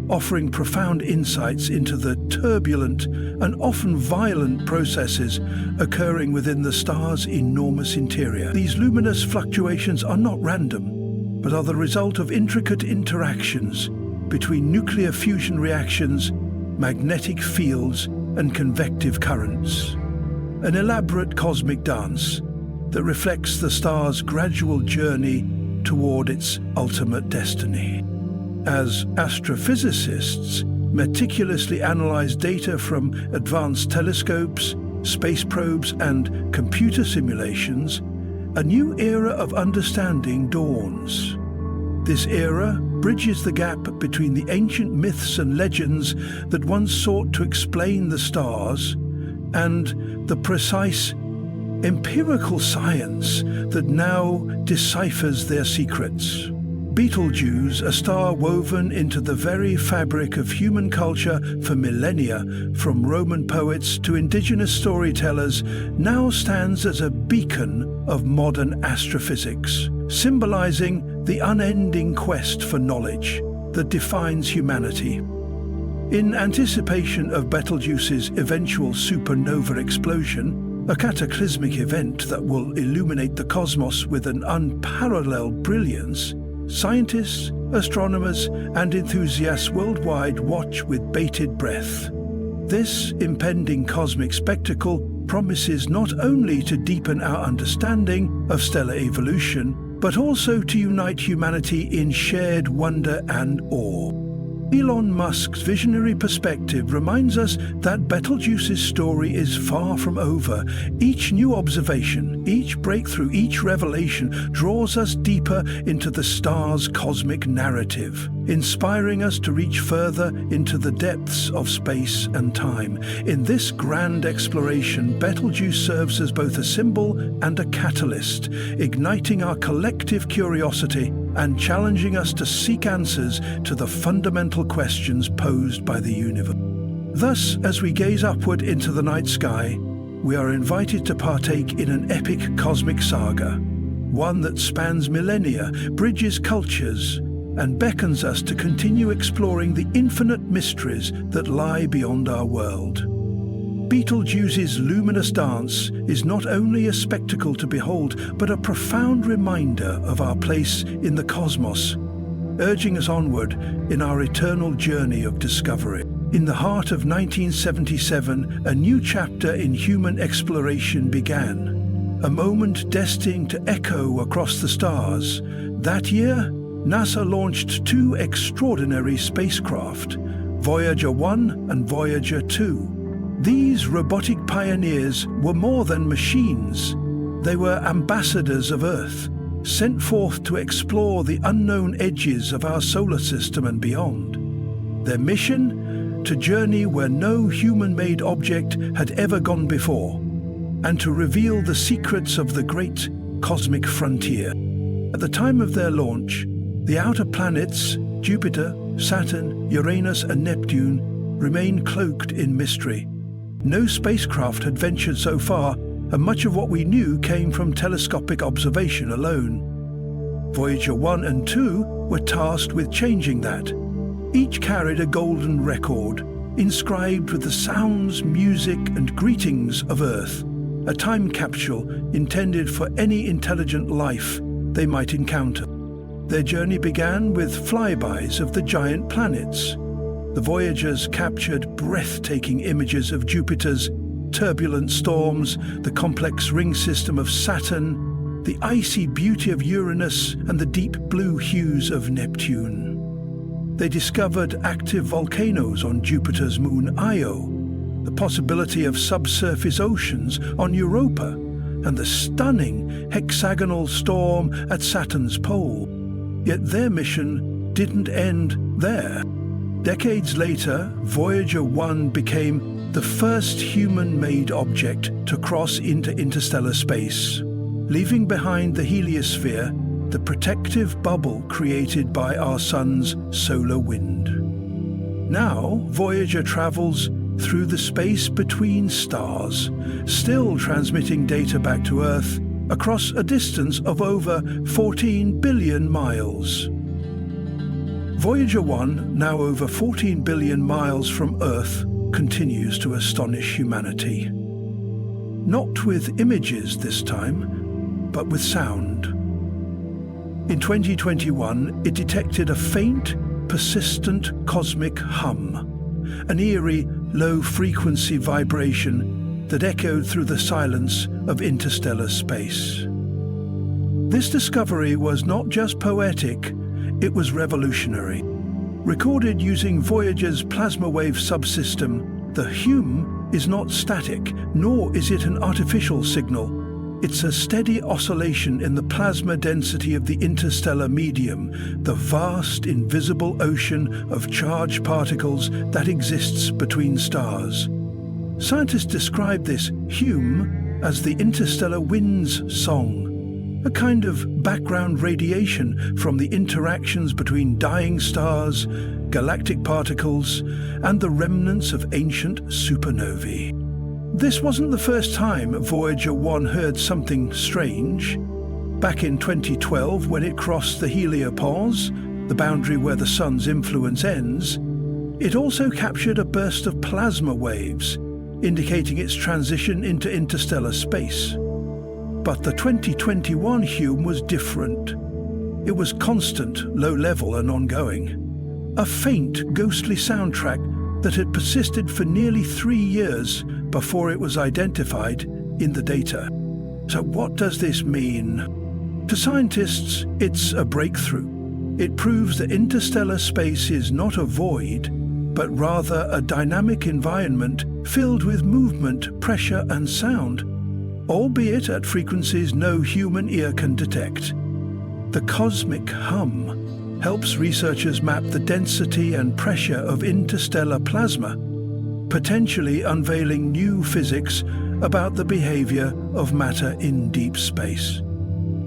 offering profound insights into the turbulent and often violent processes occurring within the star's enormous interior. These luminous fluctuations are not random, but are the result of intricate interactions between nuclear fusion reactions, magnetic fields, and convective currents. An elaborate cosmic dance that reflects the star's gradual journey toward its ultimate destiny. As astrophysicists meticulously analyze data from advanced telescopes, space probes, and computer simulations, a new era of understanding dawns. This era bridges the gap between the ancient myths and legends that once sought to explain the stars and the precise empirical science that now deciphers their secrets. Betelgeuse, a star woven into the very fabric of human culture for millennia, from Roman poets to indigenous storytellers, now stands as a beacon of modern astrophysics, symbolizing the unending quest for knowledge that defines humanity. In anticipation of Betelgeuse's eventual supernova explosion, a cataclysmic event that will illuminate the cosmos with an unparalleled brilliance, scientists, astronomers, and enthusiasts worldwide watch with bated breath. This impending cosmic spectacle promises not only to deepen our understanding of stellar evolution, but also to unite humanity in shared wonder and awe. Elon Musk's visionary perspective reminds us that Betelgeuse's story is far from over. Each new observation, each breakthrough, each revelation draws us deeper into the star's cosmic narrative, inspiring us to reach further into the depths of space and time. In this grand exploration, Betelgeuse serves as both a symbol and a catalyst, igniting our collective curiosity and challenging us to seek answers to the fundamental questions posed by the universe. Thus, as we gaze upward into the night sky, we are invited to partake in an epic cosmic saga, one that spans millennia, bridges cultures, and beckons us to continue exploring the infinite mysteries that lie beyond our world. Betelgeuse's luminous dance is not only a spectacle to behold, but a profound reminder of our place in the cosmos, urging us onward in our eternal journey of discovery. In the heart of 1977, a new chapter in human exploration began, a moment destined to echo across the stars. That year, NASA launched two extraordinary spacecraft, Voyager 1 and Voyager 2. These robotic pioneers were more than machines. They were ambassadors of Earth, sent forth to explore the unknown edges of our solar system and beyond. Their mission? To journey where no human-made object had ever gone before, and to reveal the secrets of the great cosmic frontier. At the time of their launch, the outer planets, Jupiter, Saturn, Uranus, and Neptune, remained cloaked in mystery. No spacecraft had ventured so far, and much of what we knew came from telescopic observation alone. Voyager 1 and 2 were tasked with changing that. Each carried a golden record, inscribed with the sounds, music, and greetings of Earth, a time capsule intended for any intelligent life they might encounter. Their journey began with flybys of the giant planets. The Voyagers captured breathtaking images of Jupiter's turbulent storms, the complex ring system of Saturn, the icy beauty of Uranus, and the deep blue hues of Neptune. They discovered active volcanoes on Jupiter's moon Io, the possibility of subsurface oceans on Europa, and the stunning hexagonal storm at Saturn's pole. Yet their mission didn't end there. Decades later, Voyager 1 became the first human-made object to cross into interstellar space, leaving behind the heliosphere, the protective bubble created by our sun's solar wind. Now, Voyager travels through the space between stars, still transmitting data back to Earth across a distance of over 14 billion miles. Voyager 1, now over 14 billion miles from Earth, continues to astonish humanity. Not with images this time, but with sound. In 2021, it detected a faint, persistent cosmic hum, an eerie, low-frequency vibration that echoed through the silence of interstellar space. This discovery was not just poetic, it was revolutionary. Recorded using Voyager's plasma wave subsystem, the hum is not static, nor is it an artificial signal. It's a steady oscillation in the plasma density of the interstellar medium, the vast, invisible ocean of charged particles that exists between stars. Scientists describe this hum as the interstellar wind's song, a kind of background radiation from the interactions between dying stars, galactic particles, and the remnants of ancient supernovae. This wasn't the first time Voyager 1 heard something strange. Back in 2012, when it crossed the heliopause, the boundary where the Sun's influence ends, it also captured a burst of plasma waves, indicating its transition into interstellar space. But the 2021 hum was different. It was constant, low-level and ongoing. A faint, ghostly soundtrack that had persisted for nearly 3 years before it was identified in the data. So what does this mean? To scientists, it's a breakthrough. It proves that interstellar space is not a void, but rather a dynamic environment filled with movement, pressure and sound, albeit at frequencies no human ear can detect. The cosmic hum helps researchers map the density and pressure of interstellar plasma, potentially unveiling new physics about the behavior of matter in deep space.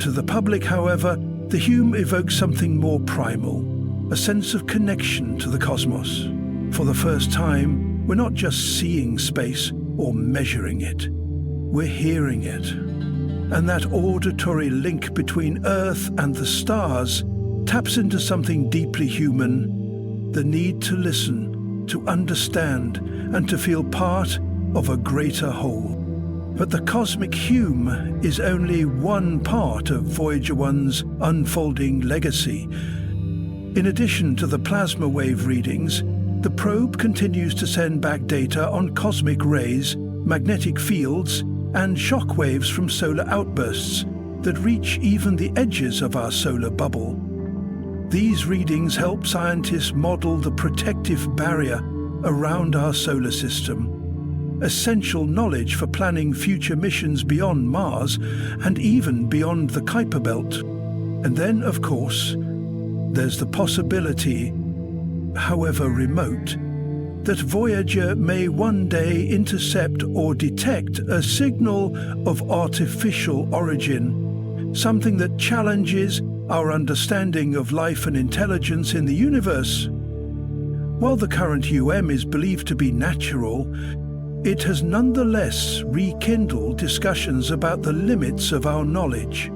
To the public, however, the hum evokes something more primal, a sense of connection to the cosmos. For the first time, we're not just seeing space or measuring it, we're hearing it. And that auditory link between Earth and the stars taps into something deeply human, the need to listen, to understand, and to feel part of a greater whole. But the cosmic hum is only one part of Voyager 1's unfolding legacy. In addition to the plasma wave readings, the probe continues to send back data on cosmic rays, magnetic fields, and shock waves from solar outbursts that reach even the edges of our solar bubble. These readings help scientists model the protective barrier around our solar system, essential knowledge for planning future missions beyond Mars and even beyond the Kuiper Belt. And then, of course, there's the possibility, however remote, that Voyager may one day intercept or detect a signal of artificial origin, something that challenges our understanding of life and intelligence in the universe. While the current is believed to be natural, it has nonetheless rekindled discussions about the limits of our knowledge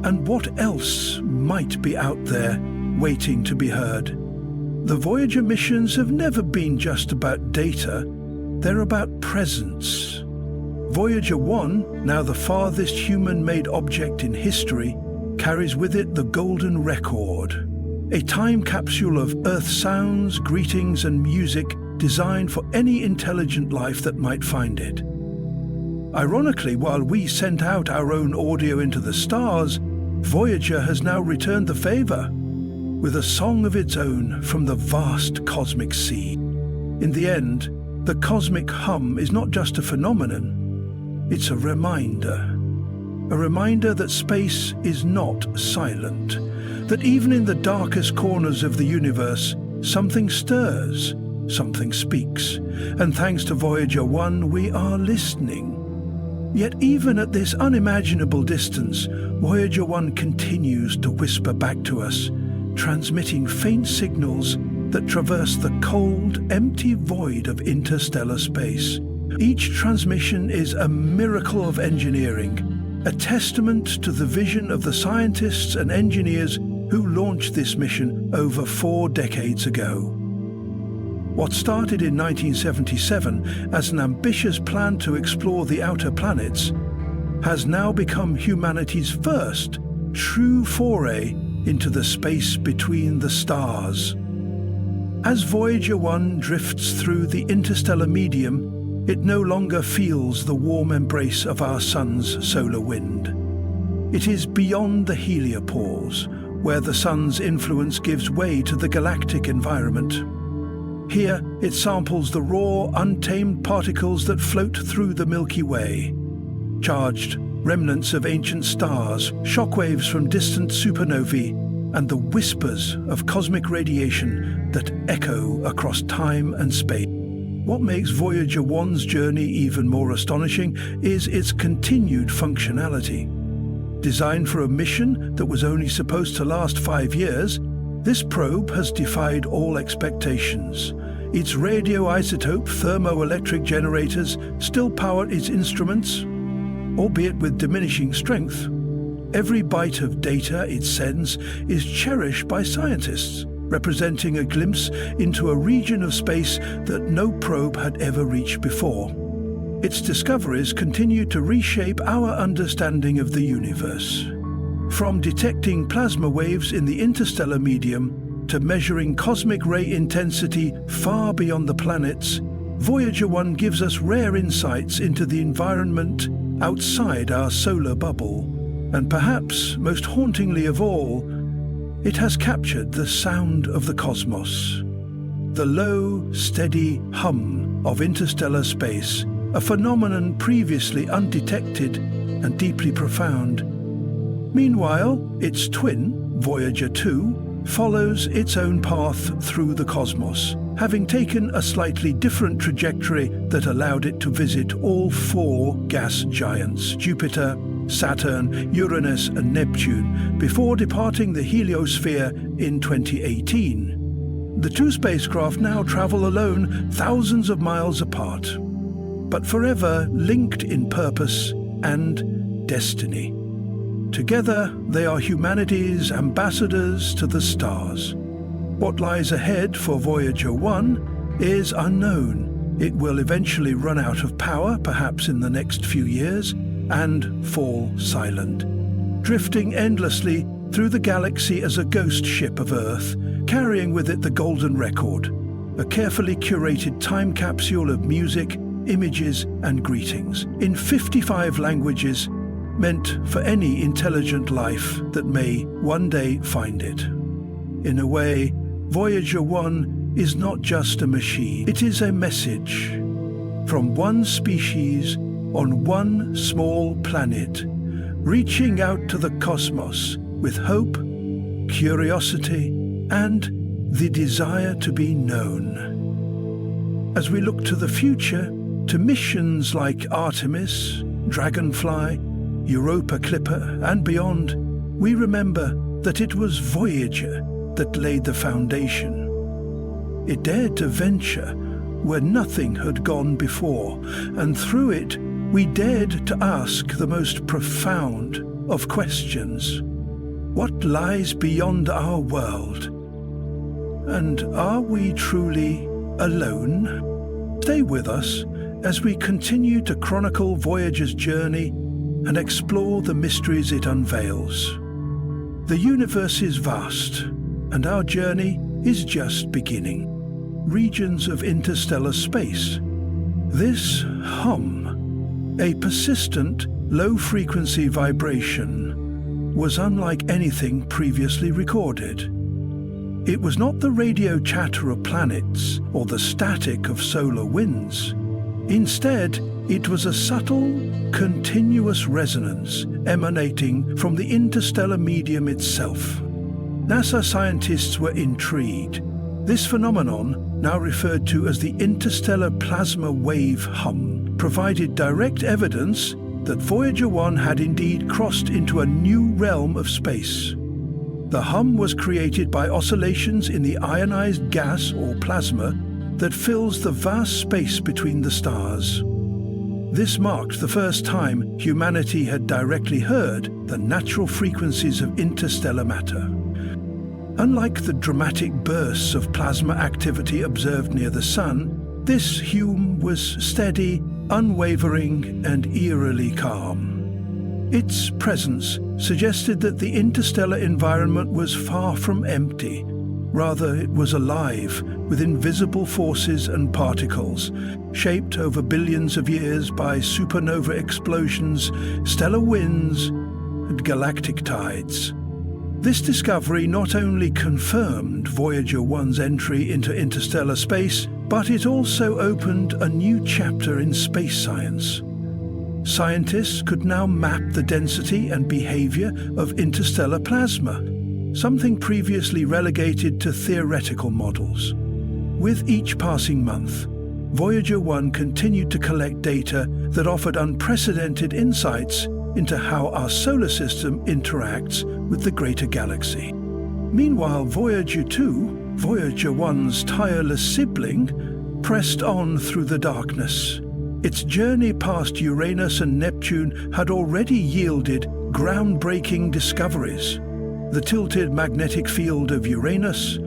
and what else might be out there waiting to be heard. The Voyager missions have never been just about data, they're about presence. Voyager 1, now the farthest human-made object in history, carries with it the Golden Record, a time capsule of Earth sounds, greetings and music designed for any intelligent life that might find it. Ironically, while we sent out our own audio into the stars, Voyager has now returned the favor with a song of its own from the vast cosmic sea. In the end, the cosmic hum is not just a phenomenon, it's a reminder that space is not silent, that even in the darkest corners of the universe, something stirs, something speaks, and thanks to Voyager 1, we are listening. Yet even at this unimaginable distance, Voyager 1 continues to whisper back to us, transmitting faint signals that traverse the cold, empty void of interstellar space. Each transmission is a miracle of engineering, a testament to the vision of the scientists and engineers who launched this mission over 4 decades ago. What started in 1977 as an ambitious plan to explore the outer planets has now become humanity's first true foray into the space between the stars. As Voyager 1 drifts through the interstellar medium, It no longer feels the warm embrace of our sun's solar wind. It is beyond the heliopause, where the sun's influence gives way to the galactic environment. Here, it samples the raw, untamed particles that float through the Milky Way. Charged remnants of ancient stars, shockwaves from distant supernovae, and the whispers of cosmic radiation that echo across time and space. What makes Voyager 1's journey even more astonishing is its continued functionality. Designed for a mission that was only supposed to last 5 years, this probe has defied all expectations. Its radioisotope thermoelectric generators still power its instruments, albeit with diminishing strength. Every byte of data it sends is cherished by scientists, representing a glimpse into a region of space that no probe had ever reached before. Its discoveries continue to reshape our understanding of the universe. From detecting plasma waves in the interstellar medium to measuring cosmic ray intensity far beyond the planets, Voyager 1 gives us rare insights into the environment outside our solar bubble. And perhaps most hauntingly of all, it has captured the sound of the cosmos. The low, steady hum of interstellar space, a phenomenon previously undetected and deeply profound. Meanwhile, its twin, Voyager 2, follows its own path through the cosmos, having taken a slightly different trajectory that allowed it to visit all 4 gas giants, Jupiter, Saturn, Uranus and Neptune, before departing the heliosphere in 2018. The 2 spacecraft now travel alone thousands of miles apart, but forever linked in purpose and destiny. Together, they are humanity's ambassadors to the stars. What lies ahead for Voyager 1 is unknown. It will eventually run out of power, perhaps in the next few years, and fall silent, drifting endlessly through the galaxy as a ghost ship of Earth, carrying with it the golden record, a carefully curated time capsule of music, images and greetings, in 55 languages, meant for any intelligent life that may one day find it. In a way, Voyager 1 is not just a machine, it is a message from one species on one small planet, reaching out to the cosmos with hope, curiosity, and the desire to be known. As we look to the future, to missions like Artemis, Dragonfly, Europa Clipper, and beyond, we remember that it was Voyager that laid the foundation. It dared to venture where nothing had gone before, and through it, we dared to ask the most profound of questions. What lies beyond our world? And are we truly alone? Stay with us as we continue to chronicle Voyager's journey and explore the mysteries it unveils. The universe is vast, and our journey is just beginning. Regions of interstellar space. This hum, a persistent, low-frequency vibration, was unlike anything previously recorded. It was not the radio chatter of planets or the static of solar winds. Instead, it was a subtle, continuous resonance emanating from the interstellar medium itself. NASA scientists were intrigued. This phenomenon, now referred to as the interstellar plasma wave hum, provided direct evidence that Voyager 1 had indeed crossed into a new realm of space. The hum was created by oscillations in the ionized gas or plasma that fills the vast space between the stars. This marked the first time humanity had directly heard the natural frequencies of interstellar matter. Unlike the dramatic bursts of plasma activity observed near the Sun, this hum was steady, unwavering, and eerily calm. Its presence suggested that the interstellar environment was far from empty, Rather, it was alive with invisible forces and particles, shaped over billions of years by supernova explosions, stellar winds, and galactic tides. This discovery not only confirmed Voyager 1's entry into interstellar space, but it also opened a new chapter in space science. Scientists could now map the density and behavior of interstellar plasma, something previously relegated to theoretical models. With each passing month, Voyager 1 continued to collect data that offered unprecedented insights into how our solar system interacts with the greater galaxy. Meanwhile, Voyager 2, Voyager 1's tireless sibling, pressed on through the darkness. Its journey past Uranus and Neptune had already yielded groundbreaking discoveries. The tilted magnetic field of Uranus,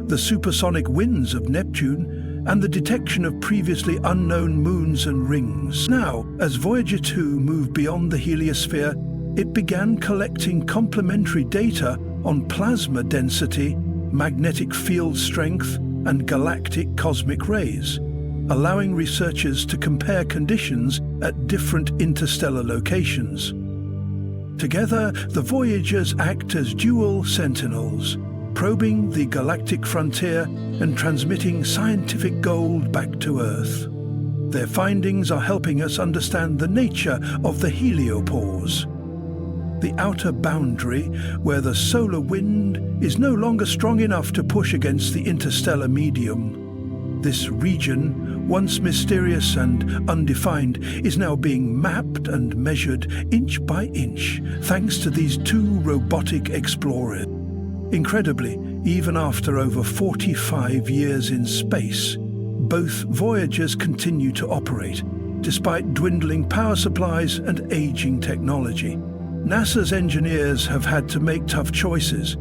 the supersonic winds of Neptune, and the detection of previously unknown moons and rings. Now, as Voyager 2 moved beyond the heliosphere, it began collecting complementary data on plasma density, magnetic field strength, and galactic cosmic rays, allowing researchers to compare conditions at different interstellar locations. Together, the Voyagers act as dual sentinels, probing the galactic frontier and transmitting scientific gold back to Earth. Their findings are helping us understand the nature of the heliopause, the outer boundary where the solar wind is no longer strong enough to push against the interstellar medium. This region, once mysterious and undefined, is now being mapped and measured inch by inch, thanks to these two robotic explorers. Incredibly, even after over 45 years in space, both Voyagers continue to operate, despite dwindling power supplies and aging technology. NASA's engineers have had to make tough choices,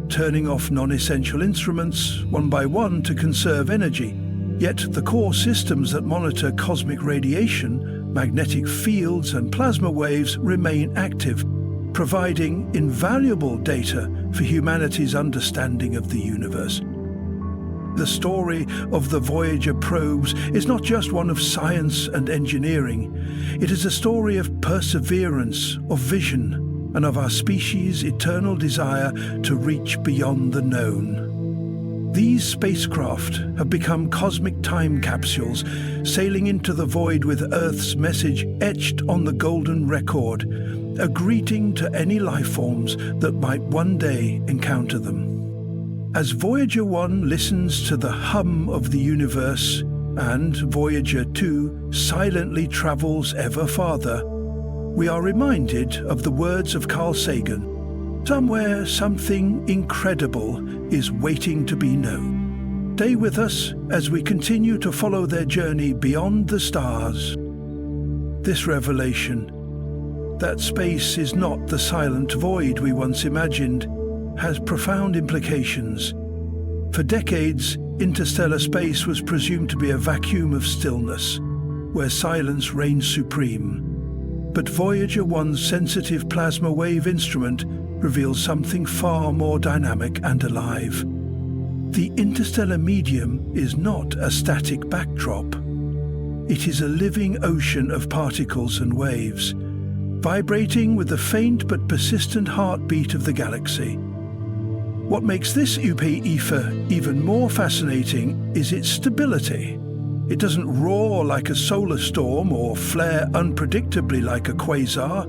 turning off non-essential instruments one by one to conserve energy. Yet the core systems that monitor cosmic radiation, magnetic fields and plasma waves remain active, providing invaluable data for humanity's understanding of the universe. The story of the Voyager probes is not just one of science and engineering. It is a story of perseverance, of vision, and of our species' eternal desire to reach beyond the known. These spacecraft have become cosmic time capsules, sailing into the void with Earth's message etched on the golden record, a greeting to any life forms that might one day encounter them. As Voyager 1 listens to the hum of the universe and Voyager 2 silently travels ever farther, we are reminded of the words of Carl Sagan: "Somewhere something incredible is waiting to be known." Stay with us as we continue to follow their journey beyond the stars. This revelation, that space is not the silent void we once imagined, has profound implications. For decades, interstellar space was presumed to be a vacuum of stillness, where silence reigned supreme. But Voyager 1's sensitive plasma wave instrument reveals something far more dynamic and alive. The interstellar medium is not a static backdrop. It is a living ocean of particles and waves, vibrating with the faint but persistent heartbeat of the galaxy. What makes this ether even more fascinating is its stability. It doesn't roar like a solar storm or flare unpredictably like a quasar.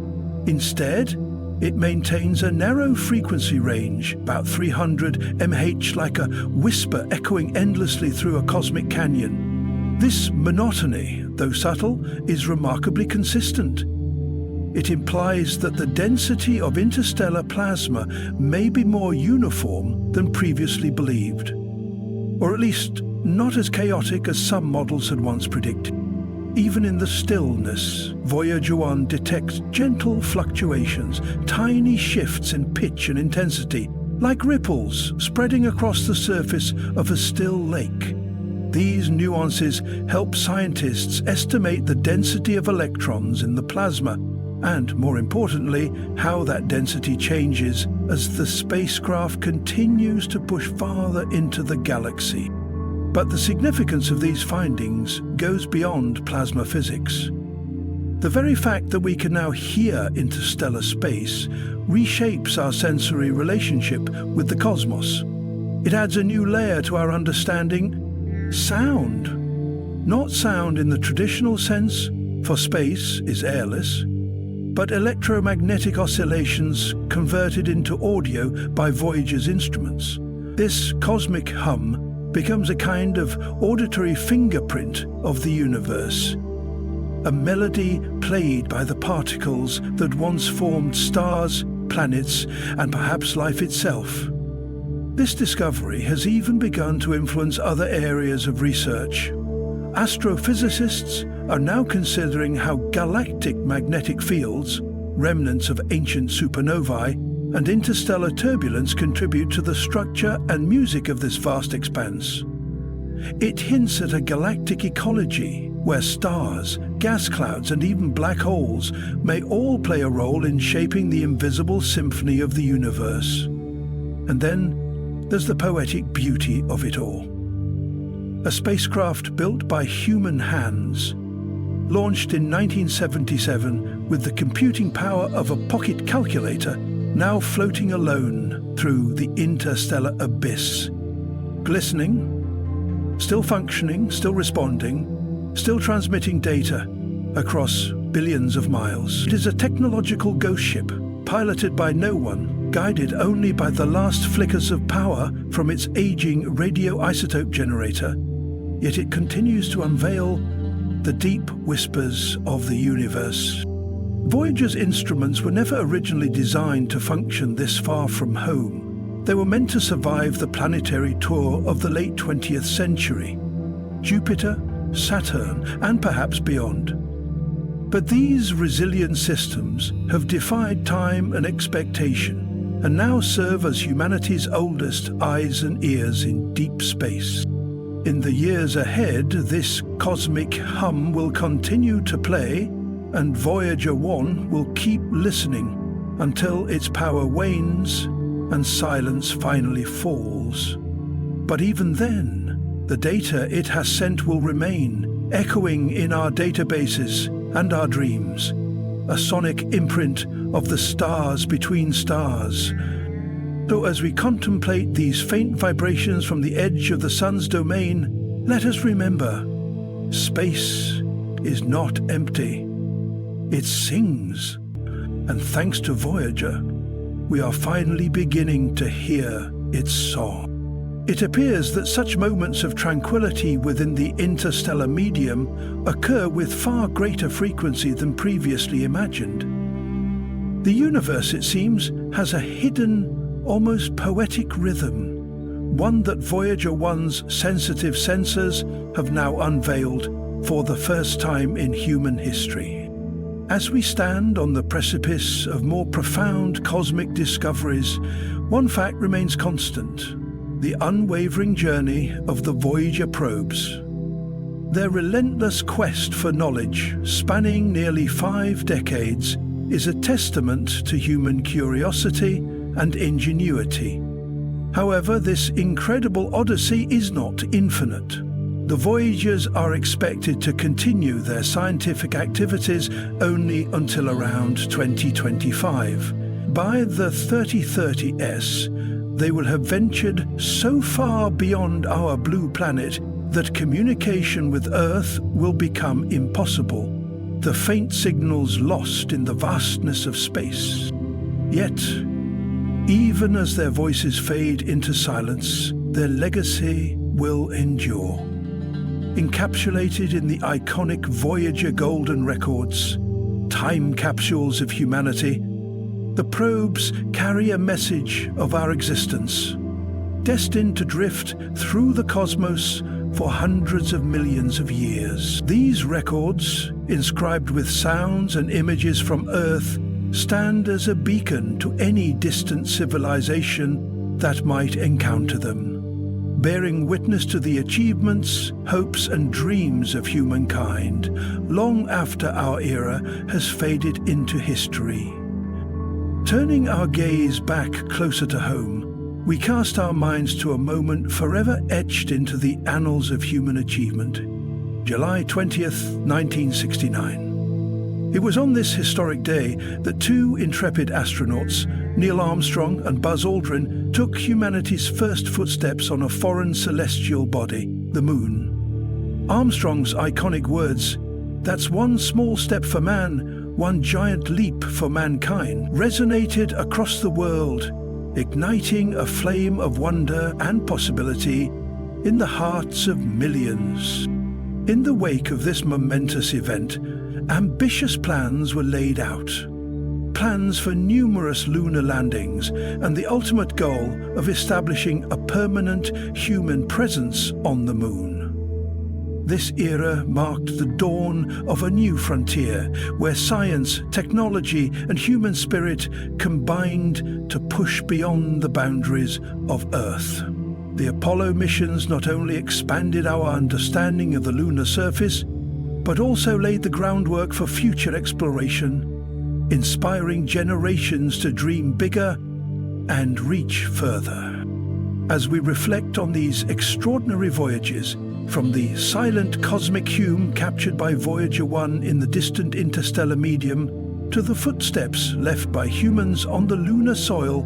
Instead, it maintains a narrow frequency range, about 300 MHz, like a whisper echoing endlessly through a cosmic canyon. This monotony, though subtle, is remarkably consistent. It implies that the density of interstellar plasma may be more uniform than previously believed, or at least not as chaotic as some models had once predicted. Even in the stillness, Voyager 1 detects gentle fluctuations, tiny shifts in pitch and intensity, like ripples spreading across the surface of a still lake. These nuances help scientists estimate the density of electrons in the plasma and, more importantly, how that density changes as the spacecraft continues to push farther into the galaxy. But the significance of these findings goes beyond plasma physics. The very fact that we can now hear interstellar space reshapes our sensory relationship with the cosmos. It adds a new layer to our understanding: sound. Not sound in the traditional sense, for space is airless, but electromagnetic oscillations converted into audio by Voyager's instruments. This cosmic hum becomes a kind of auditory fingerprint of the universe, a melody played by the particles that once formed stars, planets, and perhaps life itself. This discovery has even begun to influence other areas of research. Astrophysicists are now considering how galactic magnetic fields, remnants of ancient supernovae, and interstellar turbulence contribute to the structure and music of this vast expanse. It hints at a galactic ecology where stars, gas clouds, and even black holes may all play a role in shaping the invisible symphony of the universe. And then there's the poetic beauty of it all. A spacecraft built by human hands, launched in 1977 with the computing power of a pocket calculator, now floating alone through the interstellar abyss. Glistening, still functioning, still responding, still transmitting data across billions of miles. It is a technological ghost ship, piloted by no one, guided only by the last flickers of power from its aging radioisotope generator, yet it continues to unveil the deep whispers of the universe. Voyager's instruments were never originally designed to function this far from home. They were meant to survive the planetary tour of the late 20th century, Jupiter, Saturn, and perhaps beyond. But these resilient systems have defied time and expectation, and now serve as humanity's oldest eyes and ears in deep space. In the years ahead, this cosmic hum will continue to play, and Voyager 1 will keep listening until its power wanes and silence finally falls. But even then, the data it has sent will remain, echoing in our databases and our dreams, a sonic imprint of the stars between stars. So as we contemplate these faint vibrations from the edge of the sun's domain, let us remember, space is not empty. It sings, and thanks to Voyager, we are finally beginning to hear its song. It appears that such moments of tranquility within the interstellar medium occur with far greater frequency than previously imagined. The universe, it seems, has a hidden, almost poetic rhythm, one that Voyager 1's sensitive sensors have now unveiled for the first time in human history. As we stand on the precipice of more profound cosmic discoveries, one fact remains constant: the unwavering journey of the Voyager probes. Their relentless quest for knowledge, spanning nearly 5 decades, is a testament to human curiosity and ingenuity. However, this incredible odyssey is not infinite. The Voyagers are expected to continue their scientific activities only until around 2025. By the 3030S, they will have ventured so far beyond our blue planet that communication with Earth will become impossible, the faint signals lost in the vastness of space. Yet, even as their voices fade into silence, their legacy will endure. Encapsulated in the iconic Voyager Golden Records, time capsules of humanity, the probes carry a message of our existence, destined to drift through the cosmos for hundreds of millions of years. These records, inscribed with sounds and images from Earth, stand as a beacon to any distant civilization that might encounter them. bearing witness to the achievements, hopes and dreams of humankind long after our era has faded into history. Turning our gaze back closer to home, we cast our minds to a moment forever etched into the annals of human achievement. July 20th, 1969. It was on this historic day that two intrepid astronauts, Neil Armstrong and Buzz Aldrin, took humanity's first footsteps on a foreign celestial body, the Moon. Armstrong's iconic words, "That's one small step for man, one giant leap for mankind," resonated across the world, igniting a flame of wonder and possibility in the hearts of millions. In the wake of this momentous event, ambitious plans were laid out. Plans for numerous lunar landings and the ultimate goal of establishing a permanent human presence on the Moon. This era marked the dawn of a new frontier where science, technology and human spirit combined to push beyond the boundaries of Earth. The Apollo missions not only expanded our understanding of the lunar surface, but also laid the groundwork for future exploration, inspiring generations to dream bigger and reach further. As we reflect on these extraordinary voyages, from the silent cosmic hum captured by Voyager 1 in the distant interstellar medium to the footsteps left by humans on the lunar soil,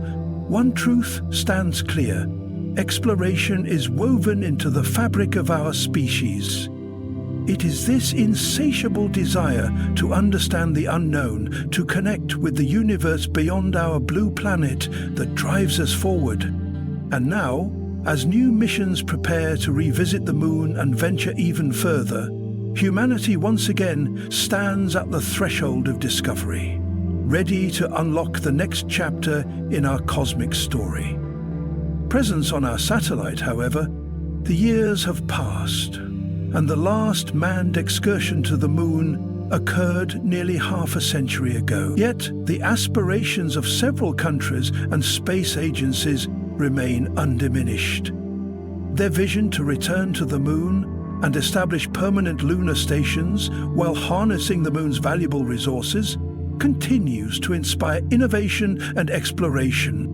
one truth stands clear. Exploration is woven into the fabric of our species. It is this insatiable desire to understand the unknown, to connect with the universe beyond our blue planet, that drives us forward. And now, as new missions prepare to revisit the Moon and venture even further, humanity once again stands at the threshold of discovery, ready to unlock the next chapter in our cosmic story. Presence on our satellite, however, the years have passed, and the last manned excursion to the Moon occurred nearly half a century ago. Yet, the aspirations of several countries and space agencies remain undiminished. Their vision to return to the Moon and establish permanent lunar stations while harnessing the Moon's valuable resources continues to inspire innovation and exploration.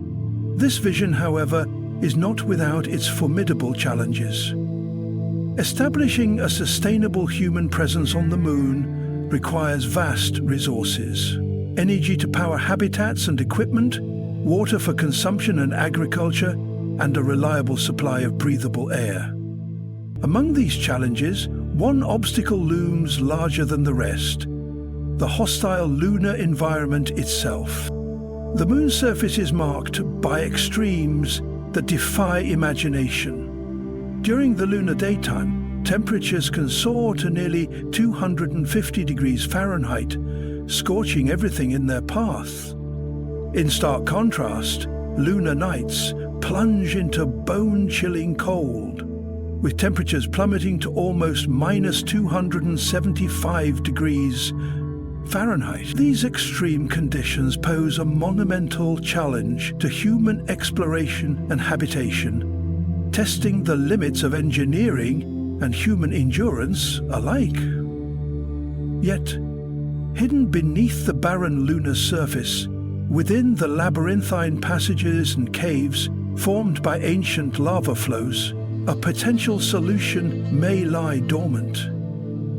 This vision, however, is not without its formidable challenges. Establishing a sustainable human presence on the Moon requires vast resources: energy to power habitats and equipment, water for consumption and agriculture, and a reliable supply of breathable air. Among these challenges, one obstacle looms larger than the rest: the hostile lunar environment itself. The Moon's surface is marked by extremes that defy imagination. During the lunar daytime, temperatures can soar to nearly 250 degrees Fahrenheit, scorching everything in their path. In stark contrast, lunar nights plunge into bone-chilling cold, with temperatures plummeting to almost minus 275 degrees Fahrenheit. These extreme conditions pose a monumental challenge to human exploration and habitation, testing the limits of engineering and human endurance alike. Yet, hidden beneath the barren lunar surface, within the labyrinthine passages and caves formed by ancient lava flows, a potential solution may lie dormant.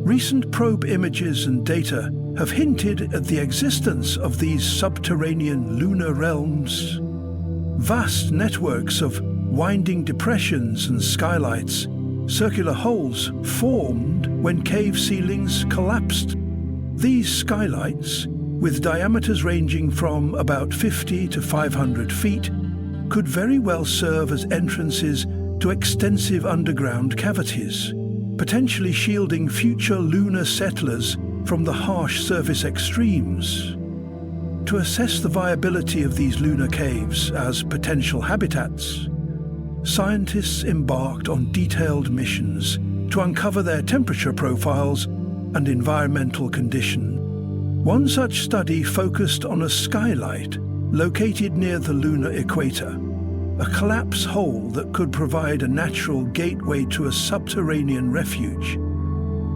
Recent probe images and data have hinted at the existence of these subterranean lunar realms. Vast networks of winding depressions and skylights, circular holes formed when cave ceilings collapsed. These skylights, with diameters ranging from about 50 to 500 feet, could very well serve as entrances to extensive underground cavities, potentially shielding future lunar settlers from the harsh surface extremes. To assess the viability of these lunar caves as potential habitats, scientists embarked on detailed missions to uncover their temperature profiles and environmental condition. One such study focused on a skylight located near the lunar equator, a collapse hole that could provide a natural gateway to a subterranean refuge.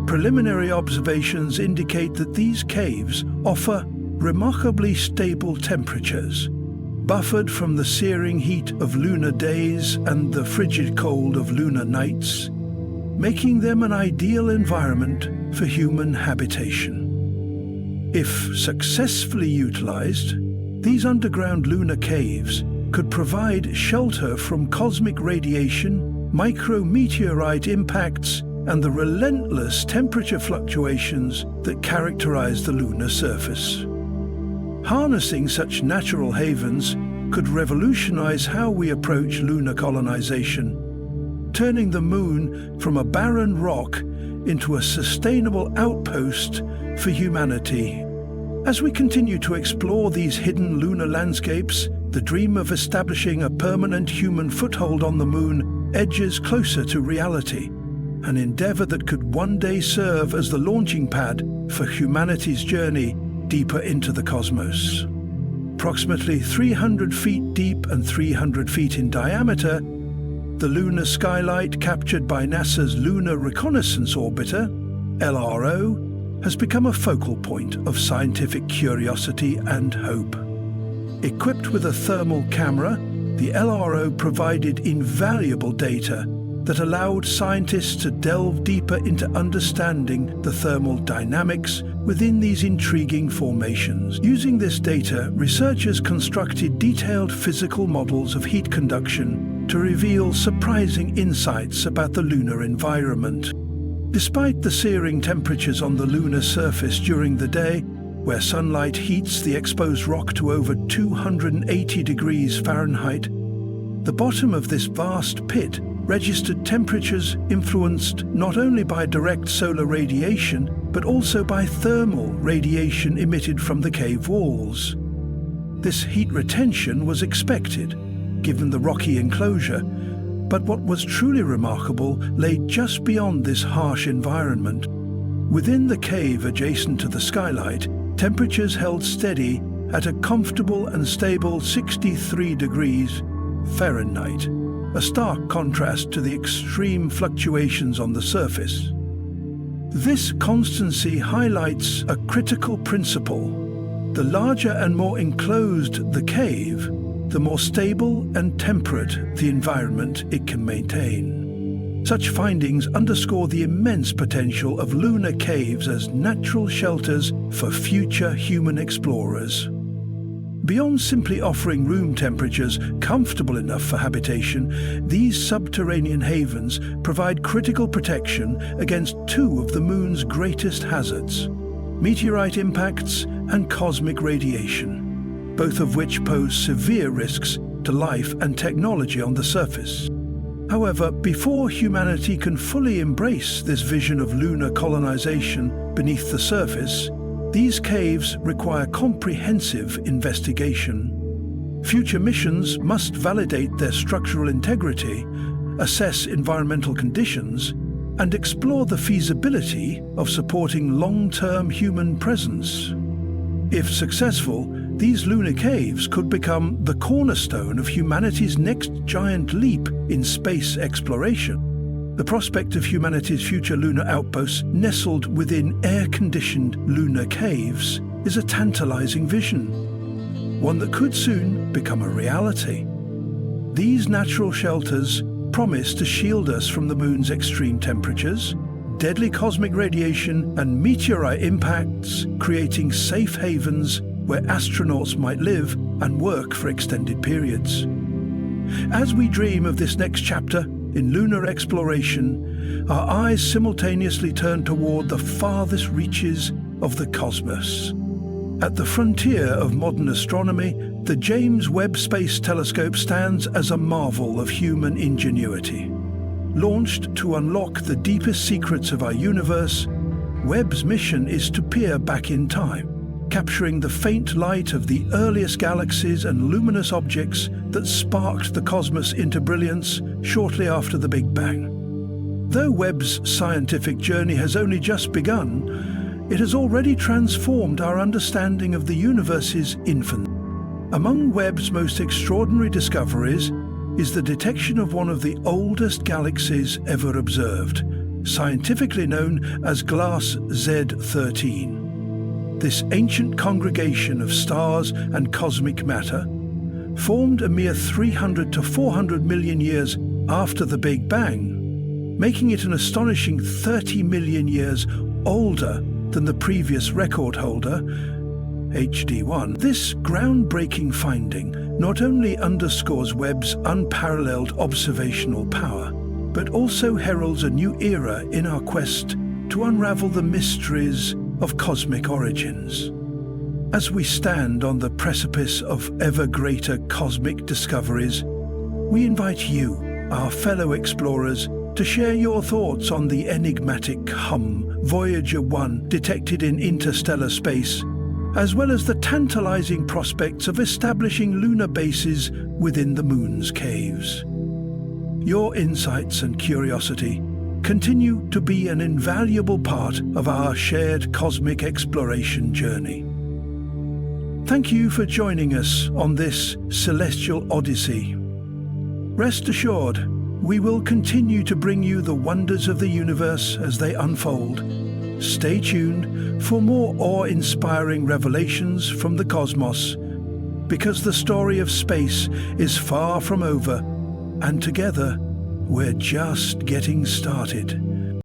Preliminary observations indicate that these caves offer remarkably stable temperatures, buffered from the searing heat of lunar days and the frigid cold of lunar nights, making them an ideal environment for human habitation. If successfully utilized, these underground lunar caves could provide shelter from cosmic radiation, micrometeorite impacts, and the relentless temperature fluctuations that characterize the lunar surface. Harnessing such natural havens could revolutionize how we approach lunar colonization, turning the moon from a barren rock into a sustainable outpost for humanity. As we continue to explore these hidden lunar landscapes, the dream of establishing a permanent human foothold on the moon edges closer to reality, an endeavor that could one day serve as the launching pad for humanity's journey deeper into the cosmos. Approximately 300 feet deep and 300 feet in diameter, the lunar skylight captured by NASA's Lunar Reconnaissance Orbiter, LRO, has become a focal point of scientific curiosity and hope. Equipped with a thermal camera, the LRO provided invaluable data that allowed scientists to delve deeper into understanding the thermal dynamics within these intriguing formations. Using this data, researchers constructed detailed physical models of heat conduction to reveal surprising insights about the lunar environment. Despite the searing temperatures on the lunar surface during the day, where sunlight heats the exposed rock to over 280 degrees Fahrenheit, the bottom of this vast pit registered temperatures influenced not only by direct solar radiation, but also by thermal radiation emitted from the cave walls. This heat retention was expected, given the rocky enclosure, but what was truly remarkable lay just beyond this harsh environment. Within the cave adjacent to the skylight, temperatures held steady at a comfortable and stable 63 degrees Fahrenheit, a stark contrast to the extreme fluctuations on the surface. This constancy highlights a critical principle. The larger and more enclosed the cave, the more stable and temperate the environment it can maintain. Such findings underscore the immense potential of lunar caves as natural shelters for future human explorers. Beyond simply offering room temperatures comfortable enough for habitation, these subterranean havens provide critical protection against two of the moon's greatest hazards: meteorite impacts and cosmic radiation, both of which pose severe risks to life and technology on the surface. However, before humanity can fully embrace this vision of lunar colonization beneath the surface, these caves require comprehensive investigation. Future missions must validate their structural integrity, assess environmental conditions, and explore the feasibility of supporting long-term human presence. If successful, these lunar caves could become the cornerstone of humanity's next giant leap in space exploration. The prospect of humanity's future lunar outposts nestled within air-conditioned lunar caves is a tantalizing vision, one that could soon become a reality. These natural shelters promise to shield us from the moon's extreme temperatures, deadly cosmic radiation, and meteorite impacts, creating safe havens where astronauts might live and work for extended periods. As we dream of this next chapter in lunar exploration, our eyes simultaneously turn toward the farthest reaches of the cosmos. At the frontier of modern astronomy, the James Webb Space Telescope stands as a marvel of human ingenuity. Launched to unlock the deepest secrets of our universe, Webb's mission is to peer back in time, capturing the faint light of the earliest galaxies and luminous objects that sparked the cosmos into brilliance shortly after the Big Bang. Though Webb's scientific journey has only just begun, it has already transformed our understanding of the universe's infancy. Among Webb's most extraordinary discoveries is the detection of one of the oldest galaxies ever observed, scientifically known as Glass Z13. This ancient congregation of stars and cosmic matter formed a mere 300 to 400 million years after the Big Bang, making it an astonishing 30 million years older than the previous record holder, HD1. This groundbreaking finding not only underscores Webb's unparalleled observational power, but also heralds a new era in our quest to unravel the mysteries of cosmic origins. As we stand on the precipice of ever greater cosmic discoveries, we invite you, our fellow explorers, to share your thoughts on the enigmatic Voyager 1 detected in interstellar space, as well as the tantalizing prospects of establishing lunar bases within the Moon's caves. Your insights and curiosity continue to be an invaluable part of our shared cosmic exploration journey. Thank you for joining us on this celestial odyssey. Rest assured, we will continue to bring you the wonders of the universe as they unfold. Stay tuned for more awe-inspiring revelations from the cosmos, because the story of space is far from over, and together we're just getting started.